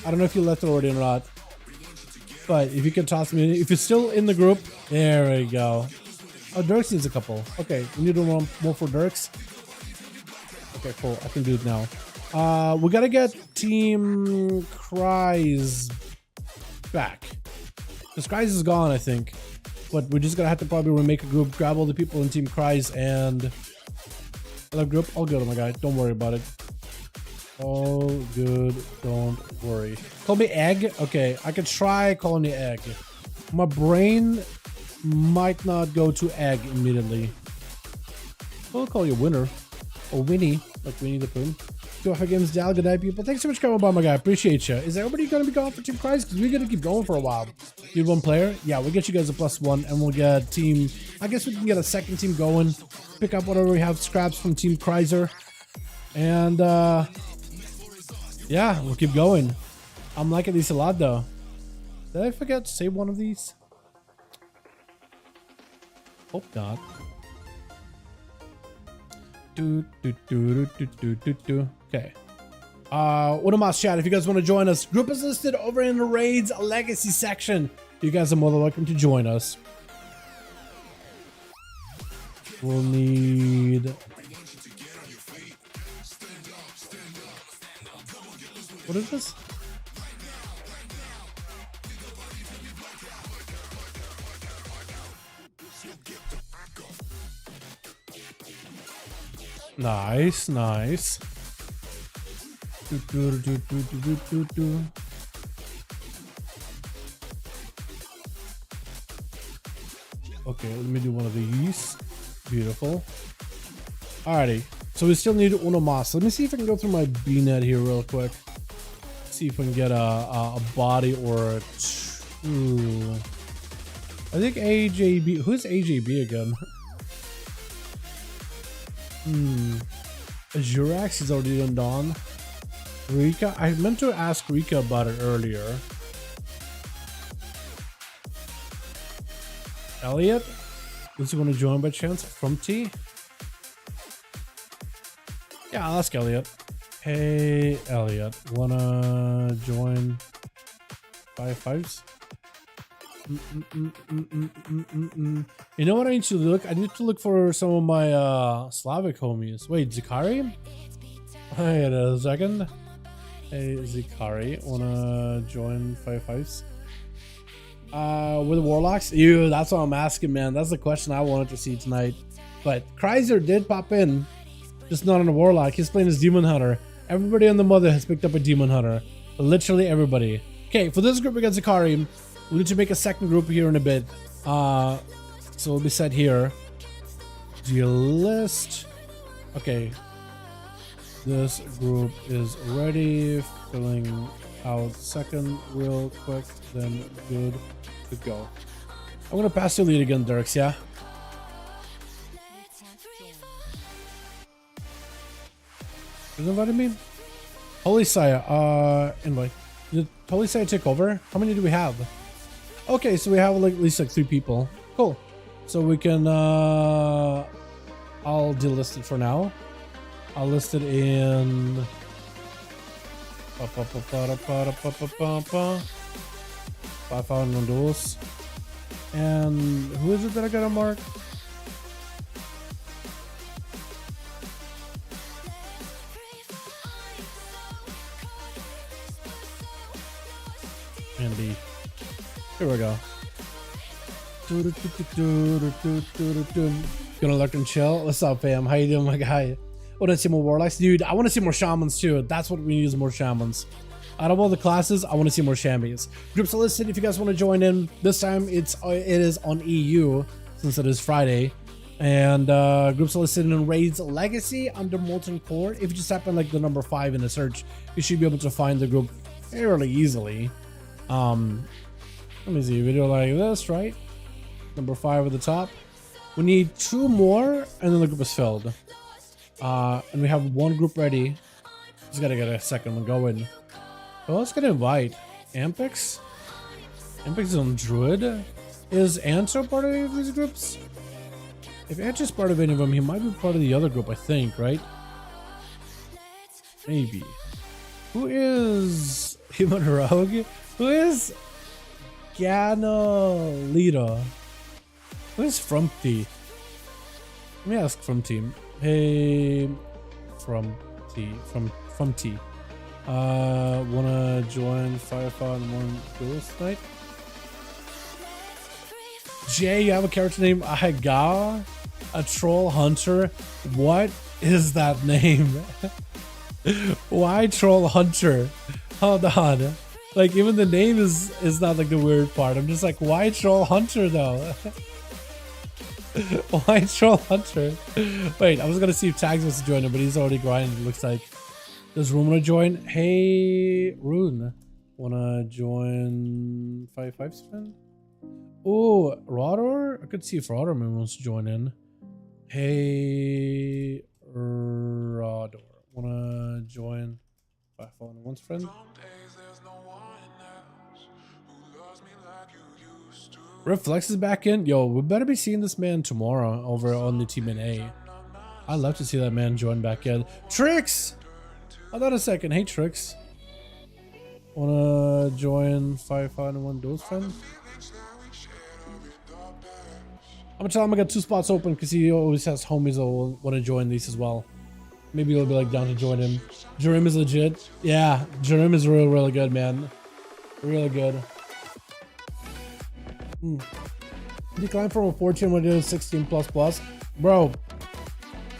I don't know if you left it already or not. But if you can toss me in, if you're still in the group, there we go. Oh, Dirks needs a couple. Okay, we need one more for Dirks. Okay, cool. I can do it now. We gotta get Team Cries back. Because Cries is gone, I think. But we're just gonna have to probably remake a group, grab all the people in Team Cries, and other group. All good, oh my god. Don't worry about it. All good. Don't worry. Call me Egg. Okay, I could try calling you Egg. My brain might not go to Egg immediately. I'll call you Winner. Or Winnie, like Winnie the Pooh. Go for games, Dal. Good night, people. Thanks so much for coming by, my guy. Appreciate you. Is everybody going to be going for Team Cries? Because we're going to keep going for a while. Need one player? Yeah, we'll get you guys a +1, and we'll get team. I guess we can get a second team going. Pick up whatever we have scraps from Team Chrysler. And, yeah, we'll keep going. I'm liking these a lot, though. Did I forget to save one of these? Hope not. Okay. What about chat? If you guys want to join us, group is listed over in the raids legacy section. You guys are more than welcome to join us. We'll need. What is this? Nice, nice. Okay, let me do one of these. Beautiful. Alrighty. So we still need uno mas. Let me see if I can go through my BNet here real quick. See if we can get a body or a two. I think AJB. Who's AJB again? Jurax is already done Dawn. Rika. I meant to ask Rika about it earlier. Elliot? Does he want to join by chance? From T? Yeah, I'll ask Elliot. Hey, Elliot. Wanna join 5V5s? You know what I need to look? I need to look for some of my Slavic homies. Wait, Zikari? Wait a second. Hey, Zikari. Wanna join 5V5s? With Warlocks? Ew, that's what I'm asking, man. That's the question I wanted to see tonight. But Kreiser did pop in, just not on a Warlock. He's playing as Demon Hunter. Everybody on the Mother has picked up a Demon Hunter. Literally everybody. Okay, for this group against Zikari, we need to make a second group here in a bit. So we'll be set here. Deal list. Okay. This group is ready. Filling out second real quick. Then good to go. I'm gonna pass your lead again, Dirks, yeah? Who's invited me? Holy Saya, invite. Did Holy Saya take over? How many do we have? Okay, so we have like at least like 3 people. Cool. So we can I'll delist it for now. I'll list it in 5V5 1 Duels. And who is it that I gotta mark? Andy. Here we go. Gonna lurk and chill. What's up, fam? How you doing, my guy? Want to see more Warlocks? Dude, I want to see more Shamans too. That's what we need, is more Shamans. Out of all the classes, I want to see more Shamans. Groups are listed if you guys want to join in. This time it is on EU, since it is Friday. And groups are listed in Raids Legacy under Molten Core. If you just type in like the number 5 in the search, you should be able to find the group fairly easily. Let me see, video like this, right? Number 5 at the top. We need 2 more and then the group is filled. And we have 1 group ready. Just gotta get a second one going. Well, let's get an invite. Ampix? Ampix is on Druid. Is Anto part of any of these groups? If Anto's part of any of them, he might be part of the other group, I think, right? Maybe. Who is Human Rogue? Who is Ganolita? Who is Frumpty? Let me ask Frumpty. Hey, Frumpty. Wanna join 5V5 1 Duels tonight? Jay, you have a character named Ahaga? A troll hunter? What is that name? Why troll hunter? Hold on. Like, even the name is not like the weird part. I'm just like, why troll hunter though? Why troll hunter? Wait, I was gonna see if Tags wants to join him, but he's already grinding, it looks like. Does Rune wanna join? Hey, Rune. Wanna join 5V5 spin? Oh, Rodor? I could see if Rodor wants to join in. Hey, Rodor. Wanna join 5V5 1 friend? Reflex is back in. Yo, we better be seeing this man tomorrow over on the Team NA. I'd love to see that man join back in. Trix! Hold on a second. Hey, Trix. Wanna join 5V5 1 Duels friend? I'm gonna tell him I got 2 spots open because he always has homies that will want to join these as well. Maybe he'll be like down to join him. Jerim is legit. Yeah, Jerim is really good, man. Really good. Decline from a 14 when it is 16++. Bro,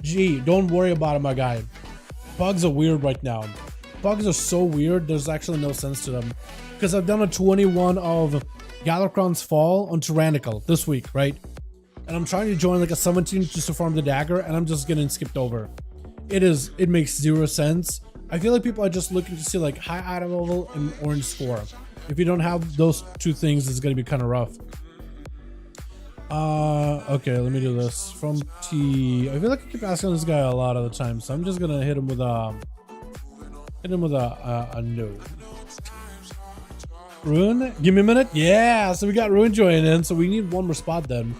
G, don't worry about it, my guy. Bugs are weird right now. Bugs are so weird, there's actually no sense to them. Because I've done a 21 of Galakron's Fall on Tyrannical this week, right? and I'm trying to join like a 17 just to farm the dagger, and I'm just getting skipped over. It makes zero sense. I feel like people are just looking to see like high item level and orange score. If you don't have those two things, it's gonna be kind of rough. Okay, let me do this from T. I feel like I keep asking this guy a lot of the time, so I'm just gonna hit him with a no. Ruin, give me a minute. Yeah, so we got Ruin joining in, so we need one more spot then.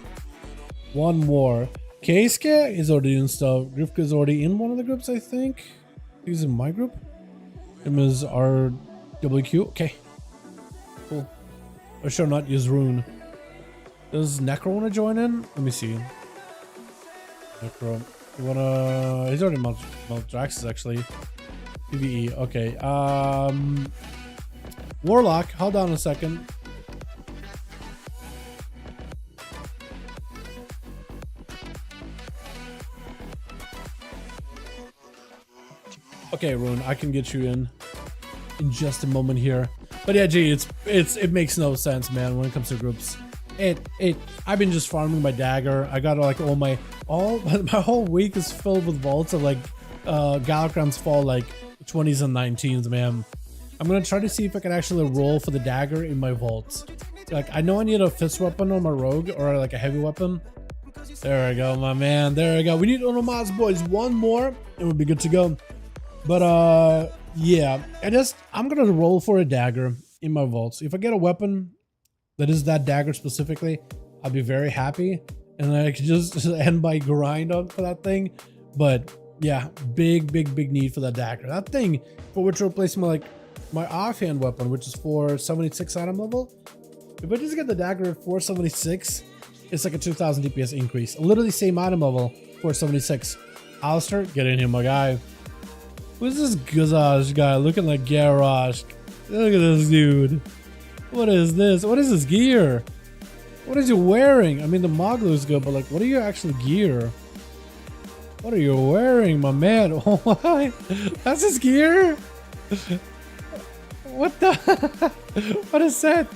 One more. Keisuke is already in stuff. Grifka is already in one of the groups, I think. He's in my group. Him is RWQ. Okay. Cool. I should not use Rune. Does Necro want to join in? Let me see. Necro. You wanna... He's already Maldraxxus actually. PvE. Okay. Warlock. Hold on a second. Okay, Rune, I can get you in just a moment here. But yeah, gee, it makes no sense, man, when it comes to groups. I've been just farming my dagger. I got like my whole week is filled with vaults of like Galakrams fall like 20s and 19s, man. I'm gonna try to see if I can actually roll for the dagger in my vaults. Like, I know I need a fist weapon on my rogue or like a heavy weapon. There we go, my man. There we go. We need Onomas, boys. One more and we'll be good to go. But yeah, I'm gonna roll for a dagger in my vaults. If I get a weapon that is that dagger specifically, I'll be very happy, and I can just end my grind on for that thing. But yeah, big need for that dagger. That thing for which to replace my offhand weapon, which is 476 item level. If I just get the dagger at 476, it's like a 2000 DPS increase. Literally same item level, 476. Alistair, get in here, my guy. Who's this Gazage guy looking like Garrosh? Look at this dude. What is this? What is this gear? What is he wearing? I mean, the Moglu is good, but like, what are your actual gear? What are you wearing, my man? Oh my, that's his gear? What the? What is that?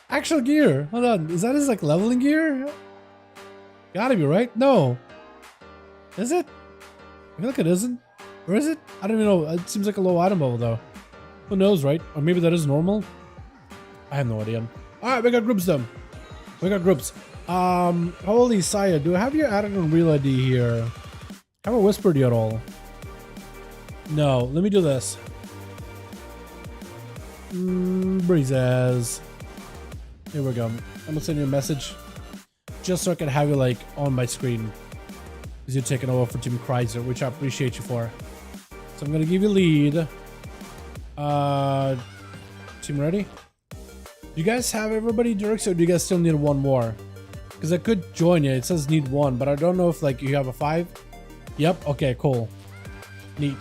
Actual gear. Hold on. Is that his like leveling gear? Gotta be, right? No. Is it? I feel like it isn't. Or is it? I don't even know. It seems like a low item level though. Who knows, right? Or maybe that is normal. I have no idea. Alright, we got groups done. We got groups. Holy Saya, do I have your added on real ID here? Have I whispered you at all? No, let me do this. Breezes. Here we go. I'm gonna send you a message just so I can have you like on my screen as you're taking over for Team Kreiser, which I appreciate you for. So I'm gonna give you lead. Team ready? You guys have everybody, Dirks, or do you guys still need one more? Because I could join you. It says need one, but I don't know if like you have a 5. Yep. Okay. Cool. Neat.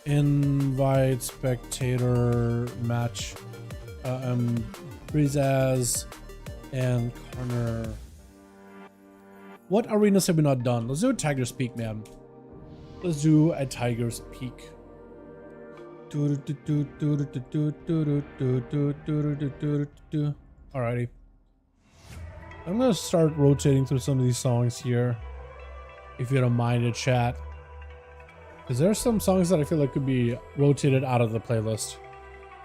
Invite spectator match. Breezes and Corner. What arenas have we not done? Let's do a Tiger's Peak, man. Let's do a Tiger's Peak. Alrighty. I'm gonna start rotating through some of these songs here, if you don't mind it, chat. Because there are some songs that I feel like could be rotated out of the playlist.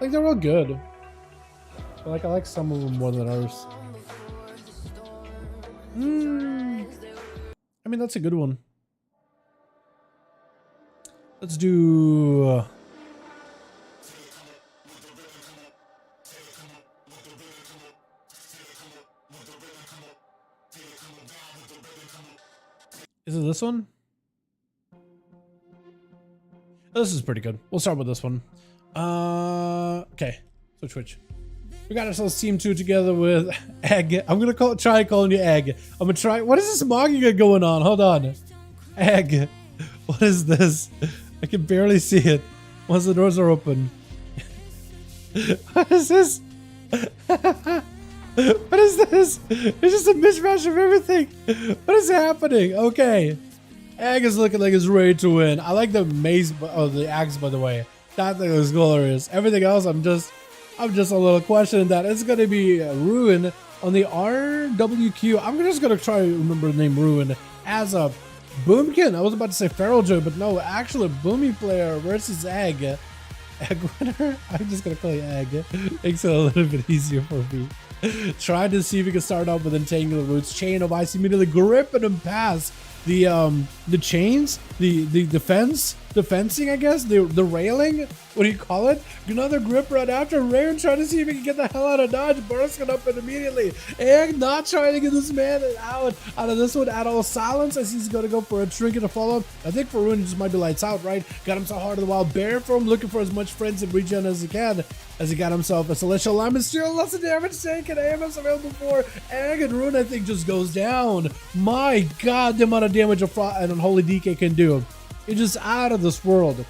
Like, they're all good. But like, I like some of them more than others. I mean, that's a good one. Let's do... Is it this one? This is pretty good. We'll start with this one. Okay. Switch. We got ourselves Team 2 together with Egg. I'm gonna try calling you Egg. I'm gonna try. What is this mogging going on? Hold on. Egg. What is this? I can barely see it once the doors are open. What is this? What is this? It's just a mishmash of everything. What is happening? Okay. Egg is looking like it's ready to win. I like the mace, the axe, by the way. That thing looks glorious. Everything else, I'm just a little questioning that. It's gonna be Ruin on the RWQ, I'm just gonna try to remember the name Ruin as a Boomkin. I was about to say Feral Joy, but no, actually Boomy player versus Egg. Egg winner? I'm just gonna call you Egg. Makes it a little bit easier for me. Trying to see if we can start out with Entangled Roots, Chain of Ice, immediately gripping him past the chains, the fencing, I guess, the railing, what do you call it? Another grip right after. Rare trying to see if he can get the hell out of dodge, bursting up and immediately. Egg not trying to get this man out of this one at all. Silence as he's gonna go for a trinket to follow. I think for Ruin just might be lights out, right? Got himself hard in the wild. Bear from looking for as much friends and regen as he can, as he got himself a Celestial Alignment. Still lots of damage taken. AMS available for Egg, and Ruin I think just goes down. My god, the amount of damage an Unholy DK can do. It's just out of this world.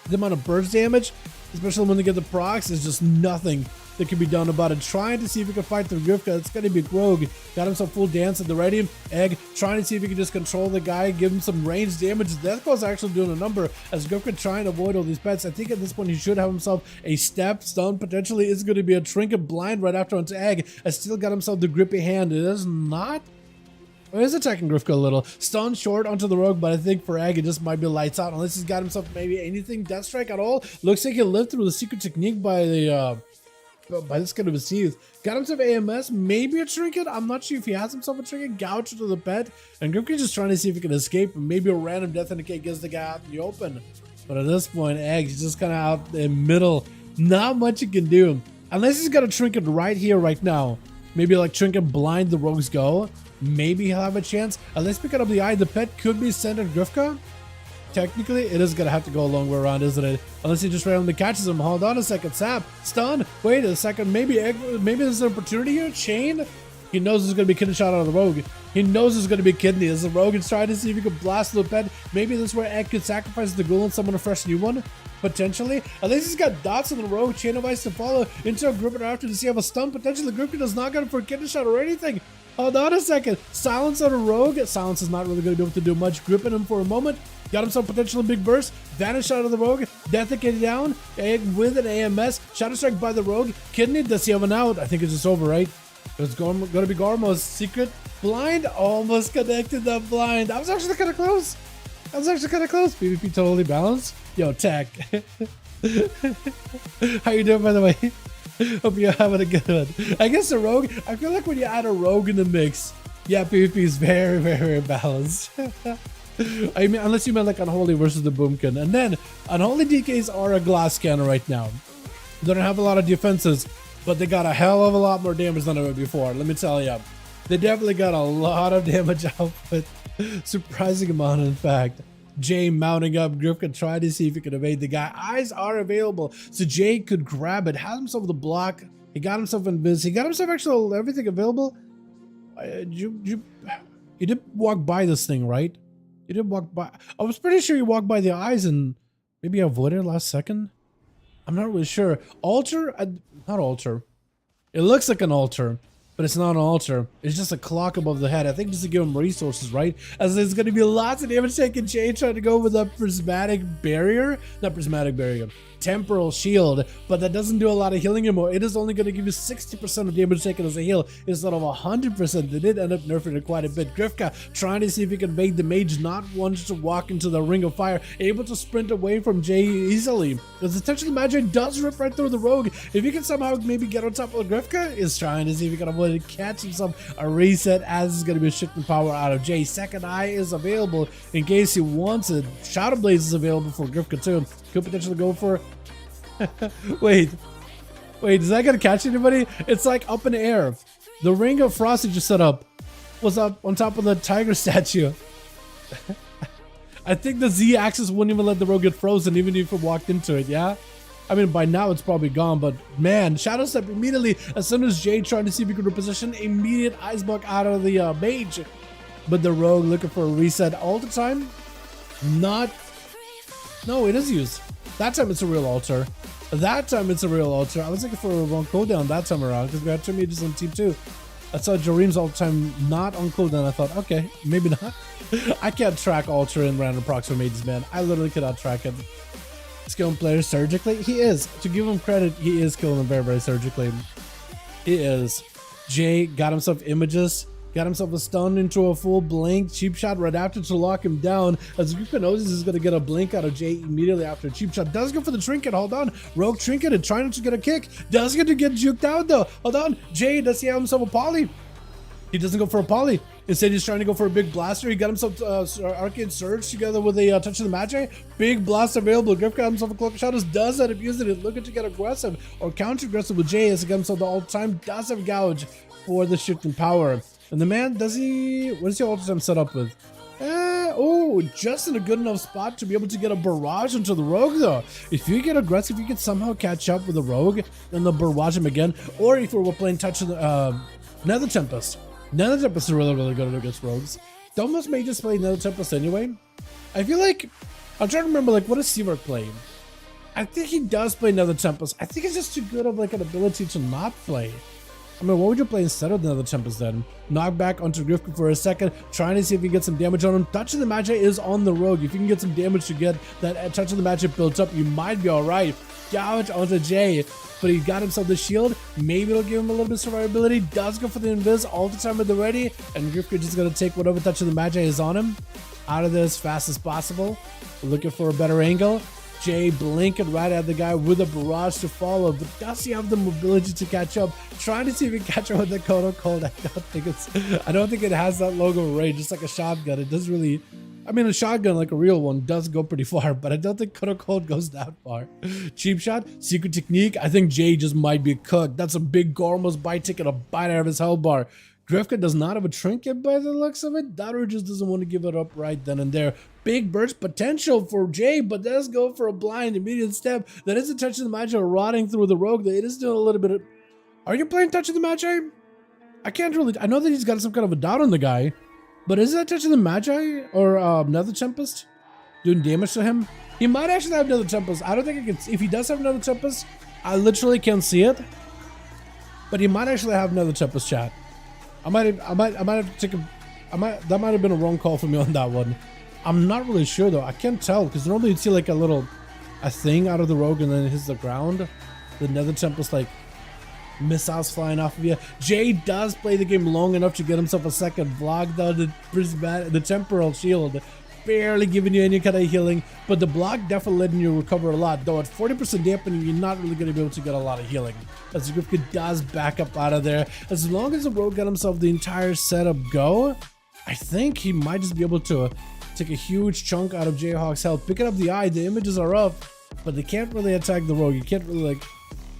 The amount of burst damage, especially when they get the procs, is just nothing that can be done about it. Trying to see if he can fight through Grifka. It's going to be Rogue. Got himself full dance at the ready. Egg trying to see if he can just control the guy, give him some range damage. Deathclaw's actually doing a number as Grifka trying to avoid all these pets. I think at this point he should have himself a step stun. Potentially is going to be a trinket blind right after onto Egg. Has still got himself the grippy hand. It is not. Well, he's attacking Grifka a little. Stun short onto the Rogue, but I think for Egg, it just might be lights out. Unless he's got himself maybe anything Death Strike at all. Looks like he lived through the secret technique by the by this kind of a teeth. Got himself AMS, maybe a trinket. I'm not sure if he has himself a trinket. Gouge to the pet. And Grifka just trying to see if he can escape. And maybe a random Death in the Cake gets the guy out in the open. But at this point, Egg's just kind of out in the middle. Not much he can do. Unless he's got a trinket right here, right now. Maybe like trinket blind the Rogues go. Maybe he'll have a chance. Let's pick up the eye. The pet could be sent at Grifka. Technically, it is gonna have to go a long way around, isn't it? Unless he just randomly catches him. Hold on a second. Sap. Stun. Wait a second. Maybe there's an opportunity here. Chain. He knows there's gonna be kidney shot out of the Rogue. He knows there's gonna be kidney. As the Rogue is trying to see if he can blast the pet. Maybe this is where Egg could sacrifice the ghoul and summon a fresh new one. Potentially. At least he's got dots on the Rogue. Chain of Ice to follow. Into a gripper after to see if a stun. Potentially, the gripper does not get him for a kidney shot or anything. Hold on a second. Silence on a Rogue. Silence is not really going to be able to do much. Gripping him for a moment. Got himself potentially big burst. Vanish out of the Rogue. Death Decay down. Egg with an AMS. Shadow Strike by the Rogue. Kidney. Does he have an out? I think it's just over, right? It's going to be Garmo's secret. Blind. Almost connected the blind. I was actually kind of close. PvP totally balanced. Yo, Tech. How you doing, by the way? Hope you're having a good one. I guess the Rogue, I feel like when you add a Rogue in the mix, yeah, PvP is very, very balanced. I mean, unless you meant like Unholy versus the Boomkin. And then, Unholy DKs are a glass scanner right now. They don't have a lot of defenses, but they got a hell of a lot more damage than ever before. Let me tell you. They definitely got a lot of damage output. Surprising amount, in fact. Jay mounting up. Grifka trying to see if he could evade the guy. Eyes are available, so Jay could grab it. Has himself the block. He got himself invis. He got himself actually everything available. You did walk by this thing, right? You did walk by. I was pretty sure you walked by the eyes and maybe avoided last second. I'm not really sure. Altar? Not altar. It looks like an altar, but it's not an altar. It's just a clock above the head. I think just to give him resources, right? As there's going to be lots of damage taken. Jay trying to go with a prismatic barrier. Not prismatic barrier. Temporal shield. But that doesn't do a lot of healing anymore. It is only going to give you 60% of damage taken as a heal instead of 100%. They did end up nerfing it quite a bit. Grifka trying to see if he can evade the mage. Not wanting to walk into the ring of fire. Able to sprint away from Jay easily. Because essentially magic does rip right through the Rogue. If you can somehow maybe get on top of Grifka, is trying to see if he can avoid it. Catch himself a reset as is going to be shifting power out of Jay. Second Eye is available in case he wants it. Shadow Blaze is available for Grifka too. Could potentially go for wait, is that gonna catch anybody? It's like up in the air. The ring of frost that you set up was up on top of the tiger statue. I think the Z axis wouldn't even let the Rogue get frozen even if it walked into it, yeah? I mean, by now it's probably gone, but man, Shadow Step immediately, as soon as Jay trying to see if he could reposition, immediate Ice Block out of the mage. But the Rogue looking for a reset all the time. Not, no, it is used. That time it's a real altar. That time it's a real altar. I was looking for a wrong cooldown that time around because we had 2 mages on team 2. I saw Jareem's all the time not on cooldown. I thought, okay, maybe not. I can't track altar and random procs for mages, man. I literally cannot track it. Killing players surgically. He is. To give him credit, he is killing them very, very surgically. He is. Jay got himself images, got himself a stun into a full blink, cheap shot right after to lock him down, as Griffin knows he's going to get a blink out of Jay immediately after. Cheap shot does go for the trinket, hold on, rogue trinket and trying to get a kick, does get to get juked out though, hold on, Jay does he have himself a poly? He doesn't go for a poly. Instead, he's trying to go for a big blaster. He got himself Arcane Surge together with a Touch of the Magi. Big blast available. Griff got himself a Cloak of Shadows. Does end up using it. Looking to get aggressive or counter-aggressive with Jay as he got himself the all-time. Does have Gouge for the shift in power. And the man, does he... What is he all-time set up with? Oh, just in a good enough spot to be able to get a barrage into the rogue though. If you get aggressive, you can somehow catch up with the rogue and they'll barrage him again. Or if we were playing Touch of the Nether Tempest. Nether Tempest is really good against rogues. Don't most mages play Nether Tempest anyway? I feel like, I'm trying to remember, like, what does Seaver play? I think he does play Nether Tempest. I think it's just too good of like an ability to not play. I mean, what would you play instead of Nether Tempest then? Knockback onto Grifka for a second, trying to see if you can get some damage on him. Touch of the Magi is on the rogue. If you can get some damage to get that Touch of the Magi built up, you might be alright. Gouge onto Jay, but he got himself the shield. Maybe it'll give him a little bit of survivability. Does go for the invis all the time at the ready, and Grifka just gonna take whatever Touch of the Magi is on him out of there as fast as possible. Looking for a better angle. Jay blinking right at the guy with a barrage to follow, but does he have the mobility to catch up? Trying to see if he can catch up with the Kodo Cold. I don't think it has that logo range. It's like a shotgun. It doesn't really. I mean, a shotgun, like a real one, does go pretty far, but I don't think Kodo Cold goes that far. Cheap shot, secret technique. I think Jay just might be cooked. That's a big Gormos bite taking a bite out of his health bar. Grifka does not have a trinket by the looks of it. Dalaran just doesn't want to give it up right then and there. Big burst potential for Jay, but does go for a blind immediate step. That is a Touch of the Magi rotting through the rogue. It is doing a little bit of... Are you playing Touch of the Magi? I can't really... I know that he's got some kind of a dot on the guy, but is that Touch of the Magi or Nether Tempest doing damage to him? He might actually have Nether Tempest. I don't think I can... If he does have Nether Tempest, I literally can't see it, but he might actually have Nether Tempest, chat. I might have to take a... that might have been a wrong call for me on that one. I'm not really sure though. I can't tell because normally you'd see like a thing out of the rogue and then it hits the ground. The Nether Tempest like missiles flying off of you. Jay does play the game long enough to get himself a second block though. The temporal shield barely giving you any kind of healing, but the block definitely letting you recover a lot. Though at 40% dampening, you're not really going to be able to get a lot of healing. As Grifka does back up out of there. As long as the rogue got himself the entire setup go, I think he might just be able to take a huge chunk out of Jayhawk's health. Picking up the eye, the images are up, but they can't really attack the rogue. You can't really like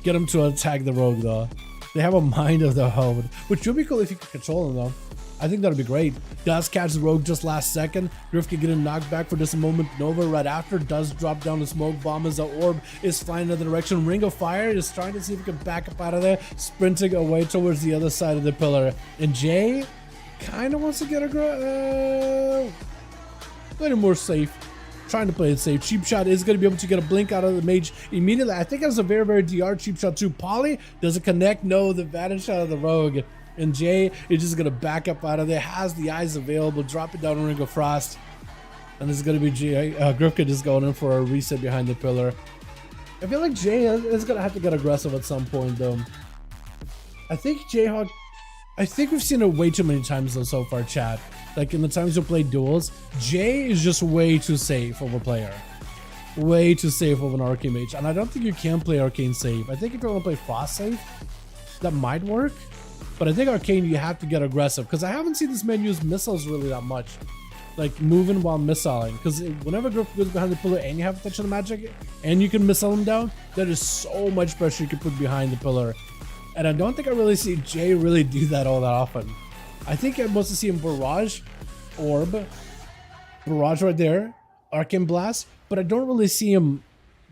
get them to attack the rogue though. They have a mind of their own, which would be cool if you could control them though. I think that'd be great. Does catch the rogue just last second. Grifka getting knocked back for just a moment. Nova right after does drop down the smoke bomb as the orb is flying in the direction. Ring of Fire is trying to see if he can back up out of there, sprinting away towards the other side of the pillar. And Jay kind of wants to get a little more safe. Trying to play it safe. Cheap shot is going to be able to get a blink out of the mage immediately. I think that's a very DR cheap shot too. Poly, does it connect? No, the vanish out of the rogue. And Jay is just going to back up out of there. Has the eyes available. Drop it down Ring of Frost. And it's going to be Jay. Grifka just going in for a reset behind the pillar. I feel like Jay is going to have to get aggressive at some point though. I think Jayhawk... I think we've seen it way too many times though so far, chat. Like in the times we played duels, Jay is just way too safe of a player. Way too safe of an arcane mage. And I don't think you can play arcane safe. I think if you want to play frost safe, that might work. But I think arcane, you have to get aggressive. Because I haven't seen this man use missiles really that much. Like moving while missiling. Because whenever Griff goes behind the pillar and you have a Touch of the Magic, and you can missile him down, there is so much pressure you can put behind the pillar. And I don't think I really see Jay really do that all that often. I think I mostly see him barrage, orb, barrage right there, arcane blast, but I don't really see him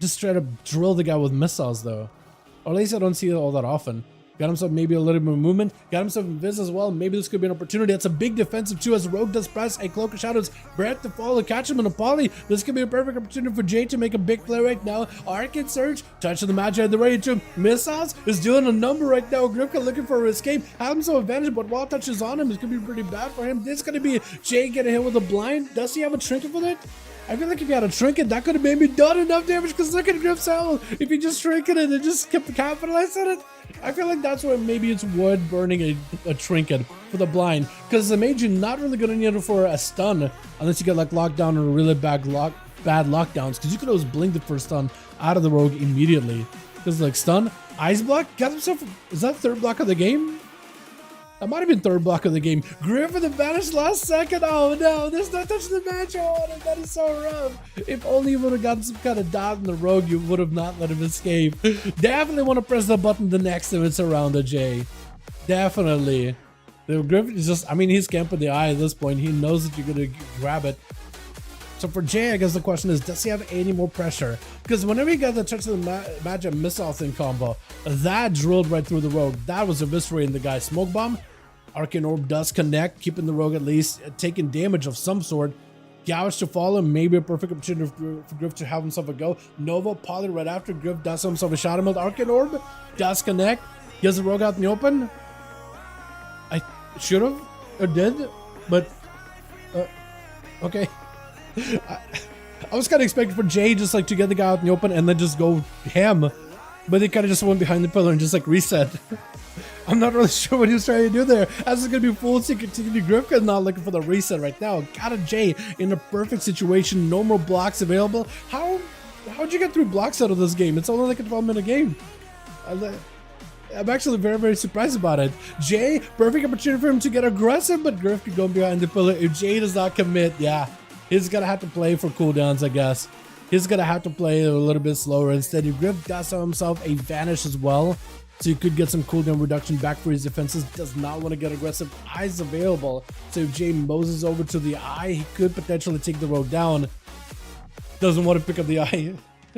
just straight up drill the guy with missiles though. Or at least I don't see it all that often. Got himself maybe a little bit of movement. Got himself invis as well. Maybe this could be an opportunity. That's a big defensive too, as Rogue does press a Cloak of Shadows. Breath to follow, catch him in a poly. This could be a perfect opportunity for Jay to make a big play right now. Arcane Surge, Touch of the Magi at the ready to missiles. Is doing a number right now. Grifka looking for an escape. Have him so advantage, but while touches on him, it's gonna be pretty bad for him. This is gonna be Jay getting hit with a blind. Does he have a trinket for that? I feel like if you had a trinket, that could have maybe done enough damage, because look at Griff's health. If you just trinket it and just kept capitalizing on it, I feel like that's where maybe it's worth burning a trinket for the blind, because the mage, you're not really going to need it for a stun unless you get like locked down or really bad lockdowns, because you could always blink the first stun out of the rogue immediately. Because like stun, ice block, got himself, is that third block of the game? That might have been third block of the game. Griffin vanished last second. Oh no, there's no touch the match on it. That is so rough. If only you would have gotten some kind of dot in the rogue, you would have not let him escape. Definitely want to press the button the next time it's around the J. Definitely. The Griffin is just, I mean, he's camping the eye at this point. He knows that you're going to grab it. So for Jay, I guess the question is, does he have any more pressure? Because whenever he got the touch of the magic missile thing combo, that drilled right through the rogue. That was eviscerating the guy. Smoke bomb, Arcane Orb does connect, keeping the rogue at least taking damage of some sort. Gouge to follow, maybe a perfect opportunity for Griff to have himself a go. Nova, Poly right after. Griff does himself a shot melt. Arcane Orb does connect. He has the rogue out in the open. I should have or did, but okay. I was kind of expecting for Jay just like to get the guy out in the open and then just go ham, but he kind of just went behind the pillar and just like reset. I'm not really sure what he was trying to do there. As it's gonna be full security, Grifka is not looking for the reset right now. Got a Jay in a perfect situation. No more blocks available. How'd you get 3 blocks out of this game? It's only like a 12-minute game. I'm actually very, very surprised about it. Jay, perfect opportunity for him to get aggressive, but Griff could go behind the pillar. If Jay does not commit, yeah, he's gonna have to play for cooldowns, I guess. He's gonna have to play a little bit slower. Instead, Griff does have himself a vanish as well, so you could get some cooldown reduction back for his defenses. Does not want to get aggressive. Eyes available, so if Jay moses over to the eye, he could potentially take the road down. Doesn't want to pick up the eye.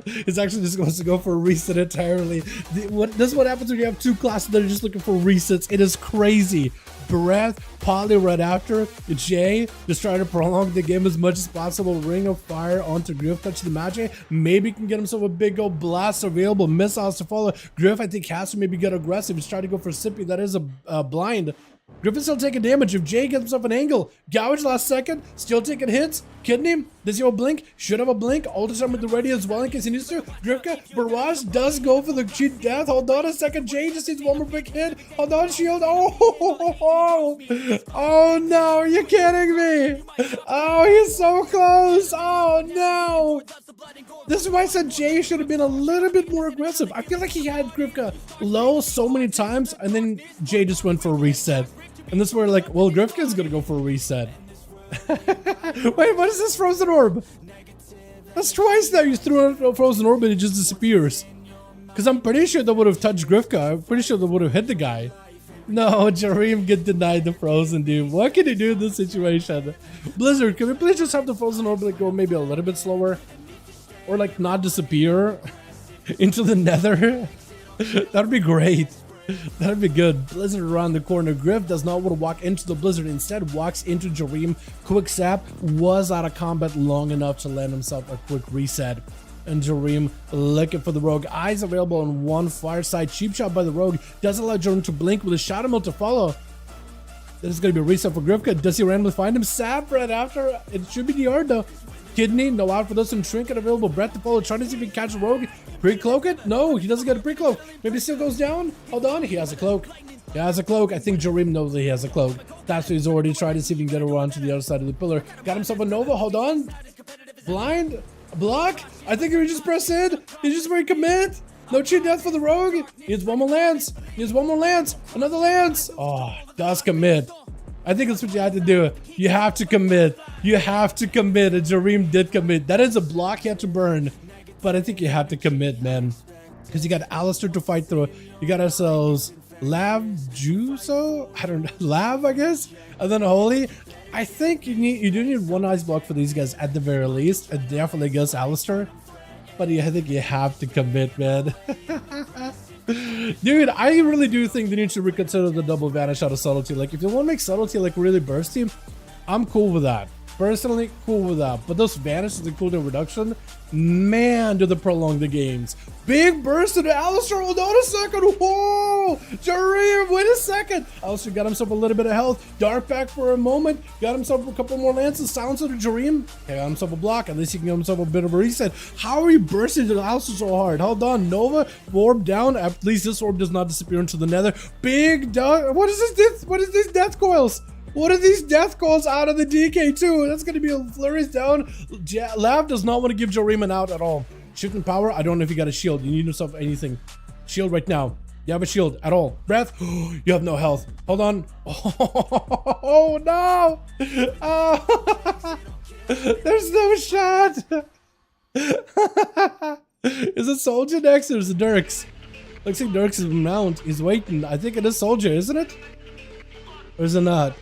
It's actually just going to go for a reset entirely. This is what happens when you have 2 classes that are just looking for resets. It is crazy. Breath, Poly right after, Jay just trying to prolong the game as much as possible. Ring of Fire onto Griff, touch the magic. Maybe he can get himself a big old blast available. Missiles to follow. Griff, I think, has to maybe get aggressive. He's trying to go for Sippy. That is a blind. Griffin still taking damage. If Jay gets himself an angle, Gouge last second, still taking hits. Kidney, does he have a blink? Should have a blink. Ultrasound with the ready as well in case he needs to. Grifka, Barrage does go for the cheat death. Hold on a second. Jay just needs one more big hit. Hold on, shield. Oh no, are you kidding me? Oh, he's so close. Oh no. This is why I said Jay should have been a little bit more aggressive. I feel like he had Grifka low so many times, and then Jay just went for a reset. And this is where, like, well, Grifka's gonna go for a reset. Wait, what is this frozen orb? That's twice now you threw a frozen orb and it just disappears. Because I'm pretty sure that would have touched Grifka. I'm pretty sure that would have hit the guy. No, Jareem get denied the frozen, dude. What can he do in this situation? Blizzard, can we please just have the frozen orb like go maybe a little bit slower? Or like not disappear into the nether? That'd be great. That'd be good. Blizzard around the corner. Griff does not want to walk into the Blizzard. Instead, walks into Jareem. Quick sap was out of combat long enough to land himself a quick reset. And Jareem looking for the rogue. Eyes available on one fireside. Cheap shot by the rogue. Doesn't allow Jareem to blink with a shadow melt to follow. This is going to be a reset for Grifka. Does he randomly find him? Sap right after. It should be the yard though. Kidney, no out for this one. Trinket available. Breath to follow. Trying to see if he can catch a rogue. Pre-cloak it? No, he doesn't get a pre-cloak. Maybe it still goes down. Hold on. He has a cloak. He has a cloak. I think Jareem knows that he has a cloak. That's what he's already trying to see if he can get around to the other side of the pillar. Got himself a Nova. Hold on. Blind. Block. I think he just press in. He just very commit. No cheat death for the rogue. He has one more lance. He has one more lance. Another lance. Oh, does commit. I think that's what you had to do. You have to commit. You have to commit. And Jareem did commit. That is a block you have to burn. But I think you have to commit, man. Because you got Alistair to fight through. You got ourselves Lav Juso? I don't know. Lav, I guess? And then Holy. I think you do need one ice block for these guys at the very least. It definitely goes Alistair. But I think you have to commit, man. Dude, I really do think they need to reconsider the double vanish out of subtlety. Like, if you want to make subtlety like really bursty, I'm cool with that. Personally, cool with that. But those vanishes and cooldown reduction, man, do they prolong the games. Big burst into Alistair. Hold on a second. Whoa! Jareem, wait a second. Alistair got himself a little bit of health. Dark back for a moment. Got himself a couple more lances. Silence into Jareem. Okay, got himself a block. At least he can get himself a bit of a reset. How are you bursting into Alistair so hard? Hold on. Nova, orb down. At least this orb does not disappear into the nether. Big dog. What is this? What is these death coils? What are these death calls out of the DK2? That's going to be a flurries down. Lav does not want to give Jareem an out at all. Shifting power. I don't know if you got a shield. You need yourself anything. Shield right now. You have a shield at all. Breath. You have no health. Hold on. Oh, no. Oh. There's no shot. Is it Soldier next or is it Dirks? Looks like Dirks is mount. He's waiting. I think it is Soldier, isn't it? Or is it not?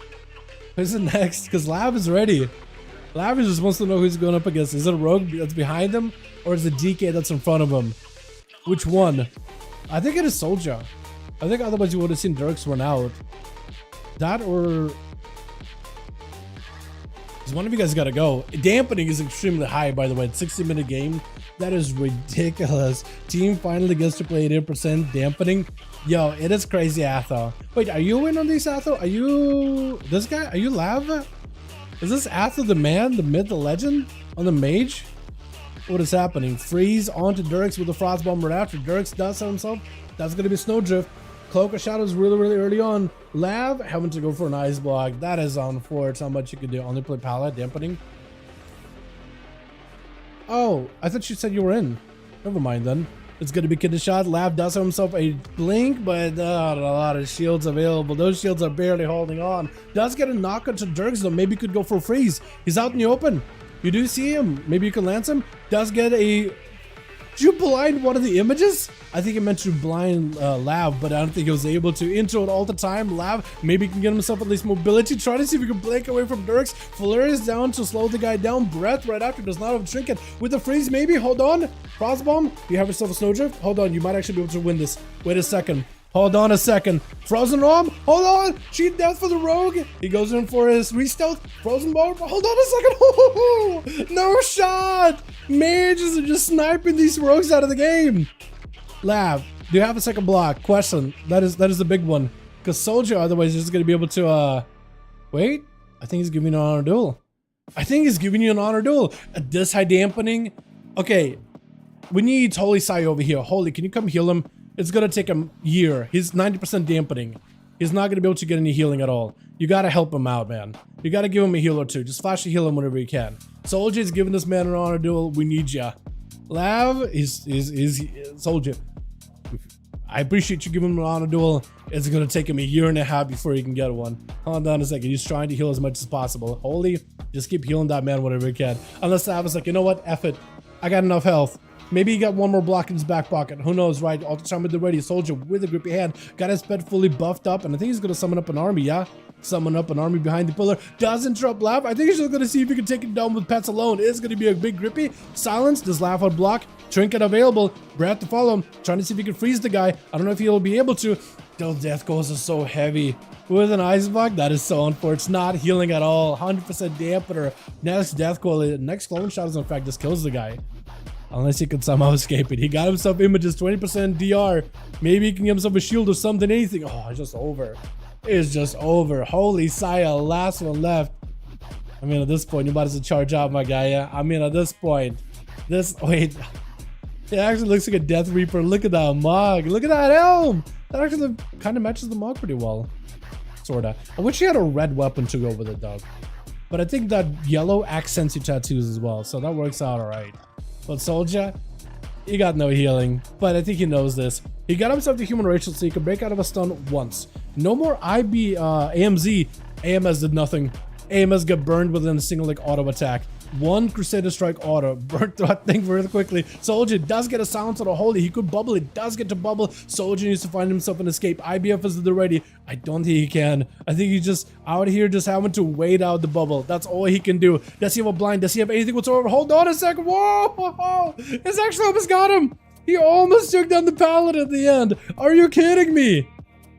Who's it next? Because Lav is ready. Lav is just wants to know who's going up against. Is it a rogue that's behind him? Or is it DK that's in front of him? Which one? I think it is Soldier. I think otherwise you would have seen Dirks run out. That or... Because one of you guys got to go. Dampening is extremely high, by the way. 60-minute game. That is ridiculous. Team finally gets to play 8% dampening. Yo, it is crazy, Atho. Wait, are you in on these, Atho? Are you... This guy? Are you Lav? Is this Atho the man, the myth, the legend? On the mage? What is happening? Freeze onto Dirks with the frost bomb right after. Dirks does himself. That's going to be Snowdrift. Cloak of Shadows really early on. Lav having to go for an ice block. That is on for it's how much you can do. Only play palette, dampening. Oh, I thought you said you were in. Never mind then. It's going to be Kid Shot. Lav does have himself a blink, but not a lot of shields available. Those shields are barely holding on. Does get a knock onto Dirks though. Maybe could go for a freeze. He's out in the open. You do see him. Maybe you can lance him. Does get a... Did you blind one of the images? I think it meant to blind Lav, but I don't think he was able to. Intro it all the time. Lav maybe can get himself at least mobility. Try to see if he can blink away from Dirks. Flurries down to slow the guy down. Breath right after. Does not have a trinket. With the freeze maybe. Hold on. Frostbomb. You have yourself a Snowdrift. Hold on. You might actually be able to win this. Wait a second. Hold on a second. Frozen Arm. Hold on. Cheat death for the rogue. He goes in for his re-stealth. Frozen Bomb. Hold on a second. Oh, no shot. Mages are just sniping these rogues out of the game. Lav, do you have a second block? Question. That is the big one. Because Soldier otherwise is going to be able to wait. I think he's giving you an honor duel. I think he's giving you an honor duel. This high dampening. Okay. We need Holy Sai over here. Holy, can you come heal him? It's gonna take him a year. He's 90% dampening. He's not gonna be able to get any healing at all. You gotta help him out, man. You gotta give him a heal or two. Just flash to heal him whenever you can. Soldier is giving this man an honor duel. We need ya. Lav is Soldier. I appreciate you giving him an honor duel. It's gonna take him a year and a half before he can get one. Hold on a second. He's trying to heal as much as possible. Holy, just keep healing that man whenever you can. Unless Lav is like, you know what? F it. I got enough health. Maybe he got one more block in his back pocket. Who knows, right? All the time with the ready. Soldier with a grippy hand. Got his pet fully buffed up. And I think he's going to summon up an army, yeah? Summon up an army behind the pillar. Does interrupt Lav. I think he's just going to see if he can take it down with pets alone. It's going to be a big grippy. Silence. Does Lav out block? Trinket available. Breath to follow him. Trying to see if he can freeze the guy. I don't know if he'll be able to. Those death goals are so heavy. With an ice block, that is so unfortunate. It's not healing at all. 100% dampener. Next death goal. Next clone shot is in fact just kills the guy. Unless he can somehow escape it. He got himself images, 20% DR. Maybe he can get himself a shield or something, anything. Oh, it's just over. It's just over. Holy Saya, last one left. I mean, at this point, you might as well charge out, my guy. Yeah? I mean, at this point, wait. It actually looks like a Death Reaper. Look at that mug. Look at that helm. That actually kind of matches the mug pretty well. Sorta. I wish he had a red weapon to go with it, though. But I think that yellow accents your tattoos as well, so that works out all right. But Soldier, he got no healing, but I think he knows this. He got himself the human racial so he could break out of a stun once. No more AMZ. AMS did nothing. AMS got burned within a single like auto attack. One Crusader Strike auto. Burnt that thing very quickly. Soldier does get a silence on a holy. He could bubble. It does get to bubble. Soldier needs to find himself an escape. IBF is at the ready. I don't think he can. I think he's just out here just having to wait out the bubble. That's all he can do. Does he have a blind? Does he have anything whatsoever? Hold on a second. Whoa! His actually almost got him. He almost took down the pallet at the end. Are you kidding me?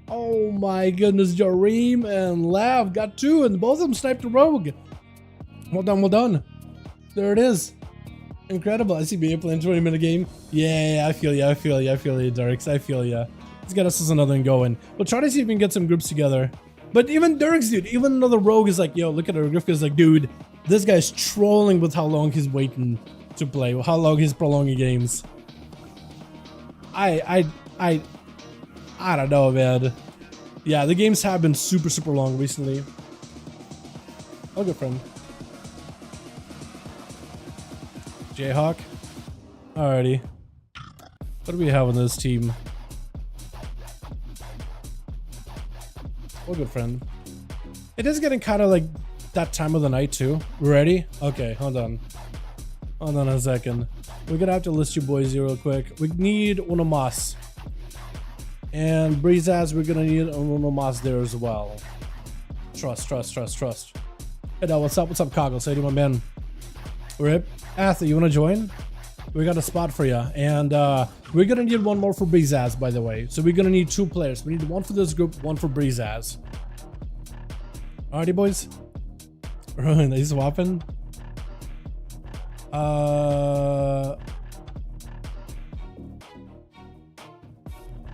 Oh my goodness. Jareem and Lav got two and both of them sniped a rogue. Well done, well done. There it is. Incredible. ICBA playing 20-minute game. Yeah, I feel ya, I feel ya, I feel ya, Dirks. I feel ya. Let's get us another one going. We'll try to see if we can get some groups together. But even Dirks, dude, even another rogue is like, yo, look at her. Grifka's like, dude, this guy's trolling with how long he's waiting to play, how long he's prolonging games. I don't know, man. Yeah, the games have been super long recently. Oh, good friend. Jayhawk. Alrighty. What do we have on this team? Oh, good friend. It is getting kind of like that time of the night too. Ready? Okay, hold on. Hold on a second. We're gonna have to list you boys here real quick. We need Uno Mas. And Breezaz, we're gonna need Uno Mas there as well. Trust. Hey, now, what's up? What's up, Coggle? Say to my man. Rip. Athlete, you wanna join? We got a spot for you. And we're gonna need one more for Breezaz, by the way. So we're gonna need 2 players. We need one for this group, one for Breezaz. Alrighty, boys. Are you swapping?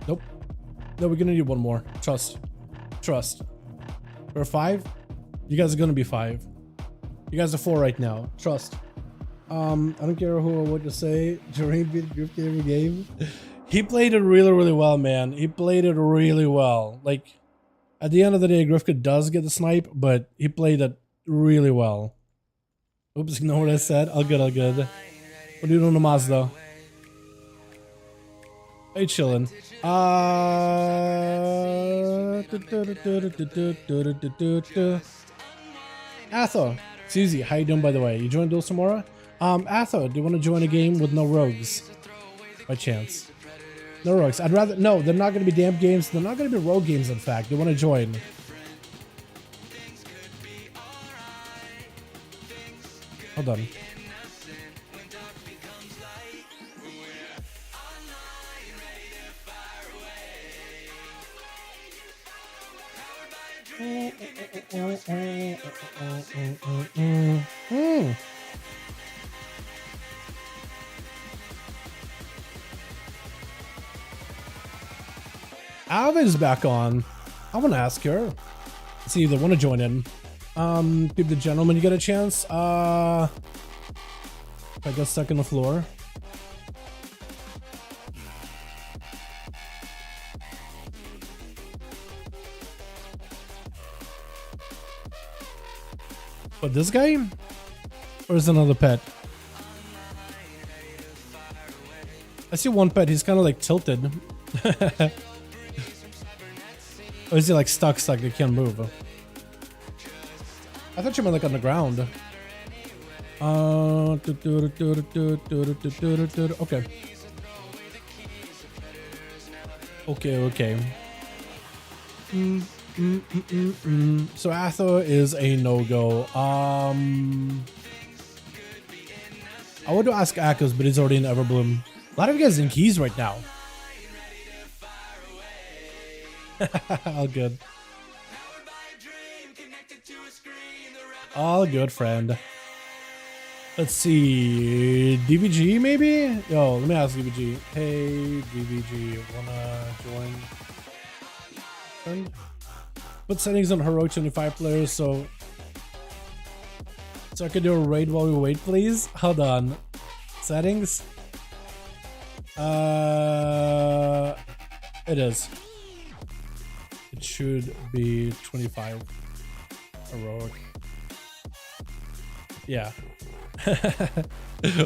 Nope. No, we're gonna need one more. Trust. We're 5. You guys are gonna be 5. You guys are 4 right now. Trust. I don't care who or what you say. During beat group every game. He played it really well, man. He played it really well. Like, at the end of the day, Grifka does get the snipe, but he played it really well. Oops, ignore what I said. All good. What are you doing on Maz, though? Hey, chillin'. Atho. It's easy. How you doing, by the way? You join Duels tomorrow? Atho, do you want to join a game with no rogues? By chance. No rogues. I'd rather... No, they're not going to be damp games. They're not going to be rogue games, in fact. They want to join. Hold on. Alvin's back on. I want to ask her. See if they want to join in. Give the gentleman you get a chance. If I get stuck in the floor. But this guy? Or is another pet? I see one pet, he's kind of like tilted. Or is he like stuck, he can't move? I thought you meant like on the ground. Okay. So Atho is a no-go. I would ask Akos, but he's already in Everbloom. A lot of you guys in keys right now. All good. All good, friend. Let's see. DVG maybe? Yo, let me ask DVG. Hey, DVG, wanna join? Friend? Put settings on heroic 25 players so I can do a raid while we wait, please. Hold on. Settings. It is. It should be 25 heroic. Yeah.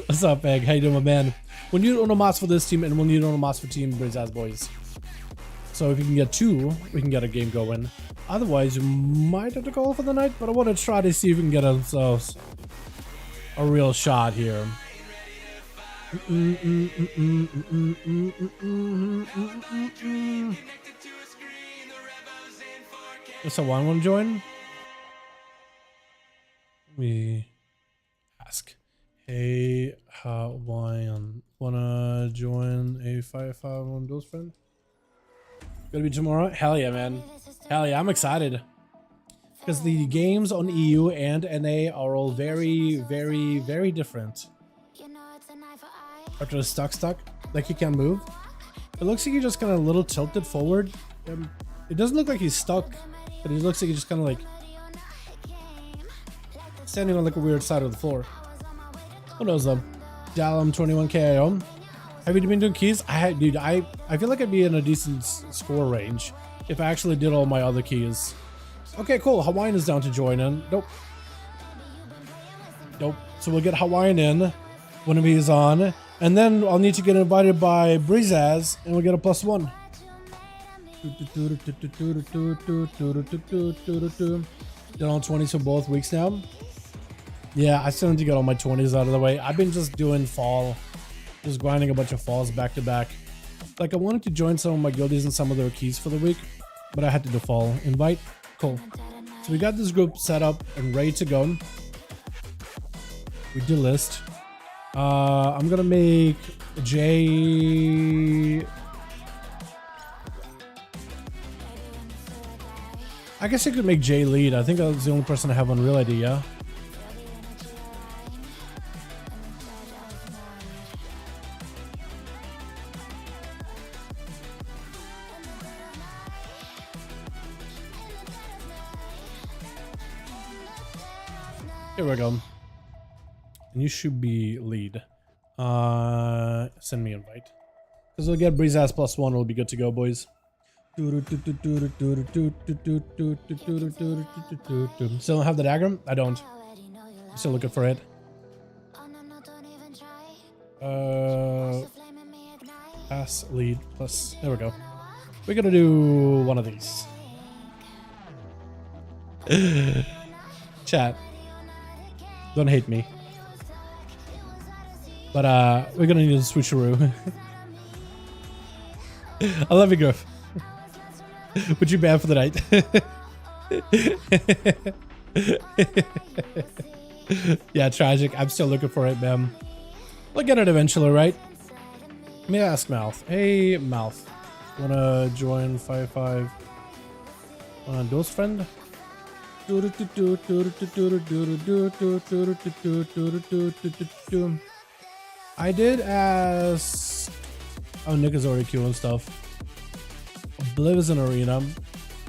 What's up, Egg? How you doing, my man? We'll need Onomas for this team, and we'll need Onomas for Team Breezaz boys. So if you can get 2, we can get a game going. Otherwise, you might have to call for the night, but I want to try to see if we can get ourselves a real shot here. So one want to join? Let me ask. Hey, Hawaiian, wanna join a 5V5 1V1 Duels, friend? Gonna be tomorrow? Hell yeah, man. Hell yeah, I'm excited. because the games on EU and NA are all very, very, very different. After stuck, like he can't move. It looks like he just kind of a little tilted forward. It doesn't look like he's stuck, but it looks like he's just kind of like standing on like a weird side of the floor. Who knows though? Dalaran 21k. Have you been doing keys? Dude, I feel like I'd be in a decent score range if I actually did all my other keys. Okay, cool. Hawaiian is down to join in. Nope. So we'll get Hawaiian in when he's on, and then I'll need to get invited by Breezaz, and we'll get a +1. Done on 20s for both weeks now. Yeah, I still need to get all my 20s out of the way. I've been just doing fall, just grinding a bunch of falls back to back. Like I wanted to join some of my guildies and some of their keys for the week, but I had to do fall invite. Cool. So we got this group set up and ready to go. We do list. I'm gonna make Jay. I guess I could make Jay lead. I think that's the only person I have on Real ID, yeah? Here we go. And you should be lead. Send me invite. Because we'll get Breeze Ass +1, we'll be good to go, boys. Still don't have the dagger? I don't. I'm still looking for it. Pass, lead, plus. There we go. We're gonna do one of these. Chat. Don't hate me. But we're gonna need a switcheroo. I love you, Griff. Would you ban for the night? Yeah, tragic. I'm still looking for it, man. We'll get it eventually, right? Let me ask Mouth. Hey, Mouth. Wanna join 5V5 Duels friend? I did ask. Oh, Nick is already queuing stuff. Bliv is in arena.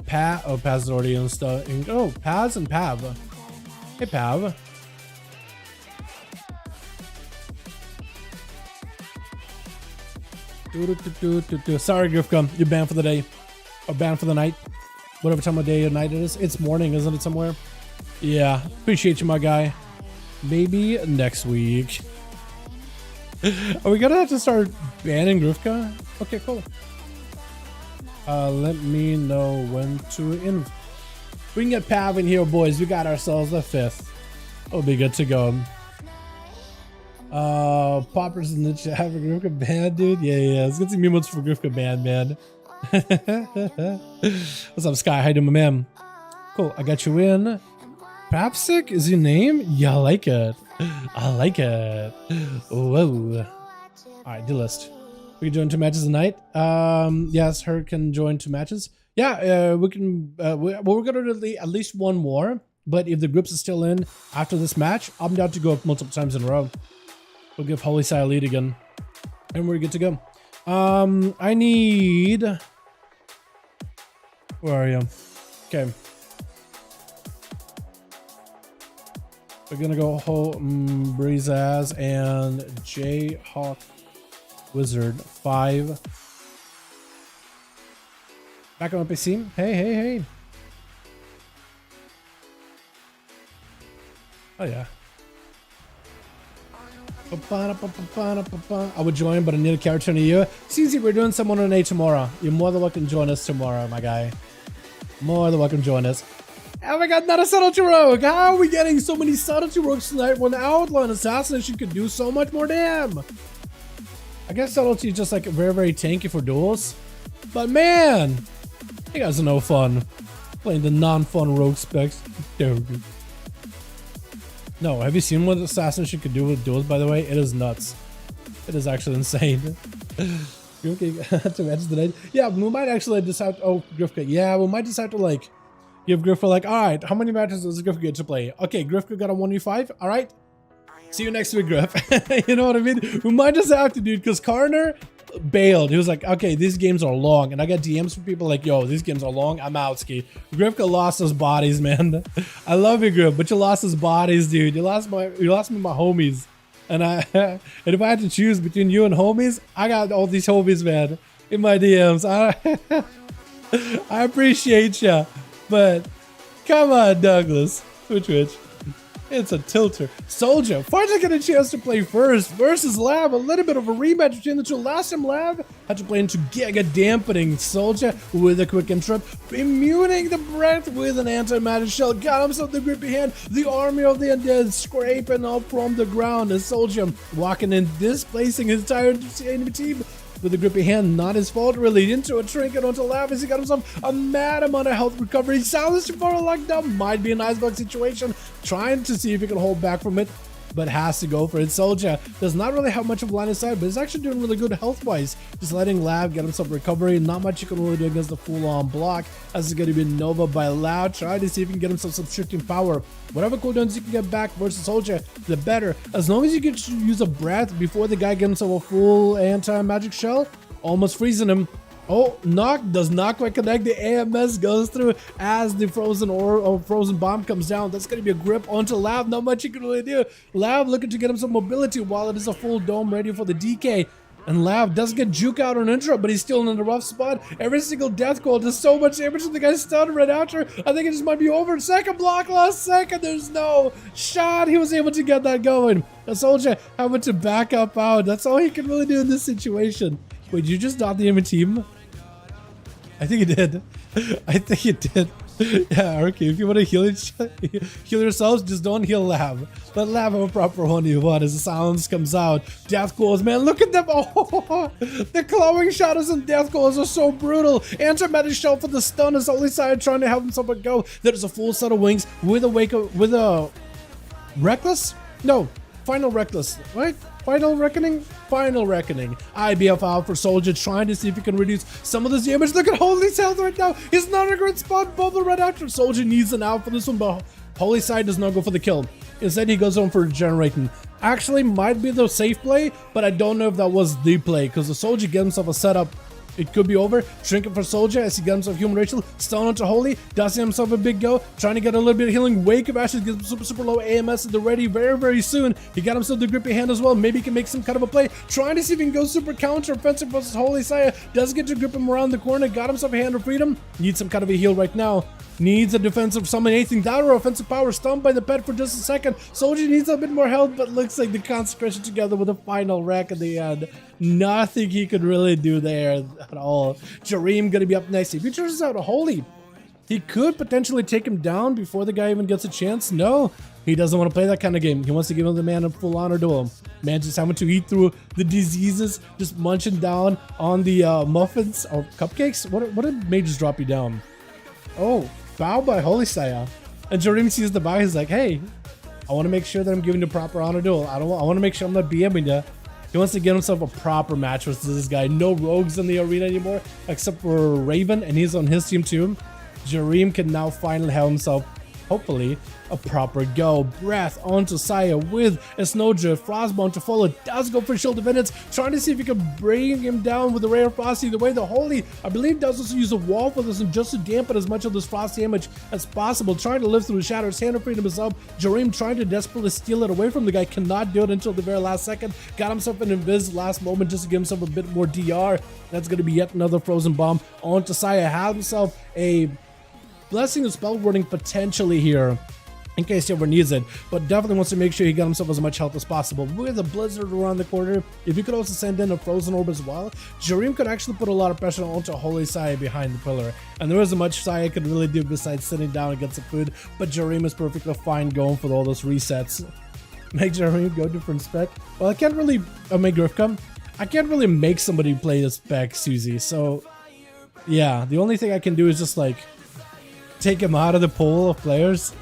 Paz is already in stuff. Oh, Paz and Pav. Hey, Pav. Sorry, Grifka. You're banned for the day. Or banned for the night. Whatever time of day or night it is. It's morning, isn't it, somewhere? Yeah. Appreciate you, my guy. Maybe next week. Are we gonna have to start banning Grifka? Okay, cool. Let me know when to we can get Pav in here, boys. We got ourselves a 5th. We'll be good to go. Poppers in the chat for Grifka band, dude. Yeah. Let's get some emotes for Grifka band, man. What's up, Sky? How you doing, my man? Cool. I got you in. Papsic is your name? Yeah, I like it. I like it. Whoa. Alright, do list. We can join 2 matches a night. Yes, her can join 2 matches. Yeah, we can. We're gonna do at least one more. But if the groups are still in after this match, I'm down to go multiple times in a row. We'll give Holy Sai a lead again, and we're good to go. I need. Where are you? Okay. We're gonna go Breezaz and Jayhawk Wizard 5. Back on PC. Hey. Oh yeah. I would join, but I need a character in a year. CZ, we're doing someone on A tomorrow. You're more than welcome to join us tomorrow, my guy. More than welcome to join us. Oh my god, not a subtlety rogue! How are we getting so many subtlety rogues tonight when Outlaw Assassination could do so much more damn? I guess subtlety is just like very, very tanky for duels. But man, you guys are no fun. Playing the non-fun rogue specs. No, have you seen what Assassination could do with duels, by the way? It is nuts. It is actually insane. You okay to match tonight? Yeah, we might actually decide. Oh, Grifka. Yeah, we might decide to like Give Grifka like, all right, how many matches does Grifka get to play? Okay, Grifka got a 1v5. All right. See you next week, Griff. You know what I mean? We might just have to, dude, because Karner bailed. He was like, okay, these games are long. And I got DMs from people like, yo, these games are long. I'm out, ski. Grifka lost his bodies, man. I love you, Griff, but you lost his bodies, dude. You lost me my homies. And and if I had to choose between you and homies, I got all these homies, man, in my DMs. I appreciate ya, but come on, Douglas. Twitch. It's a tilter. Soldier finally get a chance to play first versus Lab. A little bit of a rematch between the two. Last time Lab had to play into Giga dampening. Soldier with a quick interrupt, immuning the breath with an anti-magic shell. Got himself the grippy hand. The army of the undead scraping up from the ground. As Soldier walking in, displacing his entire enemy team. With a grippy hand, not his fault really. Into a trinket onto Lav as he got himself a mad amount of health recovery. Silenced for a lockdown. Might be an icebox situation. Trying to see if he can hold back from it, but has to go for it. Soldier does not really have much of a line of sight, but is actually doing really good health-wise. Just letting Lav get himself recovery. Not much you can really do against the full-on block, as it's going to be Nova by Loud. Trying to see if he can get himself some shifting power. Whatever cooldowns you can get back versus Soldier, the better. As long as you get to use a breath before the guy gets himself a full anti-magic shell, almost freezing him. Oh, knock does not quite connect. The AMS goes through as the frozen or frozen bomb comes down. That's going to be a grip onto Lab. Not much you can really do. Lab looking to get him some mobility while it is a full dome ready for the DK. And Lab does get juke out on intro, but he's still in a rough spot. Every single death call does so much damage to the guy's stunned right after. I think it just might be over. Second block, last second. There's no shot. He was able to get that going. A Soldier having to back up out. That's all he can really do in this situation. Wait, you just dot the enemy team? I think he did. I think he did. Yeah, okay. If you want to heal yourselves, just don't heal Lab. Let Lab have a proper 1v1 as the silence comes out. Death Claws, man, look at them. Oh, the clawing shadows and Death Claws are so brutal. Anti-magic shell for the stun is only side trying to help himself but go. There's a full set of wings with a Reckless? No, Final Reckless, right? Final Reckoning? Final Reckoning. IBF out for Soldier, trying to see if he can reduce some of this damage. Look at Holy's health right now. He's not in a great spot. Bubble right after. Soldier needs an out for this one, but Holy Side does not go for the kill. Instead, he goes on for generating. Actually, might be the safe play, but I don't know if that was the play, because the Soldier gets himself a setup. It could be over. Trinket for Soldier as he gets himself Human Rachel. Stun onto Holy. Does himself a big go. Trying to get a little bit of healing. Wake of Ashes gets super low AMS at the ready very soon. He got himself the grippy hand as well. Maybe he can make some kind of a play. Trying to see if he can go super counter offensive versus Holy Saya. Does get to grip him around the corner. Got himself a hand of freedom. Needs some kind of a heal right now. Needs a defensive summon anything down or offensive power. Stunned by the pet for just a second. Soldier needs a bit more health, but looks like the consecration together with a final wreck at the end. Nothing he could really do there at all. Jareem gonna be up next. If he turns out a Holy, he could potentially take him down before the guy even gets a chance. No, he doesn't want to play that kind of game. He wants to give the man a full honor duel. Man just having to eat through the diseases, just munching down on the muffins or cupcakes. What did mages drop you down? Oh, bow by Holy Saya. And Jareem sees the bow. He's like, hey, I want to make sure that I'm giving the proper honor duel. I want to make sure I'm not BMing you. He wants to get himself a proper match with this guy. No rogues in the arena anymore, except for Raven, and he's on his team too. Jareem can now finally have himself, hopefully, a proper go. Breath onto Saya with a Snowdrift. Frostbound to follow. Does go for Shield of Vengeance. Trying to see if he can bring him down with the Rare Frost. Either way, the Holy, I believe, does also use a wall for this and just to dampen as much of this frost damage as possible. Trying to live through the shatters. Hand of Freedom is up. Jareem trying to desperately steal it away from the guy. Cannot do it until the very last second. Got himself an invis last moment just to give himself a bit more DR. That's going to be yet another Frozen Bomb onto Saya. Has himself a Blessing of Spell Warding potentially here, in case he ever needs it, but definitely wants to make sure he got himself as much health as possible. With a blizzard around the corner, if you could also send in a frozen orb as well, Jareem could actually put a lot of pressure onto Holy Saya behind the pillar, and there isn't much Saya could really do besides sitting down and get some food, but Jareem is perfectly fine going for all those resets. Make Jareem go different spec. Well, I can't really make Griff come. I can't really make somebody play this spec, Susie, so yeah, the only thing I can do is just like take him out of the pool of players.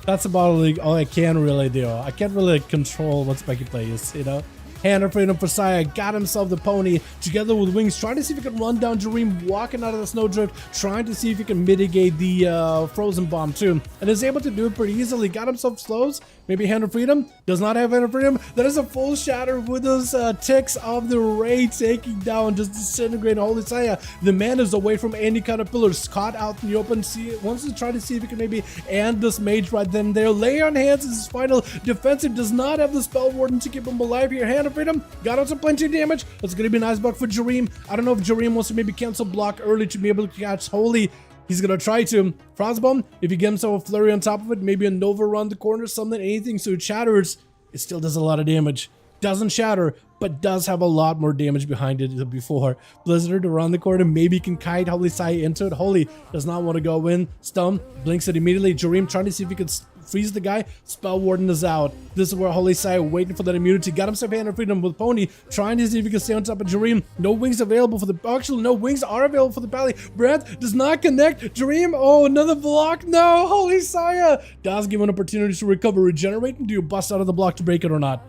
That's about all I can really do. I can't really control what spec he plays, you know? Hand of Freedom for Saya, got himself the pony together with wings, trying to see if he can run down Jareem, walking out of the snowdrift, trying to see if he can mitigate the frozen bomb too, and is able to do it pretty easily. Got himself slows, maybe Hand of Freedom, does not have Hand of Freedom. That is a full shatter with those ticks of the ray taking down, just disintegrating Holy Saya. The man is away from any kind of pillars, caught out in the open. Wants to try to see if he can maybe end this mage right then there. Lay on hands is his final defensive, does not have the spell warden to keep him alive here. Hand of Freedom, got out some plenty of damage. That's gonna be a nice buck for Jareem. I don't know if Jareem wants to maybe cancel block early to be able to catch Holy. He's gonna try to. Frostbomb, if he gets himself a flurry on top of it, maybe a Nova around the corner, something, anything, so it shatters. It still does a lot of damage. Doesn't shatter, but does have a lot more damage behind it than before. Blizzard around the corner, maybe can kite Holy Saya into it. Holy does not want to go in. Stun, blinks it immediately. Jareem trying to see if he can freeze the guy. Spell Warden is out. This is where Holy Saya waiting for that immunity. Got himself Hand of Freedom with Pony, trying to see if he can stay on top of Jareem. No wings available for the... Actually, no wings are available for the Pally. Breath does not connect. Jareem, oh, another block. No, Holy Saya does give an opportunity to recover, regenerate, and do you bust out of the block to break it or not?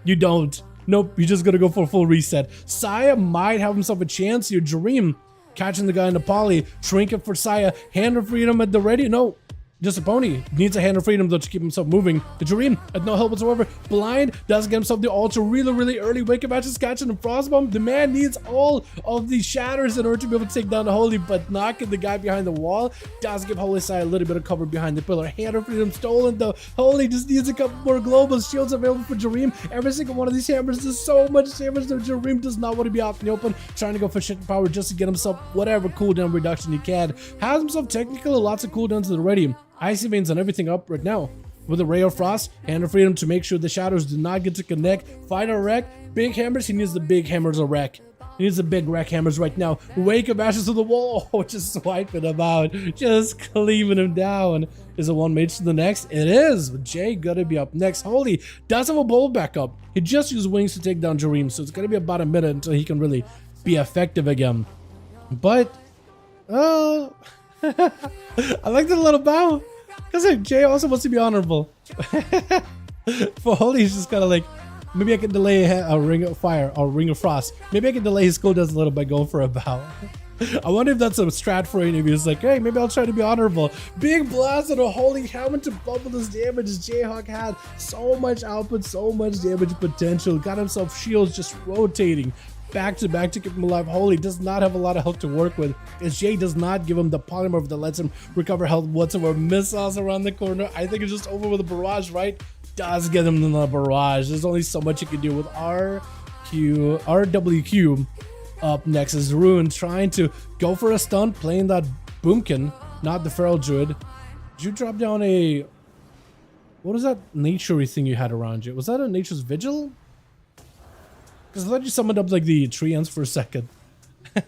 You don't. Nope, you're just gonna go for a full reset. Saya might have himself a chance here. Jareem catching the guy in the poly. Trinket for Saya. Hand of Freedom at the ready. No, just a pony. Needs a Hand of Freedom though to keep himself moving. The Jareem at no help whatsoever. Blind does get himself the ultra really early. Wake Up Matches catching the Frostbomb. The man needs all of these shatters in order to be able to take down the Holy, but knocking the guy behind the wall does give Holy Saya a little bit of cover behind the pillar. Hand of Freedom stolen though. Holy just needs a couple more global shields available for Jareem. Every single one of these hammers does so much damage that Jareem does not want to be out in the open, trying to go for shit power just to get himself whatever cooldown reduction he can. Has himself technically lots of cooldowns already. Icy Veins and everything up right now. With a Ray of Frost, Hand of Freedom to make sure the shadows do not get to connect. Final wreck, big hammers, he needs the big hammers to wreck. He needs the big wreck hammers right now. Wake Up Ashes to the wall. Oh, just swiping him out. Just cleaving him down. Is it one mage to the next? It is. Jay gonna be up next. Holy does have a bowl back up. He just used wings to take down Jareem, so it's gonna be about a minute until he can really be effective again. But, oh, I like the little bow. Because like, Jay also wants to be honorable. For Holy, he's just kind of like, maybe I can delay a Ring of Fire or Ring of Frost. Maybe I can delay his cooldowns a little by going for a bow. I wonder if that's a strat for any of you. It's like, hey, maybe I'll try to be honorable. Big blast and a Holy helmet to bubble this damage. Jayhawk had so much output, so much damage potential. Got himself shields just rotating back to back to keep him alive. Holy does not have a lot of health to work with, as Jay does not give him the polymorph that lets him recover health whatsoever. Missiles around the corner. I think it's just over with a barrage, right? Does get him in the barrage. There's only so much you can do with RWQ. Up next is Ruin trying to go for a stun, playing that Boomkin, not the Feral Druid. Did you drop down a... What was that nature-y thing you had around you? Was that a Nature's Vigil? Because I thought you summoned up like the tree ants for a second.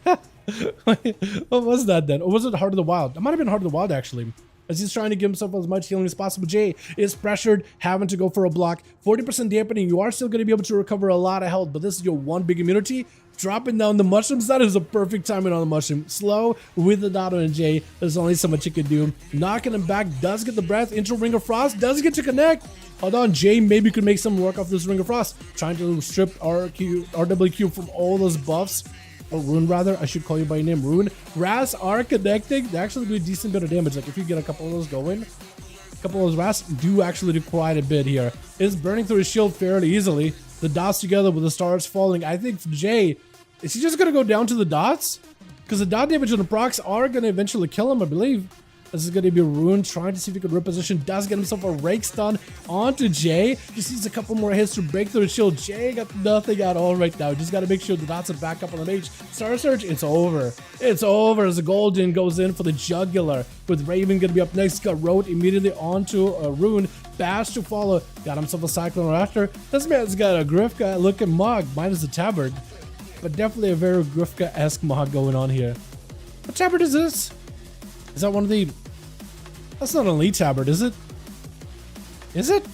What was that then? Or was it Heart of the Wild? It might have been Heart of the Wild actually. As he's trying to give himself as much healing as possible. Jay is pressured, having to go for a block. 40% dampening. You are still going to be able to recover a lot of health, but this is your one big immunity. Dropping down the mushrooms. That is a perfect timing on the mushroom. Slow with the dot on Jay. There's only so much you can do. Knocking him back. Does get the breath into Ring of Frost. Does get to connect. Hold on. Jay maybe could make some work off this Ring of Frost. Trying to strip RWQ from all those buffs. Or Rune rather, I should call you by name. Rune. Ras are connecting. They actually do a decent bit of damage. Like if you get a couple of those going, a couple of those Ras do actually do quite a bit here. It's burning through his shield fairly easily. The dots together with the stars falling. I think for Jay, is he just gonna go down to the dots? Because the dot damage on the procs are gonna eventually kill him, I believe. This is gonna be Rune trying to see if he can reposition. Does get himself a rake stun onto Jay. Just needs a couple more hits to break through the shield. Jay got nothing at all right now. Just gotta make sure the dots are back up on the mage. Star Surge, it's over. It's over as the Golden goes in for the jugular. With Raven gonna be up next. Got Road immediately onto a Rune. Bash to follow. Got himself a Cyclone after. This man's got a Grifka looking mog, minus the tabard. But definitely a very Grifka-esque mod going on here. What tabard is this? Is that one of the... That's not an elite tabard, is it? Is it?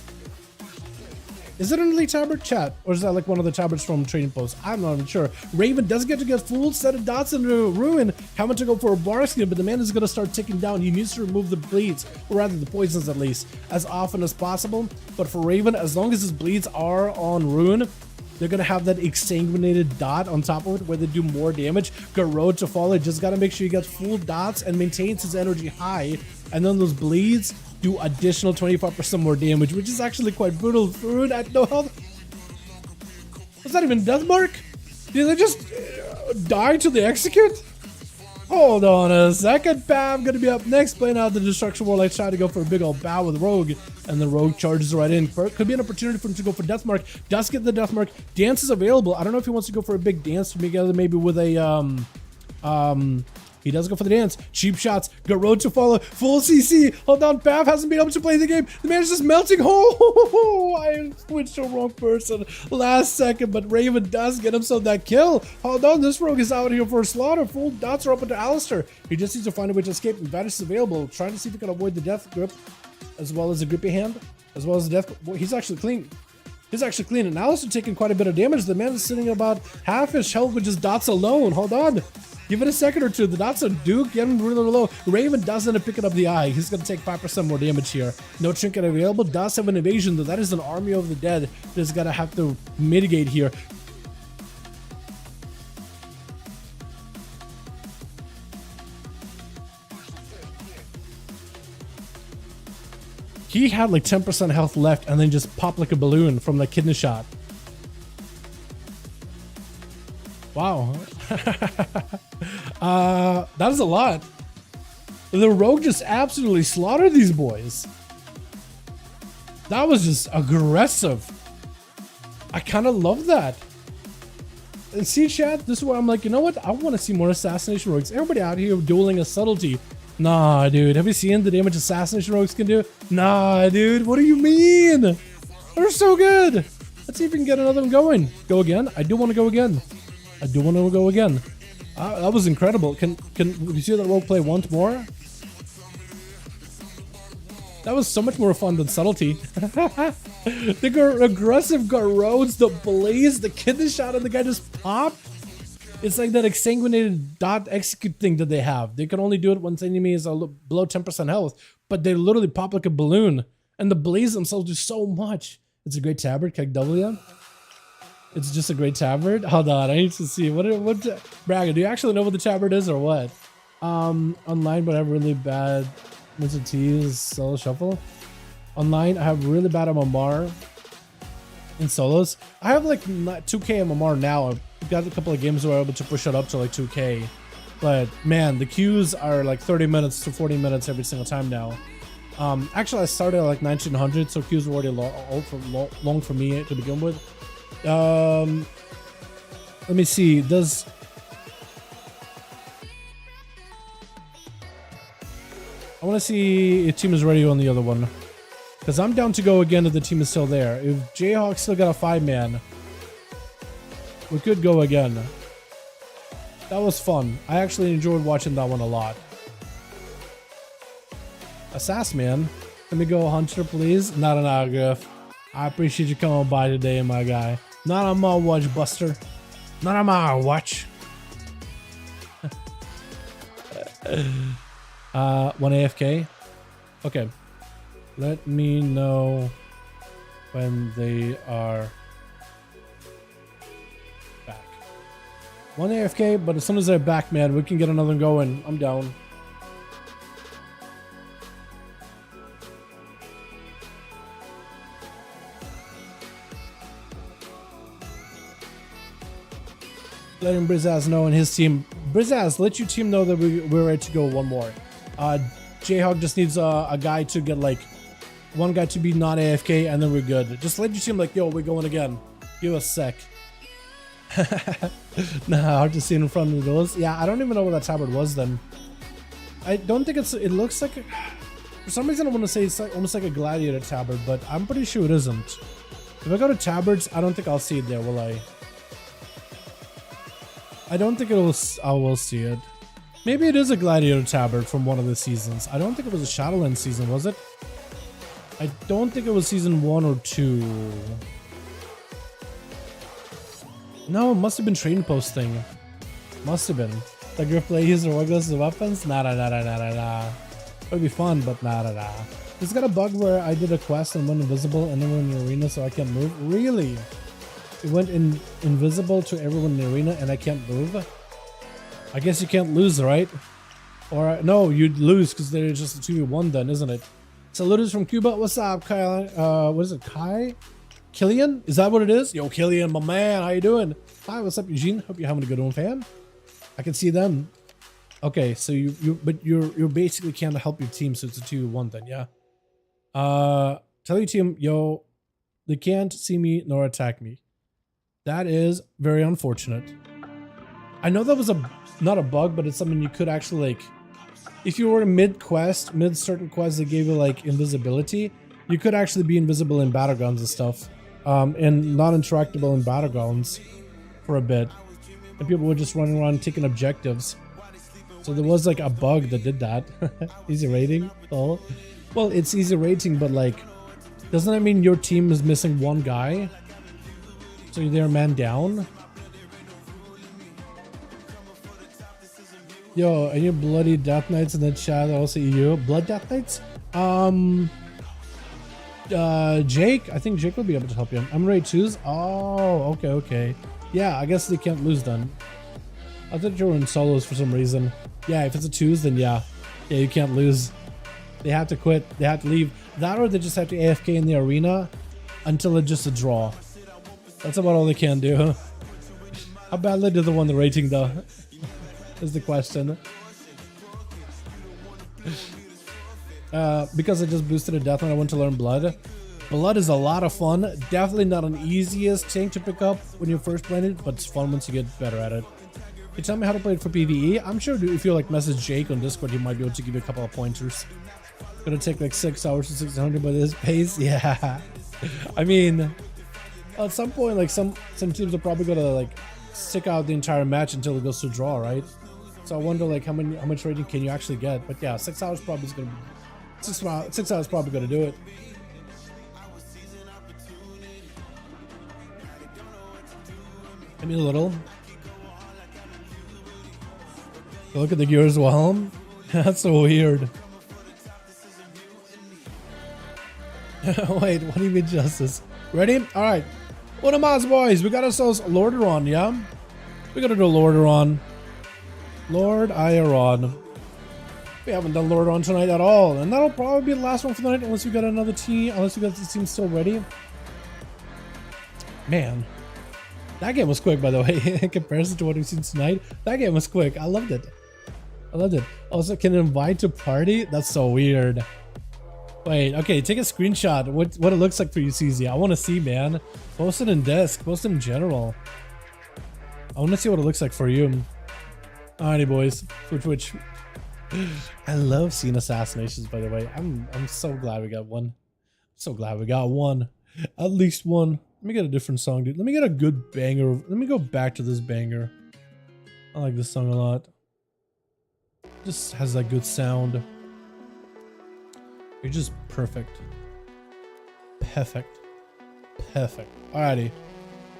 Is it an elite tabard? Chat. Or is that like one of the tabards from Trading Post? I'm not even sure. Raven does get to get full set of dots into Ruin. Having to go for a bar skin, but the man is going to start ticking down. He needs to remove the bleeds, or rather the poisons at least, as often as possible. But for Raven, as long as his bleeds are on Ruin, they're gonna have that exsanguinated dot on top of it where they do more damage. Garrote to follow, just gotta make sure you get full dots and maintains his energy high. And then those bleeds do additional 25% more damage, which is actually quite brutal. Food at no health. Was that even death mark? Did they just die till they execute? Hold on a second, Pam. Gonna be up next, playing out the Destruction Warlock, trying to go for a big old bow with Rogue, and the Rogue charges right in. Could be an opportunity for him to go for Deathmark. Does get the Deathmark. Dance is available. I don't know if he wants to go for a big dance together, maybe with a he does go for the dance. Cheap shots. Garrote to follow. Full CC. Hold on. Pav hasn't been able to play the game. The man is just melting. Oh, I switched to the wrong person last second, but Raven does get himself that kill. Hold on. This Rogue is out here for a slaughter. Full dots are up into Alistair. He just needs to find a way to escape. Vanish is available. Trying to see if he can avoid the death grip, as well as the grippy hand, as well as the death. Boy, he's actually clean. He's actually clean. And Alistair taking quite a bit of damage. The man is sitting about half his health with just dots alone. Hold on. Give it a second or two. The dots are Duke getting really low. Raven does end up picking up the eye. He's going to take 5% more damage here. No trinket available. Does have an evasion, though. That is an army of the dead that's going to have to mitigate here. He had like 10% health left and then just popped like a balloon from the kidney shot. Wow. That is a lot. The Rogue just absolutely slaughtered these boys. That was just aggressive. I kind of love that. And see, chat, this is where I'm like, you know what? I want to see more assassination rogues. Everybody out here dueling a subtlety. Nah, dude. Have you seen the damage assassination rogues can do? Nah, dude. What do you mean? They're so good. Let's see if we can get another one going. Go again? I do want to go again. I do want to go again. That was incredible. Can you see that rogue play once more? That was so much more fun than subtlety. The aggressive Garrotes, the blaze, the kidney shot, and the guy just popped. It's like that exsanguinated dot execute thing that they have. They can only do it when the enemy is below 10% health, but they literally pop like a balloon. And the blaze themselves do so much. It's a great tabard, Keg W. It's just a great tabard. Hold on, I need to see what Braga, do you actually know what the tabard is or what? Online, but I have really bad Mr. T's solo shuffle. Online, I have really bad MMR in solos. I have like 2k MMR now. I've got a couple of games where I'm able to push it up to like 2k. But man, the queues are like 30 minutes to 40 minutes every single time now. Actually, I started at like 1900, so queues were already long for me to begin with. Let me see. I want to see if team is ready on the other one, because I'm down to go again if the team is still there. If Jayhawk still got a 5-man, we could go again. That was fun. I actually enjoyed watching that one a lot. Assassin man, let me go Hunter, please. Not an autograph. I appreciate you coming by today, my guy. Not on my watch, Buster. Not on my watch. 1 AFK. Okay. Let me know when they are back. 1 AFK, but as soon as they're back, man, we can get another going. I'm down. Letting Brizaz know and his team. Brizaz, let your team know that we're ready to go one more. Jayhawk just needs a guy to get like one guy to be not AFK and then we're good. Just let your team like, yo, we're going again. Give us a sec. Nah, hard to see in front of the doors. Yeah, I don't even know what that tabard was then. I don't think it looks like for some reason I want to say it's like almost like a gladiator tabard, but I'm pretty sure it isn't. If I go to tabards, I don't think I'll see it there, will I? I don't think I will see it. Maybe it is a gladiator tabard from one of the seasons. I don't think it was a Shadowlands season, was it? I don't think it was season 1 or 2. No, it must have been Trading Post thing. Must have been. The grip play use or what goes to weapons? Nah. It would be fun, but nah. It's got a bug where I did a quest and went invisible and then we're in an arena so I can't move. Really? It went invisible to everyone in the arena and I can't move. I guess you can't lose, right? Or no, you'd lose because they're just a 2v1 then, isn't it? Saluters from Cuba. What's up, Kyle? What is it, Kai? Killian? Is that what it is? Yo, Killian, my man, how you doing? Hi, what's up, Eugene? Hope you're having a good one, fam. I can see them. Okay, so you basically can't help your team, so it's a 2v1 then, yeah. Tell your team, yo, they can't see me nor attack me. That is very unfortunate. I know that was not a bug, but it's something you could actually like. If you were mid-quest, mid-certain quests that gave you like invisibility, you could actually be invisible in battlegrounds and stuff. And not interactable in battlegrounds for a bit. And people were just running around taking objectives. So there was like a bug that did that. Easy rating? Oh. Well, it's easy rating, but like, doesn't that mean your team is missing one guy? So they're man down? Yo, are you bloody Death Knights in the chat also EU? Blood Death Knights? Jake? I think Jake will be able to help you. I'm ready to choose. Oh, okay. Yeah, I guess they can't lose then. I thought you were in solos for some reason. Yeah, if it's a twos, then yeah. Yeah, you can't lose. They have to quit. They have to leave. That or they just have to AFK in the arena until it's just a draw. That's about all they can do. How badly did they win the rating though? Is the question. Because I just boosted a death and I want to learn blood. Blood is a lot of fun. Definitely not an easiest tank to pick up when you're first playing it, but it's fun once you get better at it. Can you tell me how to play it for PvE? I'm sure if you like message Jake on Discord, he might be able to give you a couple of pointers. Gonna take like 6 hours to 600 by this pace. Yeah. I mean, at some point, like some teams are probably gonna like stick out the entire match until it goes to draw, right? So I wonder like how much rating can you actually get? But yeah, 6 hours probably is gonna be 6 hours probably gonna do it. I mean a little. Look at the gear as well. That's so weird. Wait, what do you mean justice? Ready? Alright. What am I, boys? We got ourselves Lordaeron, yeah? We gotta do Lordaeron. Lord Iron. We haven't done Lordaeron tonight at all. And that'll probably be the last one for the night unless we got another team. Unless we got this team still ready. Man. That game was quick, by the way, in comparison to what we've seen tonight. That game was quick. I loved it. I loved it. Also, can invite to party? That's so weird. Wait, okay, take a screenshot. What it looks like for you, CZ. I want to see, man. Post it in Disc. Post it in general. I want to see what it looks like for you. Alrighty, boys. Twitch. I love seeing assassinations, by the way. I'm so glad we got one. So glad we got one. At least one. Let me get a different song, dude. Let me get a good banger. Let me go back to this banger. I like this song a lot. Just has that good sound. You're just perfect. Perfect. Alrighty.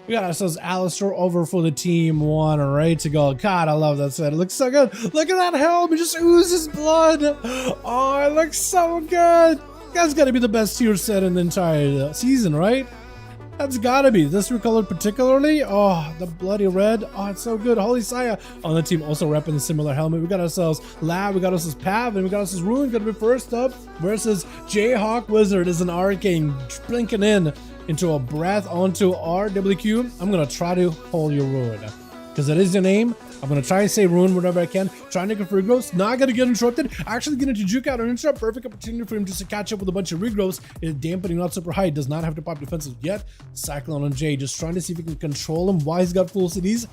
We got ourselves Alistair over for the team one, ready to go. God, I love that set. It looks so good. Look at that helm. It just oozes blood. Oh, it looks so good. That's got to be the best tier set in the entire season, right? That's gotta be. This recolored particularly. Oh, the bloody red. Oh, it's so good. Holy Saya on the team also repping a similar helmet. We got ourselves Lab, we got ourselves Pav, and we got ourselves Ruin. Gonna be first up versus Jayhawk Wizard is an arcane blinking into a breath onto RWQ. I'm gonna try to hold your Ruin because that is your name. I'm gonna try and say Ruin whenever I can. Trying to get free growths. Not gonna get interrupted. Actually gonna juke out an interrupt. Perfect opportunity for him just to catch up with a bunch of regrowths. It's dampening not super high. Does not have to pop defensive yet. Cyclone on Jay. Just trying to see if he can control him. Why he's got full cities.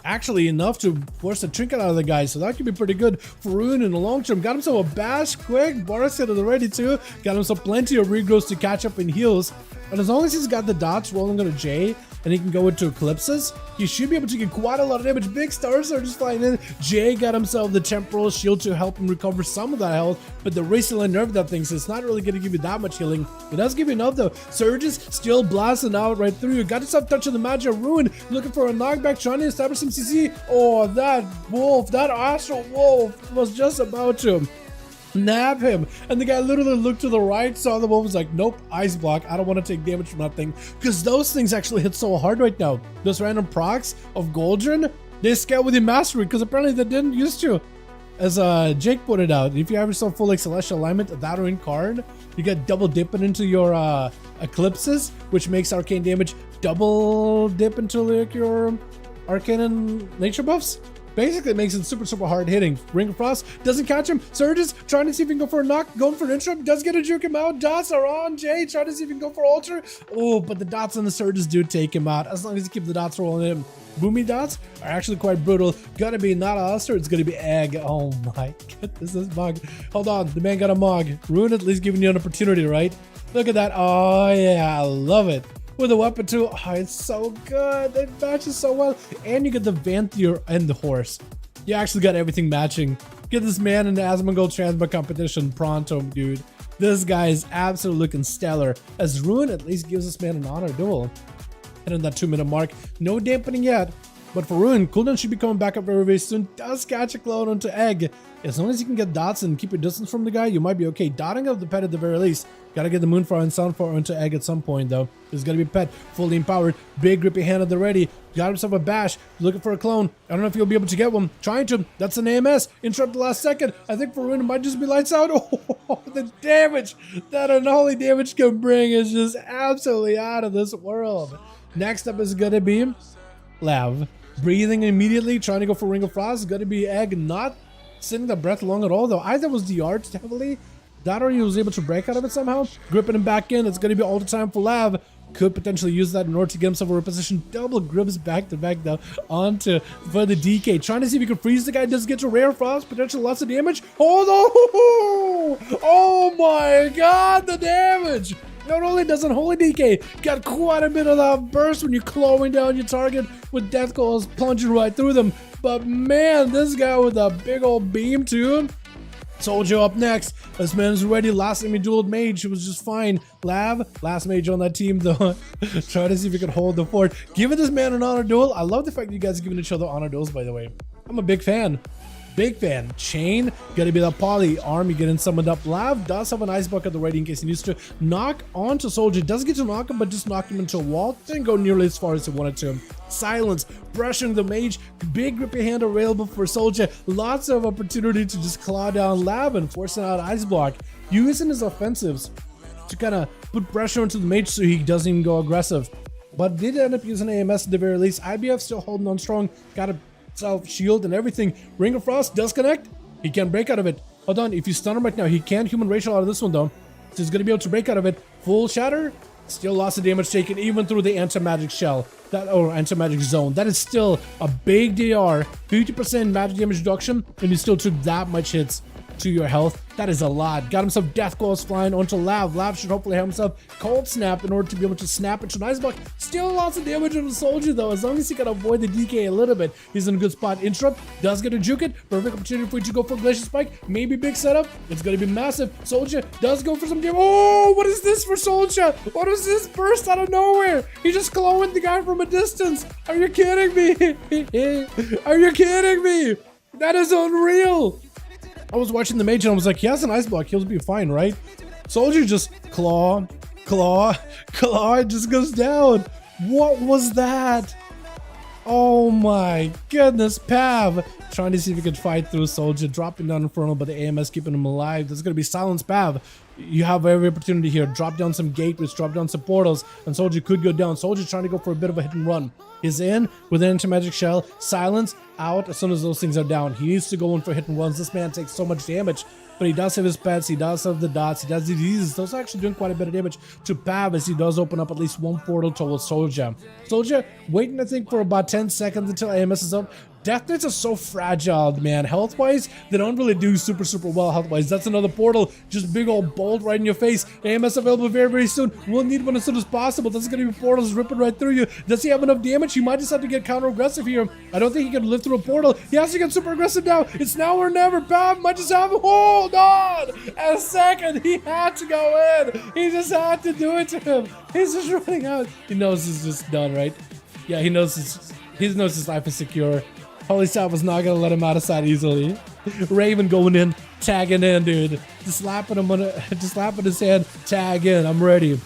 Actually enough to force a trinket out of the guy, so that could be pretty good for Ruin in the long term. Got himself a bash quick. Boris hit it already too. Got himself plenty of regrowths to catch up in heals. And as long as he's got the dots rolling on a Jay and he can go into eclipses, he should be able to get quite a lot of damage. Big stars are just flying in. Jay got himself the temporal shield to help him recover some of that health, but the recently nerfed that thing, so it's not really going to give you that much healing. It does give you enough though. Surges still blasting out right through you. Got yourself touch of the magic of Ruin, looking for a knockback, trying to establish some CC. Oh, that wolf, that astral wolf was just about to nab him. And the guy literally looked to the right, saw the wolf, was like, nope, ice block. I don't want to take damage from that thing. Because those things actually hit so hard right now. Those random procs of Goldrin, they scale with your mastery because apparently they didn't used to. As Jake pointed out, if you have yourself full like celestial alignment, that or in card, you get double dipping into your eclipses, which makes arcane damage double dip into like your arcane and nature buffs. Basically, it makes it super hard hitting. Ring of Frost doesn't catch him. Surges trying to see if he can go for a knock, going for an interrupt, does get a juke him out. Dots are on. Jay trying to see if he can go for alter. Oh, but the dots and the surges do take him out as long as you keep the dots rolling in. Boomy dots are actually quite brutal. Gonna be not Alistair, it's gonna be Egg. Oh my goodness, this mug. Hold on, the man got a mug. Ruin at least giving you an opportunity, right? Look at that. Oh yeah, I love it. With a weapon too. Oh, it's so good. It matches so well. And you get the Vanthier and the horse. You actually got everything matching. Get this man in the Asmongold Transmog competition pronto, dude. This guy is absolutely looking stellar. As Ruin at least gives this man an honor duel. And in that 2-minute mark, no dampening yet. But for Ruin, cooldown should be coming back up very soon. Does catch a clone onto Egg. As long as you can get dots and keep your distance from the guy, you might be okay. Dotting up the pet at the very least. Gotta get the Moonfire and Sunfire onto Egg at some point though. There's gotta be a pet, fully empowered, big grippy hand at the ready. Got himself a bash, looking for a clone. I don't know if you'll be able to get one. Trying to, that's an AMS. Interrupt the last second. I think for Ruin it might just be lights out. Oh, the damage that unholy damage can bring is just absolutely out of this world. Next up is gonna be Lav. Breathing immediately, trying to go for Ring of Frost. It's gonna be Egg, not sitting the breath long at all though. Either was DR'd heavily, that or he was able to break out of it somehow. Gripping him back in, it's gonna be all the time for Lav. Could potentially use that in order to get himself a reposition. Double grips back to back though onto for the DK. Trying to see if he can freeze the guy. Does get to Rare Frost, potentially lots of damage. Oh no! Oh my god, the damage! Not only does Unholy DK got quite a bit of that burst when you're clawing down your target with death calls plunging right through them, but man, this guy with a big old beam too. Soldier up next. This man's ready. Last time he dueled mage, he was just fine. Lav, last mage on that team though. Try to see if he could hold the fort. Giving this man an honor duel. I love the fact that you guys are giving each other honor duels, by the way. I'm a big fan. Big fan. Chain, gotta be that poly. Arm, you getting summoned up. Lav does have an ice bucket at the ready in case he needs to. Knock onto Soldier. Does get to knock him, but just knocked him into a wall. Didn't go nearly as far as he wanted to. Silence, pressuring the mage. Big grippy hand available for Soldier. Lots of opportunity to just claw down Lav and forcing out ice block. Using his offensives to kind of put pressure onto the mage so he doesn't even go aggressive. But did end up using AMS at the very least. IBF still holding on strong. Got a self shield and everything. Ring of Frost does connect. He can't break out of it. Hold on, if you stun him right now, he can't human racial out of this one though. So he's gonna be able to break out of it. Full shatter. Still lots of damage taken even through the anti-magic shell. That or anti-magic zone. That is still a big DR. 50% magic damage reduction, and he still took that much hits to your health. That is a lot. Got himself death calls flying onto Lav. Lav should hopefully have himself cold snap in order to be able to snap into an ice block. Still lots of damage on the Soldier though. As long as he can avoid the DK a little bit, he's in a good spot. Interrupt does get a juke it. Perfect opportunity for you to go for Glacier Spike. Maybe big setup. It's gonna be massive. Soldier does go for some damage. Oh, what is this for Soldier? What is this burst out of nowhere? He just glowing the guy from a distance. Are you kidding me? Are you kidding me? That is unreal. I was watching the mage and I was like, he has an ice block, he'll be fine, right? Soldier just claw, it just goes down. What was that? Oh my goodness, Pav. Trying to see if he could fight through Soldier, dropping down Infernal, but the AMS keeping him alive. There's gonna be Silence Pav. You have every opportunity here. Drop down some gateways, drop down some portals, and Soldier could go down. Soldier trying to go for a bit of a hit and run. He's in with an anti-magic shell. Silence out as soon as those things are down. He needs to go in for hit and runs. This man takes so much damage, but he does have his pets. He does have the dots. He does diseases. Those are actually doing quite a bit of damage to Pav as he does open up at least one portal towards Soldier. Soldier waiting, I think, for about 10 seconds until AMS is up. Death Knights are so fragile, man. Health-wise, they don't really do super well health-wise. That's another portal. Just big old bolt right in your face. AMS available very soon. We'll need one as soon as possible. That's going to be portals ripping right through you. Does he have enough damage? He might just have to get counter-aggressive here. I don't think he can live through a portal. He has to get super aggressive now. It's now or never. Pav might just have... Hold on! A second. He had to go in. He just had to do it to him. He's just running out. He knows it's just done, right? Yeah, he knows his life is secure. Holy Sap was not gonna let him out of sight easily. Raven going in. tagging in, dude. Just slapping him just slapping his hand. Tag in. I'm ready.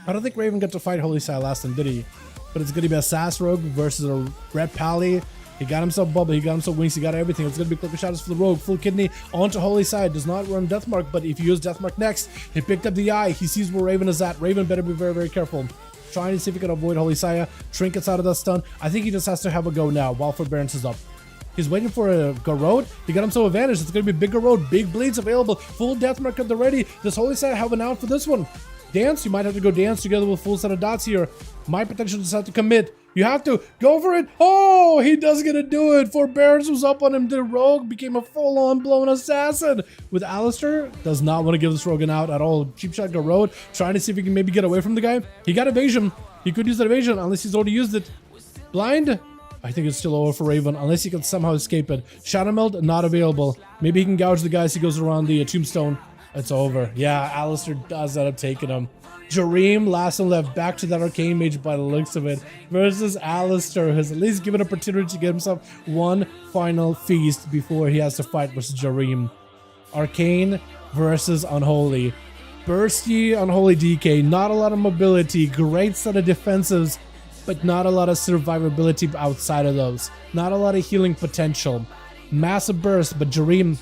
I don't think Raven got to fight Holy Side last time, did he? But it's gonna be a Sass Rogue versus a Red Pally. He got himself Bubble, he got himself Wings, he got everything. It's gonna be clicker shadows for the Rogue. Full Kidney onto Holy Side. Does not run Deathmark, but if you use Deathmark next, he picked up the eye. He sees where Raven is at. Raven better be very, very careful. Trying to see if he can avoid Holy Saya. Trinkets out of that stun. I think he just has to have a go now while Forbearance is up. He's waiting for a Garrod. He got himself advantage. It's gonna be big Garrod. Big bleeds available. Full Deathmark at the ready. Does Holy Saya have an out for this one? Dance? You might have to go dance together with full set of dots here. Might potentially just have to commit. You have to go for it. Oh, he does get to do it. Forbearance was up on him. The Rogue became a full-on blown assassin. With Alistair, does not want to give this Rogue an out at all. Cheap shot Garrod, trying to see if he can maybe get away from the guy. He got evasion. He could use that evasion unless he's already used it. Blind? I think it's still over for Raven unless he can somehow escape it. Shadow Meld, not available. Maybe he can gouge the guy as he goes around the tombstone. It's over. Yeah, Alistair does end up taking him. Jareem last and left, back to that Arcane Mage by the looks of it, versus Alistair, who has at least given opportunity to get himself one final feast before he has to fight versus Jareem. Arcane versus Unholy. Bursty, Unholy DK, not a lot of mobility, great set of defensives, but not a lot of survivability outside of those. Not a lot of healing potential. Massive burst, but Jareem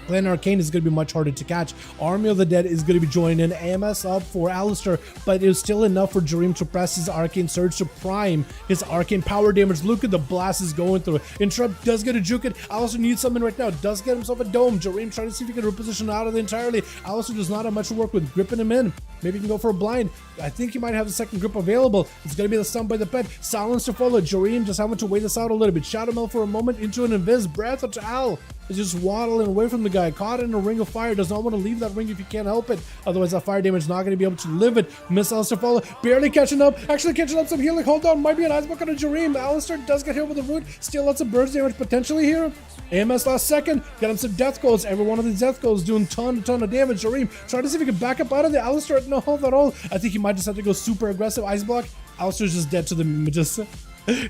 playing Arcane is going to be much harder to catch. Army of the Dead is going to be joining in. AMS up for Alistair, but it was still enough for Jareem to press his Arcane Surge to prime his Arcane power damage. Look at the blast is going through. Interrupt does get a juke it. Alistair needs something right now. Does get himself a dome. Jareem trying to see if he can reposition out of it entirely. Alistair does not have much to work with. Gripping him in. Maybe he can go for a blind. I think he might have a second grip available. It's going to be the stun by the pet. Silence to follow. Jareem just having to wait this out a little bit. Shadow Meld for a moment into an Invis. Breath to Al. Is just waddling away from the guy. Caught in a ring of fire. Does not want to leave that ring if you can't help it. Otherwise, that fire damage is not going to be able to live it. Miss Alistair follow. Barely catching up. Actually catching up some healing. Hold on. Might be an ice bucket on Jareem. Alistair does get hit with a root. Still lots of burst damage potentially here. AMS last second. Got him some death goals. Every one of these death goals doing ton of damage. Jareem trying to see if he can back up out of the Alistair. No health at all. I think he might just have to go super aggressive. Ice block. Alistair's just dead to the images.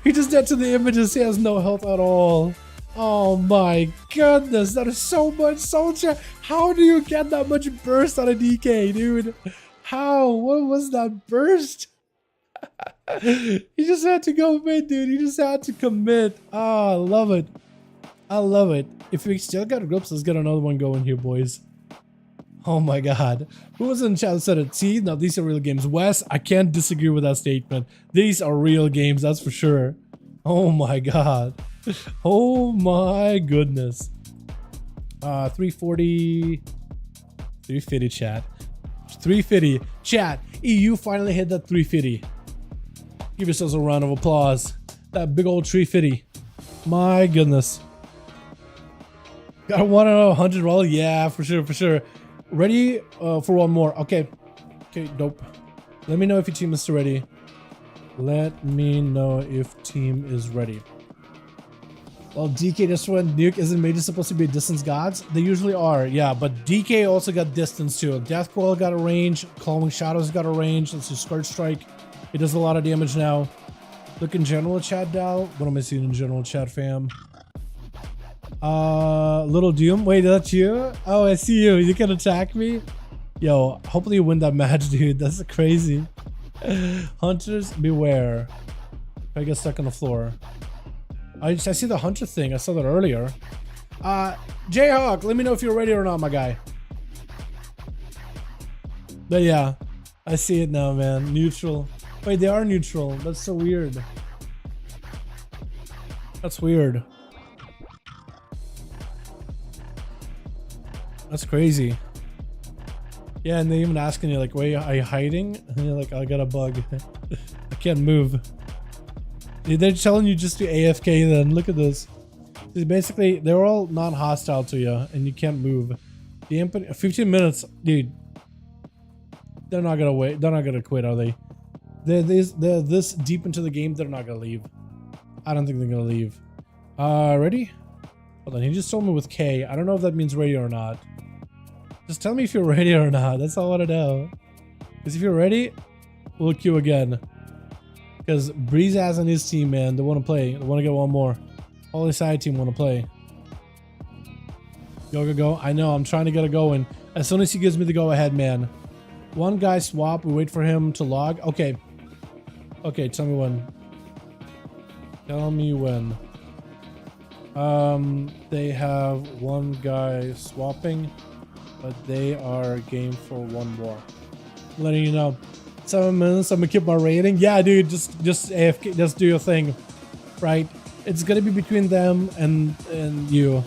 He just dead to the images. He has no health at all. Oh my goodness, that is so much soldier. How do you get that much burst out of DK, dude? How? What was that burst? He just had to go mid, dude. He just had to commit. Oh, I love it. I love it. If we still got groups, let's get another one going here, boys. Oh my god. Who was in chat that said it? See, now these are real games. Wes, I can't disagree with that statement. These are real games, that's for sure. Oh my god. Oh my goodness. 340 chat. 350 chat. EU finally hit that 350. Give yourselves a round of applause. That big old 350. My goodness. Got a 1 out of 100 roll? Yeah, for sure, for sure. Ready for one more. Okay. Okay, dope. Let me know if your team is ready. Let me know if team is ready. Well, DK just went nuke. Isn't Mage supposed to be distance gods? They usually are, yeah, but DK also got distance too. Death Coil got a range. Calming Shadows got a range. Let's do Scourge Strike. It does a lot of damage now. Look in general chat, Dal. What am I seeing in general chat, fam? Little Doom. Wait, that's you? Oh, I see you. You can attack me? Yo, hopefully you win that match, dude. That's crazy. Hunters, beware. I get stuck on the floor. I see the hunter thing. I saw that earlier. Jayhawk, let me know if you're ready or not, my guy. But yeah, I see it now, man. Neutral. Wait, they are neutral. That's so weird. That's weird. That's crazy. Yeah, and they even asking you like, wait, are you hiding? And you're like, I got a bug. I can't move. They're telling you just to AFK then. Look at this. Basically, they're all not hostile to you and you can't move. The input 15 minutes, dude. They're not gonna wait. They're not gonna quit, are they? They're this deep into the game, they're not gonna leave. I don't think they're gonna leave. Ready? Hold on, he just told me with K. I don't know if that means ready or not. Just tell me if you're ready or not. That's all I want to know. Because if you're ready, we'll queue again. Because Breeze has on his team, man. They want to play. They want to get one more. Holy Side team want to play. Go, go, go. I know, I'm trying to get it going. As soon as he gives me the go ahead, man. One guy swap, we wait for him to log. Okay. Okay, tell me when. Tell me when. They have one guy swapping, but they are game for one more. I'm letting you know. 7 minutes, I'm gonna keep my rating. Yeah, dude, just AFK, just do your thing. Right? It's gonna be between them and you.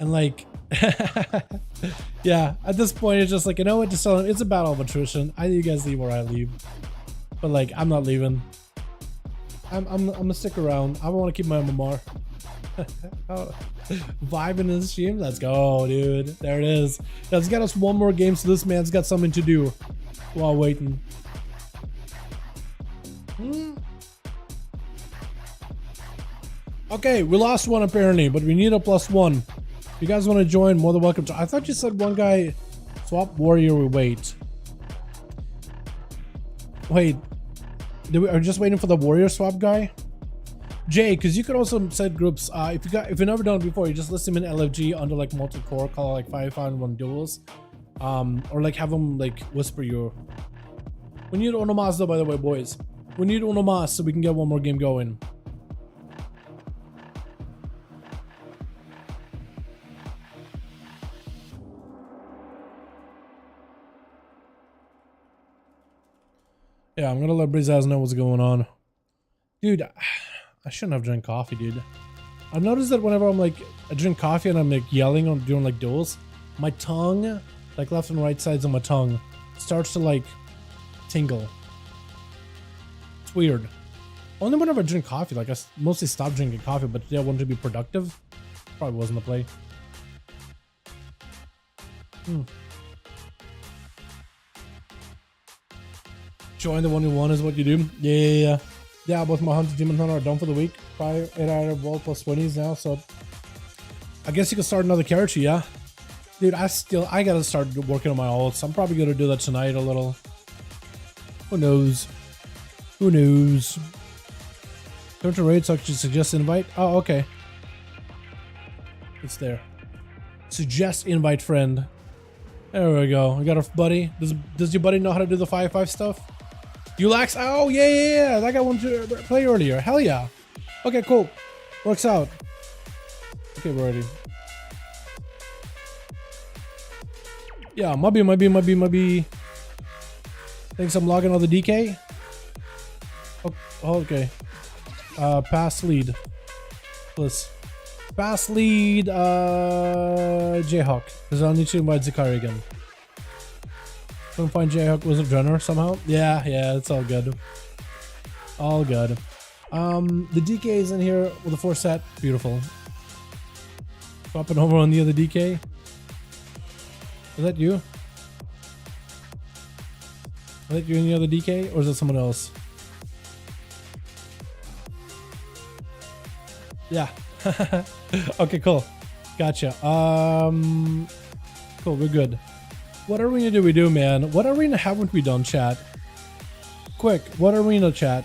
And like yeah, at this point it's just like, you know what, just tell them it's a battle of attrition. Either you guys leave or I leave. But like, I'm not leaving. I'm gonna stick around. I want to keep my MMR. Vibing in the stream. Let's go, dude. There it is. Let's get us one more game so this man's got something to do while waiting. Okay, we lost one apparently, but we need a +1. If you guys want to join, more than welcome to. I thought you said one guy swap warrior. We wait. Wait. Are we just waiting for the warrior swap guy? Jay, because you could also set groups. If you've never done it before, you just list them in LFG under like multi-core, call it like 5V5 1V1 DUELS, or like have them like whisper you. We need onomas though, by the way, boys. We need onomas so we can get one more game going. Yeah, I'm gonna let Brizaz know what's going on. Dude, I shouldn't have drank coffee, dude. I've noticed that whenever I'm like, I drink coffee and I'm like yelling or doing like duels, my tongue, like left and right sides of my tongue, starts to like tingle. It's weird. Only whenever I drink coffee, like I mostly stopped drinking coffee, but today I wanted to be productive. Probably wasn't the play. Join the 1v1 is what you do. Yeah, both my Hunter Demon Hunter are done for the week. 5 8-hour World plus 20s now, so I guess you can start another character, yeah. Dude, I gotta start working on my ults. I'm probably gonna do that tonight a little. Who knows? Who knows? Come to raid, so I could suggest invite. Oh, okay. It's there. Suggest invite friend. There we go. We got our buddy. Does your buddy know how to do the 5v5 stuff? Ulax, oh yeah, that guy wanted to play earlier. Hell yeah. Okay, cool. Works out. Okay, we're ready. Yeah, might be. Thinks I'm logging on the DK. Oh, okay. Pass lead. Plus. Pass lead, Jayhawk. Because I'll need to invite Zakari again. Couldn't find Jayhawk was a runner somehow. Yeah, it's all good. All good. The DK is in here with a 4 set. Beautiful. Swapping over on the other DK. Is that you? Is that you in the other DK, or is it someone else? Yeah. Okay, cool. Gotcha. Cool, we're good. What arena do we do, man? What arena haven't we done, chat? Quick, what arena, chat?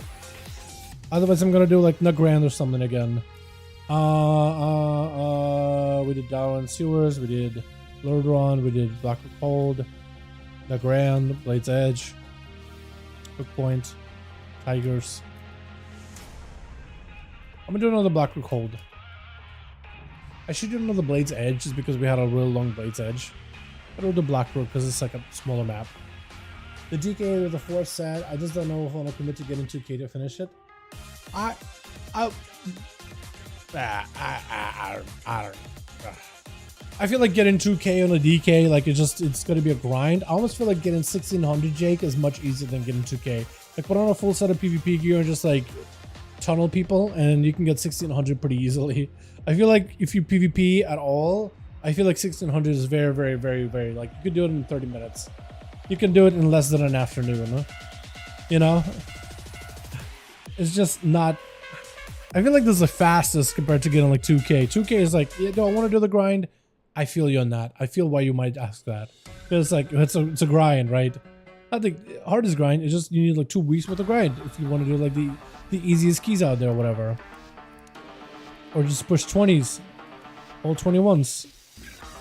Otherwise, I'm gonna do like Nagrand or something again. We did Dalaran Sewers, we did Lordron, we did Blackrock Hold, Nagrand, Blade's Edge, Hook Point, Tigers. I'm gonna do another Blackrock Hold. I should do another Blade's Edge just because we had a real long Blade's Edge. I do the Blackrock because it's like a smaller map. The DK with the 4 set, I just don't know if I want to commit to getting 2K to finish it. I feel like getting 2K on a DK, like it's gonna be a grind. I almost feel like getting 1600 Jake is much easier than getting 2K. Like put on a full set of PvP gear and just like tunnel people and you can get 1600 pretty easily. I feel like if you PvP at all, I feel like 1600 is very, very, very, very, like you could do it in 30 minutes. You can do it in less than an afternoon, huh? You know? It's just not... I feel like this is the fastest compared to getting like 2K. 2K is like, yeah, do I want to do the grind? I feel you on that. I feel why you might ask that. Because like, it's a grind, right? Not the hardest grind, it's just you need like 2 weeks worth of grind if you want to do like the easiest keys out there or whatever. Or just push 20s. All 21s.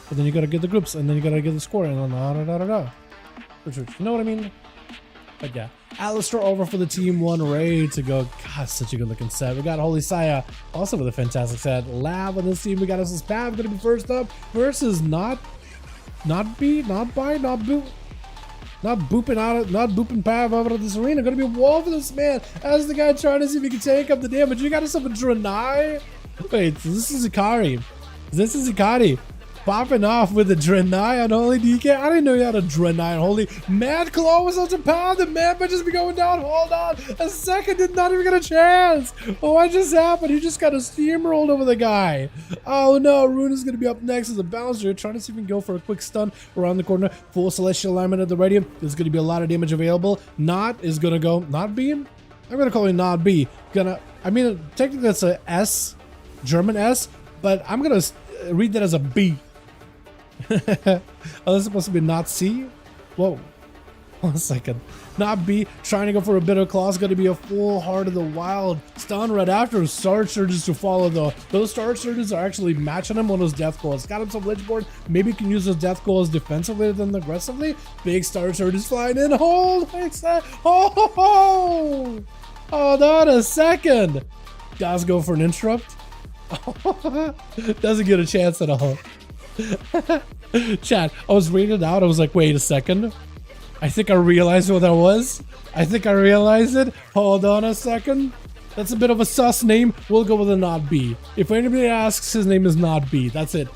but then you gotta get the groups, and then you gotta get the score, and then da-da-da-da-da. You know what I mean? But yeah, Alistair over for the team one, ready to go. God, such a good looking set. We got Holy Saya also with a fantastic set. Lab on this team. We got us Spam gonna be first up versus not booping Pav out of this arena. Gonna be a wall for this man as the guy trying to see if he can take up the damage. You got yourself a Draenei. Wait, this is Ikari. This is Ikari. Popping off with a Draenei on Holy DK. I didn't know you had a Draenei on Holy. Mad Claw was such a pound. The man might just be going down. Hold on. A second did not even get a chance. Oh, what just happened? He just got a steamrolled over the guy. Oh no, Rune is going to be up next as a bouncer. Trying to see if we can go for a quick stun around the corner. Full Celestial Alignment at the ready. There's going to be a lot of damage available. Not is going to go. Not beam? I'm going to call it not B. I mean, technically that's a S. German S. But I'm going to read that as a B. Oh, that's supposed to be not C? Whoa. 1 second. Not B. Trying to go for a Bitter Claw. It's going to be a full Heart of the Wild stun right after. Star Surges to follow though. Those Star Surges are actually matching him on those Death Claws. Got him some Lich Board. Maybe he can use those Death Claws defensively than aggressively. Big Star Surges flying in. Hold. Oh, not a second. Does go for an interrupt. Doesn't get a chance at all. Chat, I was reading it out. I was like, wait a second. I think I realized what that was. I think I realized it. Hold on a second. That's a bit of a sus name. We'll go with a not B. If anybody asks, his name is not B. That's it.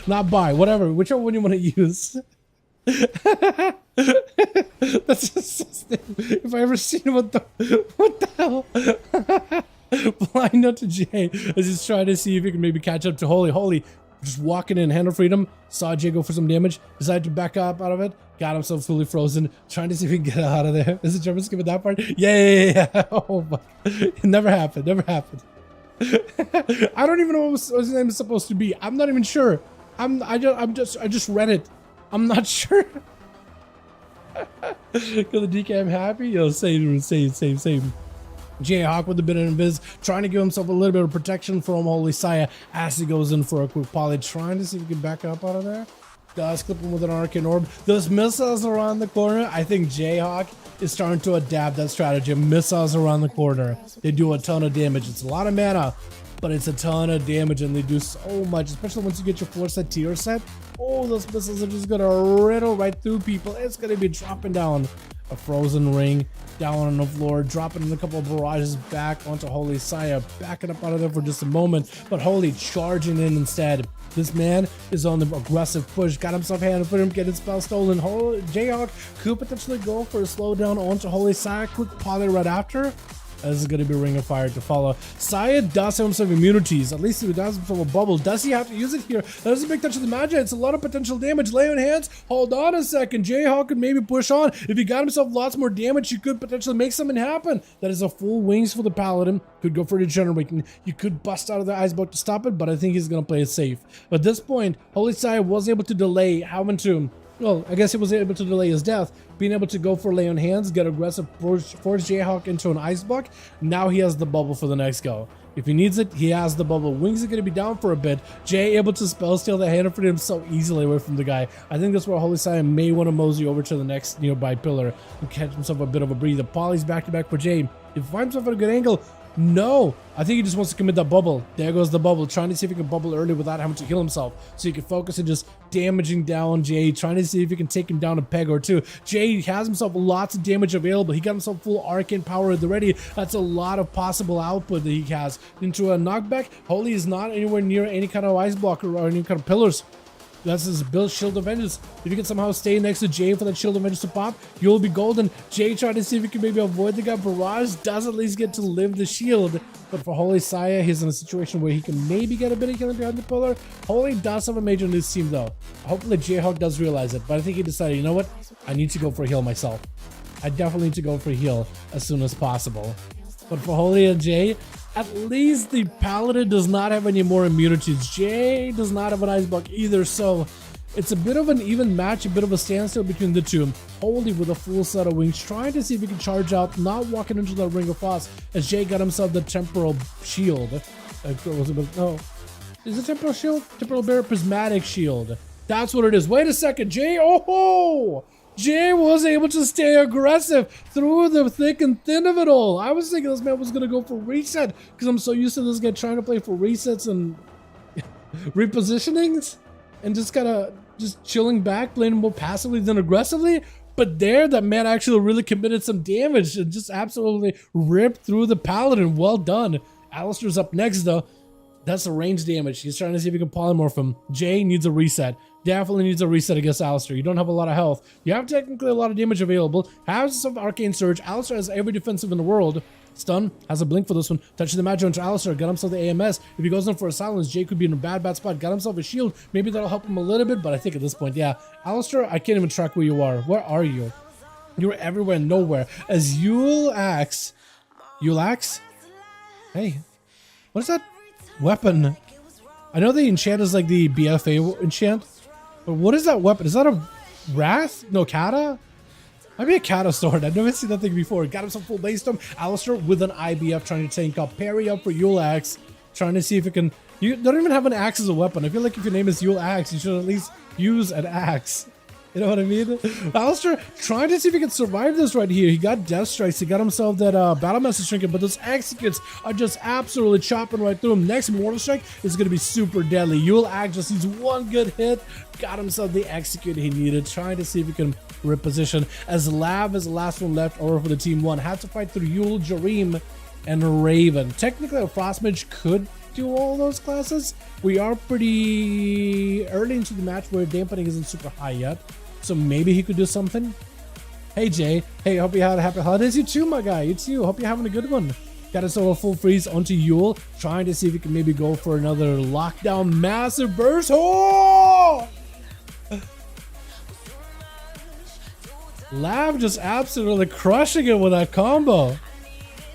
Not bi. Whatever. Whichever one you want to use. That's a sus name. If I ever seen what the hell? Blind note to Jay. I was just trying to see if he can maybe catch up to Holy. Holy. Just walking in, Hand of Freedom, saw Jay go for some damage, decided to back up out of it, got himself fully frozen, trying to see if he can get out of there. Is it German skip at that part? Yeah. Oh my, it never happened, I don't even know what his name is supposed to be. I'm not even sure. I just read it. I'm not sure. Go the DK, I'm happy. Yo, same. Jayhawk with a bit of invis, trying to give himself a little bit of protection from Holy Saya as he goes in for a quick poly, trying to see if he can back up out of there. Does clip him with an Arcane Orb. Those missiles around the corner, I think Jayhawk is starting to adapt that strategy. Missiles around the corner, they do a ton of damage. It's a lot of mana, but it's a ton of damage and they do so much, especially once you get your 4-set tier set. Oh, those missiles are just gonna riddle right through people. It's gonna be dropping down a frozen ring down on the floor, dropping in a couple of barrages back onto Holy Saya, backing up out of there for just a moment, but Holy charging in instead. This man is on the aggressive push, got himself hand for him, get his spell stolen. Jayhawk could potentially go for a slowdown onto Holy Saya, quick poly right after. This is going to be Ring of Fire to follow. Saya does have some immunities. At least he does have a bubble. Does he have to use it here? That is a big touch of the Magi. It's a lot of potential damage. Lay on hands. Hold on a second. Jayhawk could maybe push on. If he got himself lots more damage, you could potentially make something happen. That is a full wings for the Paladin. Could go for Degenerating. You could bust out of the Ice Block to stop it, but I think he's going to play it safe. But at this point, Holy Saya was able to delay having to... Well, I guess he was able to delay his death, being able to go for Lay on Hands, get aggressive, force Jayhawk into an Ice Block. Now he has the bubble for the next go. If he needs it, he has the bubble. Wings are going to be down for a bit. Jay able to spell steal the Hand of Freedom so easily away from the guy. I think that's where Holy Saya may want to mosey over to the next nearby pillar and catch himself a bit of a breather. Poly's back to back for Jay. If he finds himself at a good angle, no, I think he just wants to commit that bubble. There goes the bubble, trying to see if he can bubble early without having to heal himself. So he can focus on just damaging down Jay, trying to see if he can take him down a peg or two. Jay has himself lots of damage available. He got himself full arcane power at the ready. That's a lot of possible output that he has. Into a knockback, Holy is not anywhere near any kind of ice blocker or any kind of pillars. That's his build Shield of Vengeance. If you can somehow stay next to Jay for that Shield of Vengeance to pop, you'll be golden. Jay trying to see if he can maybe avoid the guy barrage, does at least get to live the shield. But for Holy Saya, he's in a situation where he can maybe get a bit of healing behind the pillar. Holy does have a mage on his team though. Hopefully Jayhawk does realize it, but I think he decided, you know what? I need to go for a heal myself. I definitely need to go for a heal as soon as possible. But for Holy and Jay, at least the Paladin does not have any more immunities. Jay does not have an Ice Block either, so it's a bit of an even match, a bit of a standstill between the two. Holy with a full set of wings, trying to see if he can charge out, not walking into the Ring of Frost, as Jay got himself the Temporal Shield. Was it? No. Is it temporal shield? Temporal barrier prismatic shield. That's what it is. Wait a second, Jay. Oh, Jay was able to stay aggressive through the thick and thin of it all. I was thinking this man was gonna go for reset because I'm so used to this guy trying to play for resets and repositionings and just kind of just chilling back, playing more passively than aggressively. But there, that man actually really committed some damage and just absolutely ripped through the paladin. Well done. Alistair's up next though. That's a range damage. He's trying to see if he can polymorph him. Jay needs a reset. Definitely needs a reset against Alistair. You don't have a lot of health. You have technically a lot of damage available. Has some Arcane Surge. Alistair has every defensive in the world. Stun, has a blink for this one. Touches the mage onto Alistair. Got himself the AMS. If he goes in for a silence, Jay could be in a bad spot. Got himself a shield. Maybe that'll help him a little bit, but I think at this point, yeah. Alistair, I can't even track where you are. Where are you? You're everywhere and nowhere. As Yule Axe. Yule Axe? Hey, what is that weapon? I know the enchant is like the BFA enchant, but what is that weapon? Is that a Wrath? No, Kata? Might be a Kata sword. I've never seen that thing before. Got himself full base stomp. Alistair with an IBF trying to tank up. Parry up for Yule Axe. Trying to see if it can... You don't even have an axe as a weapon. I feel like if your name is Yule Axe, you should at least use an axe. You know what I mean? Alistair trying to see if he can survive this right here. He got Death Strikes. He got himself that Battle Message Trinket, but those executes are just absolutely chopping right through him. Next Mortal Strike is going to be super deadly. Yule Axe just needs one good hit. Got himself the execute he needed. Trying to see if he can reposition. As Lav is the last one left over for the team one. Had to fight through Yule, Jareem, and Raven. Technically, a Frost Mage could do all those classes. We are pretty early into the match where dampening isn't super high yet. So maybe he could do something. Hey Jay, hey, hope you had a happy holidays. You too, my guy. It's you. Hope you're having a good one. Got us a full freeze onto Yule, trying to see if he can maybe go for another lockdown massive burst. Oh! Lav just absolutely crushing it with that combo.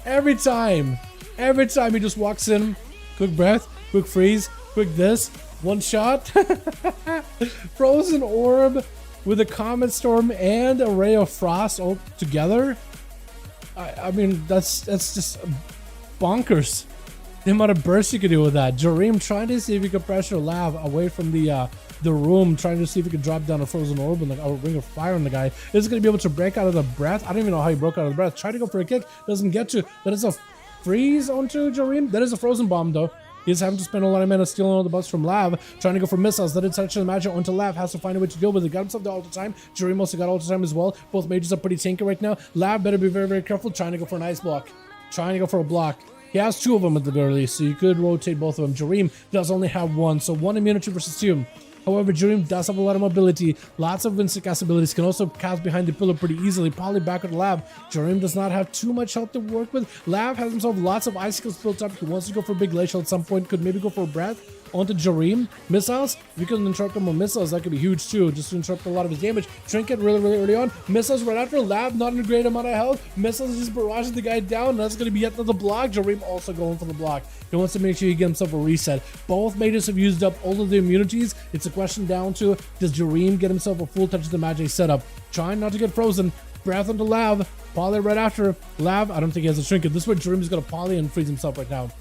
Every time he just walks in, quick breath, quick freeze, quick this, one shot. Frozen Orb with a Comet Storm and a Ray of Frost all together. I mean, that's just bonkers. The amount of bursts you can do with that. Jareem trying to see if he can pressure Lav away from the room, trying to see if he can drop down a Frozen Orb and like a Ring of Fire on the guy. Is going to be able to break out of the breath. I don't even know how he broke out of the breath. Try to go for a kick, doesn't get to. That is a freeze onto Jareem. That is a Frozen Bomb though. He's having to spend a lot of mana stealing all the buffs from Lav, trying to go for missiles. Let it touch the magic onto Lav, has to find a way to deal with it. Got himself the Ultra Time. Jareem also got Ultra Time as well. Both mages are pretty tanky right now. Lav better be very, very careful, trying to go for an ice block. Trying to go for a block. He has two of them at the very least, so you could rotate both of them. Jareem does only have one, so one immunity versus two. However, Jareem does have a lot of mobility, lots of instant cast abilities, can also cast behind the pillar pretty easily, probably back with Lav. Jareem does not have too much health to work with. Lav has himself lots of icicles built up. He wants to go for a big glacial at some point, could maybe go for a breath onto Jareem. Missiles, if you can interrupt him with missiles, that could be huge too, just to interrupt a lot of his damage. Trinket really, really early on. Missiles right after. Lav not in a great amount of health. Missiles just barraging the guy down. That's going to be yet another block. Jareem also going for the block. He wants to make sure he gets himself a reset. Both mages have used up all of their immunities. It's a question down to, does Jareem get himself a full touch of the magic setup? Trying not to get frozen. Breath onto Lav. Poly right after. Lav, I don't think he has a Trinket. This is where Jareem is going to poly and freeze himself right now.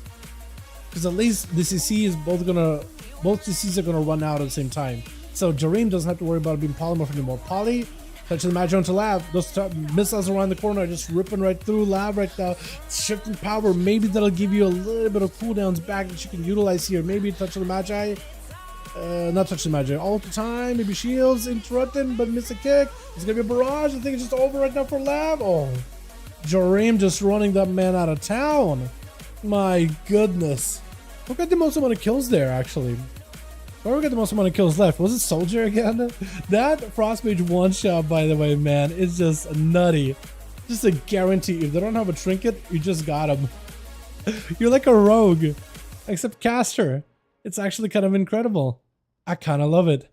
Because at least the CC is both CCs are gonna run out at the same time. So Jareem doesn't have to worry about being polymorph anymore. Poly, touching the magic onto Lav. Those missiles around the corner are just ripping right through Lav right now. Shifting power, maybe that'll give you a little bit of cooldowns back that you can utilize here. Maybe touch the Magi. Not touch the Magi. All the time, maybe shields, interrupting, but miss a kick. It's gonna be a barrage. I think it's just over right now for Lav. Oh, Jareem just running that man out of town. My goodness. Who got the most amount of kills there, actually? Whoever got the most amount of kills left? Was it Soldier again? That Frost Mage one-shot, by the way, man, is just nutty. Just a guarantee. If they don't have a Trinket, you just got them. You're like a rogue. Except caster. It's actually kind of incredible. I kind of love it.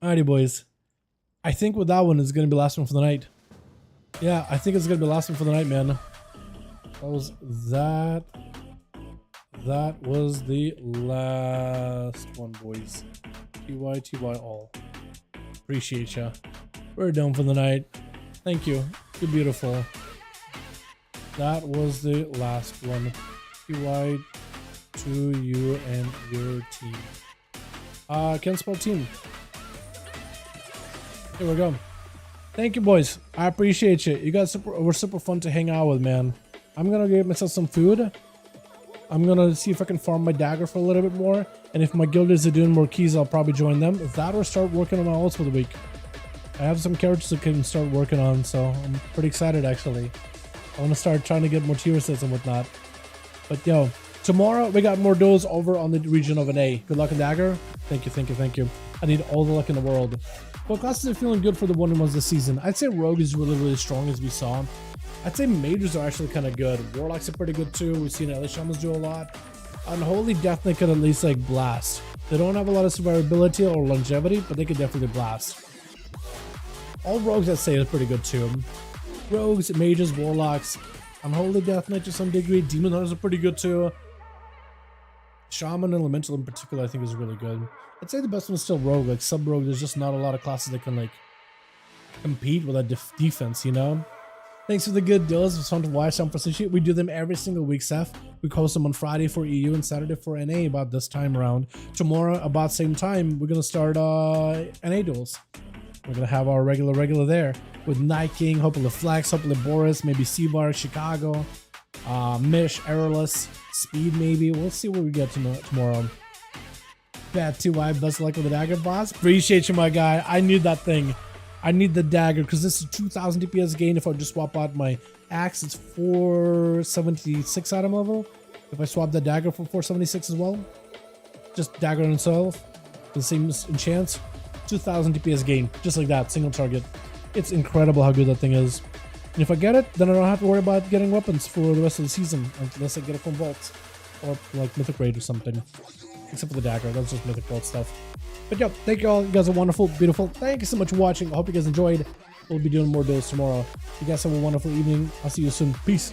Alrighty, boys. I think with that one is going to be the last one for the night. Yeah, I think it's going to be the last one for the night, man. That was the last one, boys. TY all. Appreciate ya. We're done for the night. Thank you. You're beautiful. That was the last one. TY to you and your team. Can't spell team. Here we go. Thank you, boys. I appreciate you. You guys were super fun to hang out with, man. I'm gonna get myself some food. I'm gonna see if I can farm my dagger for a little bit more. And if my guild is doing more keys, I'll probably join them. If that, or start working on my ults for the week. I have some characters I can start working on, so I'm pretty excited actually. I want to start trying to get more tier sets and whatnot. But yo, tomorrow we got more duels over on the region of NA. Good luck in dagger. Thank you, thank you, thank you. I need all the luck in the world. Well, classes are feeling good for the 1v1s this season. I'd say rogue is really, really strong, as we saw. I'd say mages are actually kind of good. Warlocks are pretty good too. We've seen LA Shamans do a lot. Unholy definitely could at least like blast. They don't have a lot of survivability or longevity, but they could definitely blast. All rogues I'd say is pretty good too. Rogues, mages, warlocks, unholy death knight to some degree. Demon hunters are pretty good too. Shaman and elemental in particular I think is really good. I'd say the best one is still rogue. Like sub rogue, there's just not a lot of classes that can like compete with that defense, you know. Thanks for the good deals. It was fun to watch. I'm for we do them every single week, Seth. We post them on Friday for EU and Saturday for NA about this time around. Tomorrow about same time we're gonna start NA duels. We're gonna have our regular there with Night King, hopefully Flex, hopefully Boris, maybe Seabark, Chicago, Mish, Errorless, Speed maybe. We'll see what we get tomorrow. Bad 2i, best of luck with the dagger, boss. Appreciate you, my guy. I need that thing. I need the dagger because this is 2000 DPS gain. If I just swap out my axe, it's 476 item level. If I swap the dagger for 476 as well, just dagger and itself, the same enchants, 2000 DPS gain, just like that, single target. It's incredible how good that thing is. And if I get it, then I don't have to worry about getting weapons for the rest of the season unless I get it from vaults or like Mythic Raid or something. Except for the dagger, that's just Mythic Vault stuff. But yo, thank you all. You guys are wonderful, beautiful. Thank you so much for watching. I hope you guys enjoyed. We'll be doing more duels tomorrow. You guys have a wonderful evening. I'll see you soon. Peace.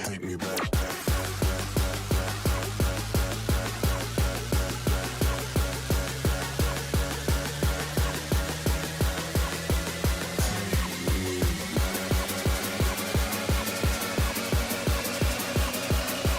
Take me back.